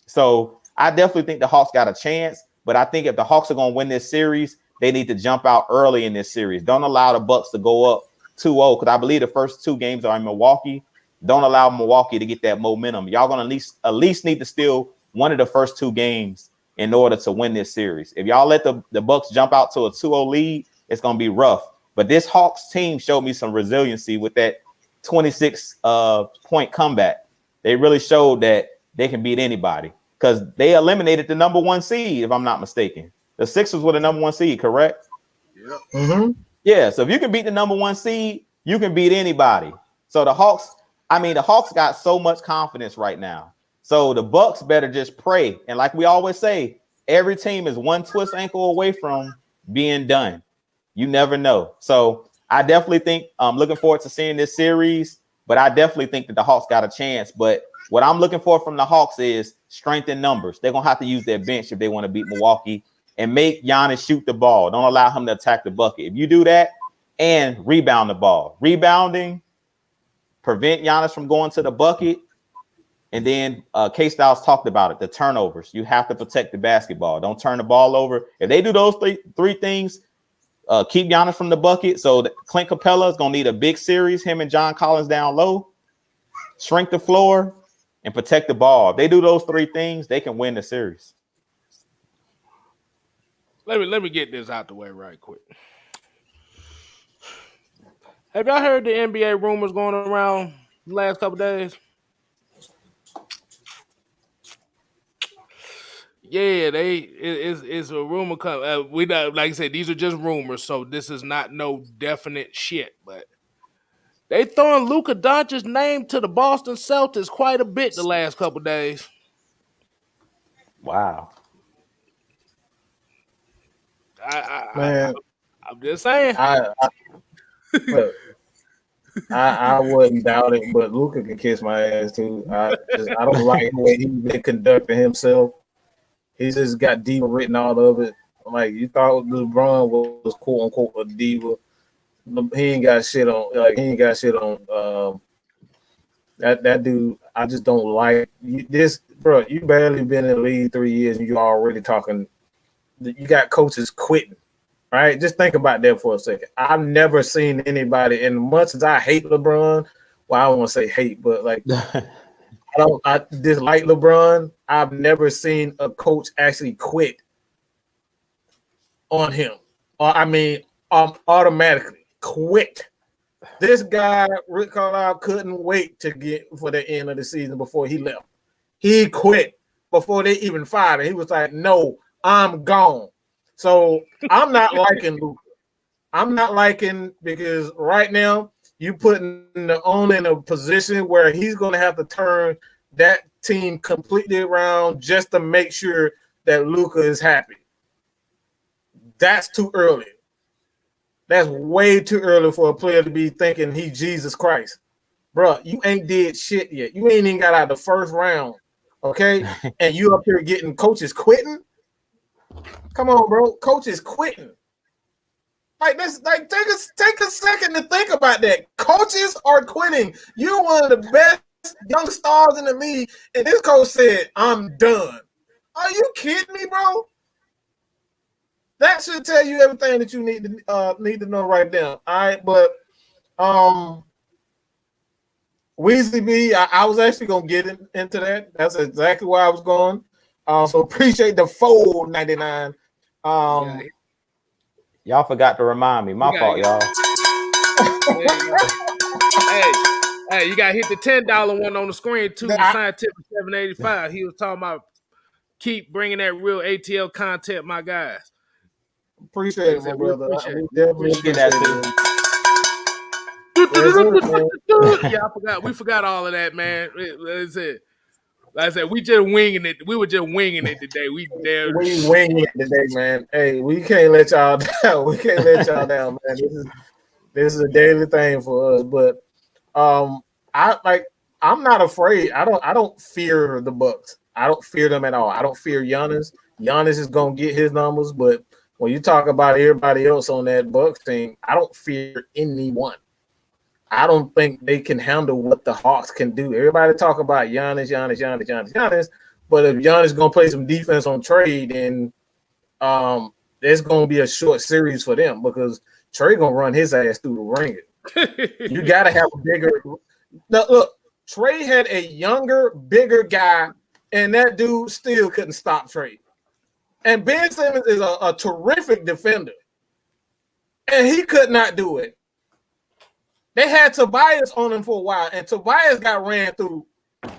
So I definitely think the Hawks got a chance, but I think if the Hawks are going to win this series, they need to jump out early in this series. Don't allow the Bucks to go up 2-0, because I believe the first two games are in Milwaukee. Don't allow Milwaukee to get that momentum. Y'all going to at least need to steal one of the first two games in order to win this series. If y'all let the Bucks jump out to a 2-0 lead, it's going to be rough. But this Hawks team showed me some resiliency with that 26 point comeback. They really showed that they can beat anybody, because they eliminated the number one seed, if I'm not mistaken. The Sixers were the number one seed, correct? Yeah. Mm-hmm. Yeah, so if you can beat the number one seed, you can beat anybody. So the Hawks got so much confidence right now. So the Bucks better just pray. And like we always say, every team is one twist ankle away from being done. You never know. So I definitely think I'm looking forward to seeing this series, but I definitely think that the Hawks got a chance. But what I'm looking for from the Hawks is strength in numbers. They're going to have to use their bench if they want to beat Milwaukee, and make Giannis shoot the ball. Don't allow him to attack the bucket. If you do that, and rebound the ball. Rebounding, prevent Giannis from going to the bucket. And then Kstlyz talked about it, the turnovers. You have to protect the basketball. Don't turn the ball over. If they do those three things, keep Giannis from the bucket. So Clint Capella is going to need a big series, him and John Collins down low, shrink the floor, and protect the ball. If they do those three things, they can win the series. Let me get this out the way right quick. Have y'all heard the NBA rumors going around the last couple days? Yeah, it's a rumor. We not, like I said, these are just rumors, so this is not no definite shit. But they throwing Luka Doncic's name to the Boston Celtics quite a bit the last couple days. Wow. I'm just saying. I wouldn't doubt it, but Luka can kiss my ass too. I don't like the way he's been conducting himself. He just got diva written all over it. Like, you thought LeBron was quote unquote a diva. He ain't got shit on. That dude. I just don't like this, bro. You barely been in the league 3 years and you already talking. You got coaches quitting. Right, just think about that for a second. I've never seen anybody, and much as I hate LeBron, well, I don't want to say hate, but like I dislike LeBron. I've never seen a coach actually quit on him. Automatically quit. This guy, Rick Carlisle, couldn't wait to get for the end of the season before he left. He quit before they even fired him. He was like, "No, I'm gone." So I'm not liking Luka. I'm not liking, because right now you putting the owner in a position where he's going to have to turn that team completely around just to make sure that Luka is happy. That's too early. That's way too early for a player to be thinking he's Jesus Christ. Bro, you ain't did shit yet. You ain't even got out of the first round, okay? And you up here getting coaches quitting? Come on, bro. Coach is quitting. Like this, like take a second to think about that. Coaches are quitting. You're one of the best young stars in the league, and this coach said, "I'm done." Are you kidding me, bro? That should tell you everything that you need to know right now. All right, but Weezy B, I was actually gonna get into that. That's exactly where I was going. So appreciate the $4.99. Y'all forgot to remind me. My fault, y'all. Hey, you gotta hit the $10 one on the screen too. The Scientific 785. He was talking about keep bringing that real ATL content, my guys. Appreciate it, my brother. Appreciate that too. Yeah, we forgot all of that, man. Like I said, we just winging it. We were just winging it today. We winging it today, man. Hey, we can't let y'all down. We can't let y'all down, man. This is a daily thing for us. But I'm not afraid. I don't fear the Bucks. I don't fear them at all. I don't fear Giannis. Giannis is gonna get his numbers, but when you talk about everybody else on that Bucks team, I don't fear anyone. I don't think they can handle what the Hawks can do. Everybody talk about Giannis, but if Giannis gonna play some defense on Trey, then there's gonna be a short series for them because Trey gonna run his ass through the ringer. You gotta have a bigger. Now, look, Trey had a younger, bigger guy, and that dude still couldn't stop Trey. And Ben Simmons is a terrific defender, and he could not do it. They had Tobias on him for a while, and Tobias got ran through,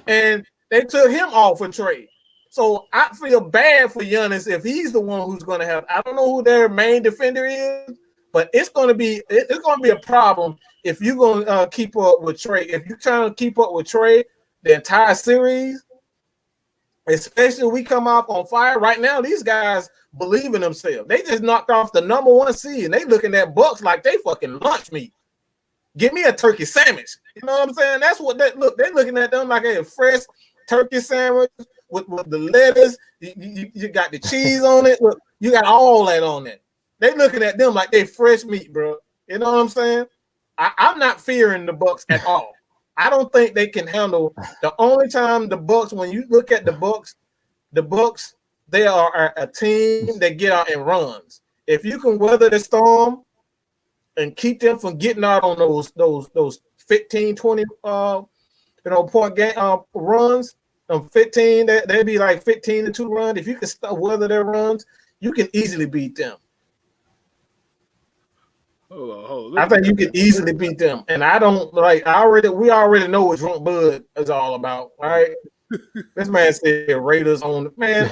and they took him off for trade. So I feel bad for Giannis if he's the one who's going to have. I don't know who their main defender is, but it's going to be a problem if you're going to keep up with Trey. If you're trying to keep up with Trey the entire series, especially when we come off on fire right now, these guys believe in themselves. They just knocked off the number 1 seed, and they looking at Bucks like they fucking lunch meat. Give me a turkey sandwich. You know what I'm saying? That's what they look. They're looking at them like a fresh turkey sandwich with the lettuce. You got the cheese on it. Look, you got all that on it. They looking at them like they fresh meat, bro. You know what I'm saying? I'm not fearing the Bucks at all. I don't think they can handle. The only time the Bucks, when you look at the Bucks, they are a team that get out and runs. If you can weather the storm and keep them from getting out on those 15, 20 point game runs, 15, they'd be like 15-2 runs. If you can weather their runs, you can easily beat them. I think you can easily beat them. And I don't we already know what Drunk Bud is all about, right? This man said Raiders on the man.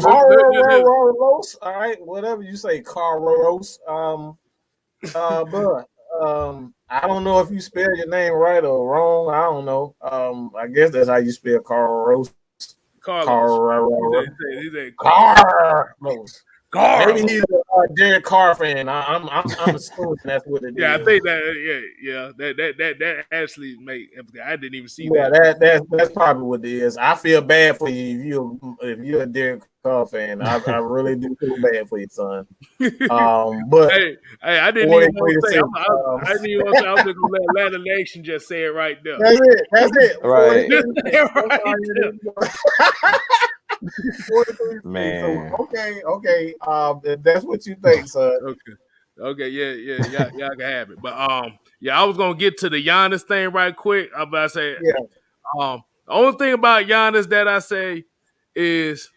Carlos, all right, whatever you say, Carlos. But I don't know if you spell your name right or wrong. I don't know. I guess that's how you spell Carlos. Carlos. Maybe he's a Derek Carr fan. I'm assuming that's what it is. Yeah, I think that actually I didn't even see that. That's probably what it is. I feel bad for you if you're a Derek Carr fan. I really do feel bad for you, son. But hey, I didn't even want to say. I didn't even want to say. I was just gonna let Atlanta Nation just say it right there. That's it. Right. Man. So, okay. If that's what you think, son. Okay, yeah, y'all can have it. But I was gonna get to the Giannis thing right quick. I'm about to say, the only thing about Giannis that I say is,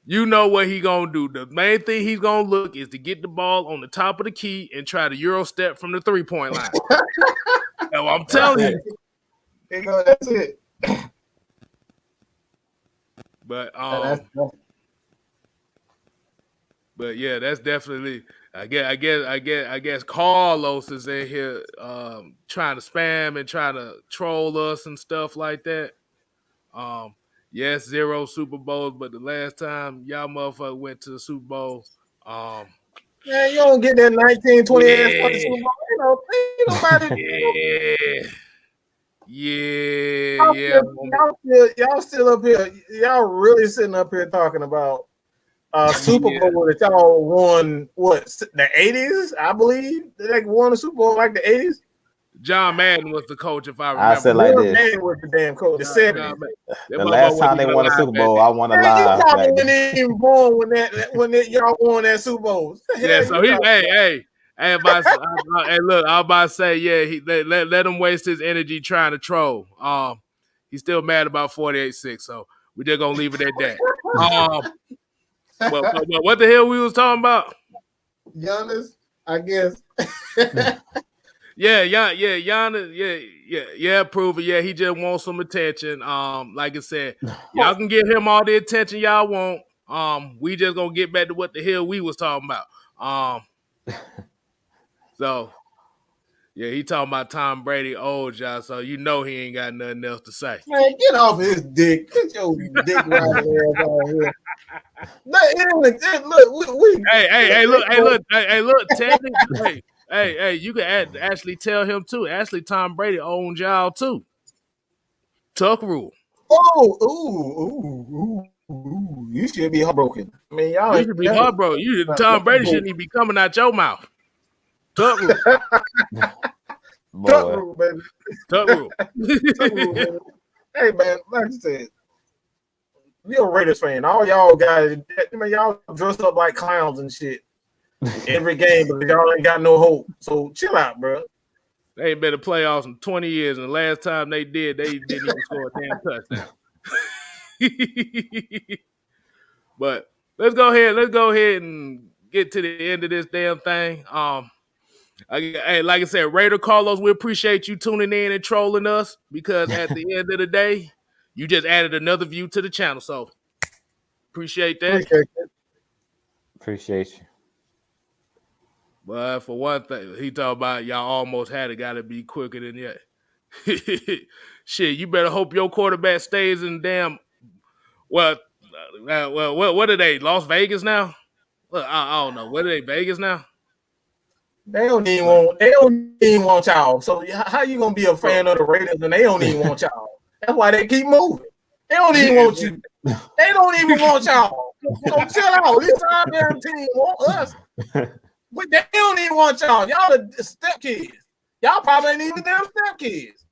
you know what he gonna do. The main thing he's gonna look is to get the ball on the top of the key and try to Euro step from the 3-point line. So I'm telling you. That's it. But yeah, that's definitely. I guess Carlos is in here trying to spam and trying to troll us and stuff like that. Yes, 0 Super Bowls, but the last time y'all motherfucker went to the Super Bowl, man, you don't get that 1920 ass fucking Super Bowl. Ain't nobody. Yeah. Y'all still up here. Y'all really sitting up here talking about Super Bowl that y'all won. What, the 80s? I believe they won the Super Bowl like the 80s. John Madden was the coach, if I remember. I said like this. Madden was the damn coach. The 70s. The last time they won a Super Bowl, I won a live. You probably wasn't even born when y'all won that Super Bowl. Yeah, so he, hey, look, I was about to say, yeah, let him waste his energy trying to troll. He's still mad about 48-6, so we're just gonna leave it at that. But what the hell we was talking about? Giannis, I guess. Giannis, prove it. Yeah, he just wants some attention. Like I said, y'all can give him all the attention y'all want. We just gonna get back to what the hell we was talking about. So yeah, he talking about Tom Brady old y'all, so you know he ain't got nothing else to say. Man, get off his dick. Get your dick right on here. Look, technically, hey, you can actually tell him too. Actually, Tom Brady owns y'all too. Tuck rule. Ooh. You should be heartbroken. I mean, y'all. You should be heartbroken. Tom Brady shouldn't even be coming out your mouth. Tuck rule. Tuck rule, baby. Tuck rule. Baby. Hey, man, like I said, you're a Raiders fan. All y'all guys, y'all dress up like clowns and shit every game, but y'all ain't got no hope. So chill out, bro. They ain't been in the playoffs in 20 years, and the last time they did, they didn't even score a damn touchdown. But let's go ahead and get to the end of this damn thing. Like I said, Raider Carlos, we appreciate you tuning in and trolling us, because at the end of the day, you just added another view to the channel. So appreciate that. Appreciate you. But for one thing, he talking about y'all almost had it, gotta be quicker than that. Shit, you better hope your quarterback stays in damn. What are they? Las Vegas now? Well, I don't know. What are they? Vegas now? They don't even want y'all. So how you gonna be a fan of the Raiders and they don't even want y'all? That's why they keep moving. They don't even want you. They don't even want y'all. So chill out. This time their team want us. But they don't even want y'all. Y'all the step kids. Y'all probably ain't even them step kids.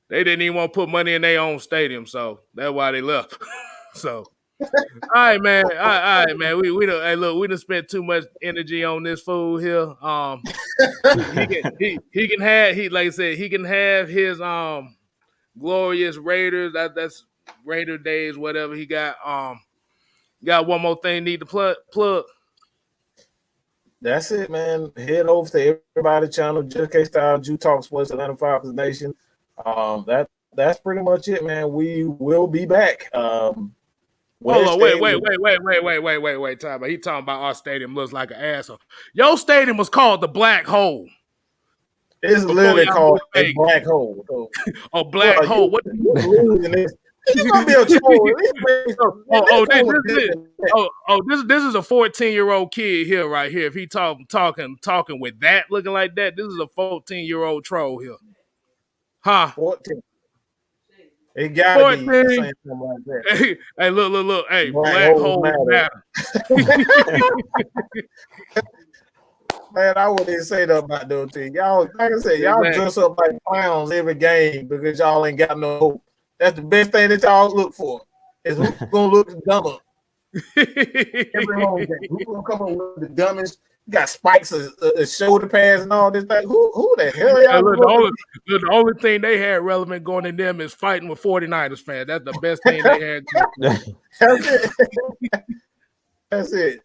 They didn't even want to put money in their own stadium, so that's why they left. So, all right, man. We done spent too much energy on this fool here. He can have like I said, he can have his glorious Raiders. That's Raider days, whatever he got. Got one more thing need to plug. That's it, man. Head over to everybody's channel, just KSTYLZ, Jew Talk Sports, Atlanta Falcons Nation. That's pretty much it, man. We will be back. Hold on, wait, time. He talking about our stadium looks like an asshole. Your stadium was called the Black Hole. It's literally called a black hole. So, a black hole. What? You gonna be a troll. This is a 14-year-old kid here, right here. If he talking with that, looking like that, this is a 14-year-old troll here. Huh? 14. It gotta be saying something like that. Hey, look. Hey, black hole matter. Man, I wouldn't say that about those things. Y'all, like I said, y'all dress up like clowns every game because y'all ain't got no hope. That's the best thing that y'all look for. Is who's gonna look dumber. Every home game. Who's gonna come up with the dumbest? You got spikes, a shoulder pads, and all this thing. Who the hell are y'all? The only thing they had relevant going in them is fighting with 49ers fans. That's the best thing they had. That's it.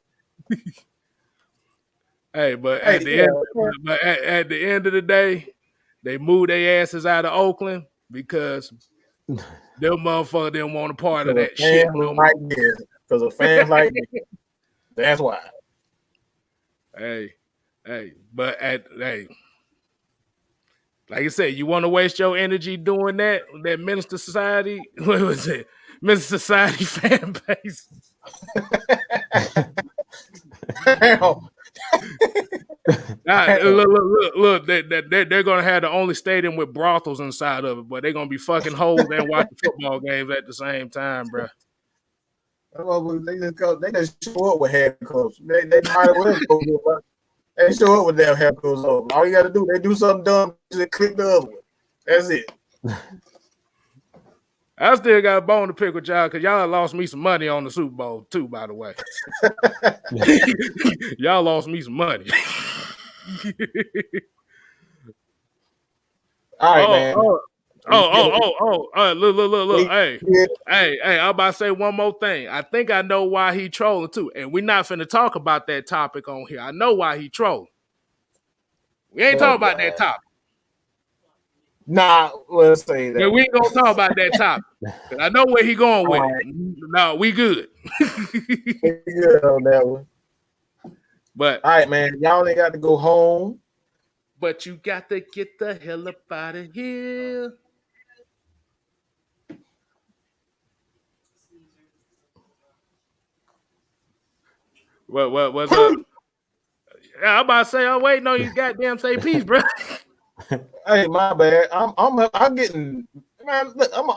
Hey, but at the end of the day, they moved their asses out of Oakland because them motherfuckers didn't want a part of that shit. Because of fans like this. That's why. Hey, but like I said, you want to waste your energy doing that Minister Society? What was it? Minister Society fan base. Look, they're gonna have the only stadium with brothels inside of it, but they're gonna be fucking hoes and watching football games at the same time, bro. They just show up with handcuffs. They might as well go. They show up with their handcuffs on. All you got to do, they do something dumb, just click the other one. That's it. I still got a bone to pick with y'all because y'all lost me some money on the Super Bowl too. By the way, y'all lost me some money. All right, man. Look. Hey, I'm about to say one more thing. I think I know why he trolling too. And we're not finna talk about that topic on here. I know why he trolling. We ain't talking about that topic. Nah, let's say that. Yeah, we ain't gonna talk about that topic. I know where he going with it. No, we good. Good on that one. But all right, man. Y'all ain't got to go home. But you got to get the hell up out of here. What's up? I'm about to say, I'm waiting on you goddamn say peace, bro. Hey, my bad. I'm getting, man. Look, I'm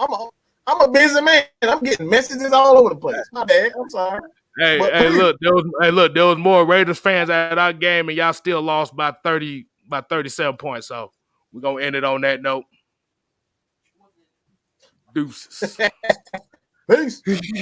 a busy man. I'm getting messages all over the place. My bad. I'm sorry. Look, there was more Raiders fans at our game, and y'all still lost by 37 points. So we're gonna end it on that note. Deuces. Peace.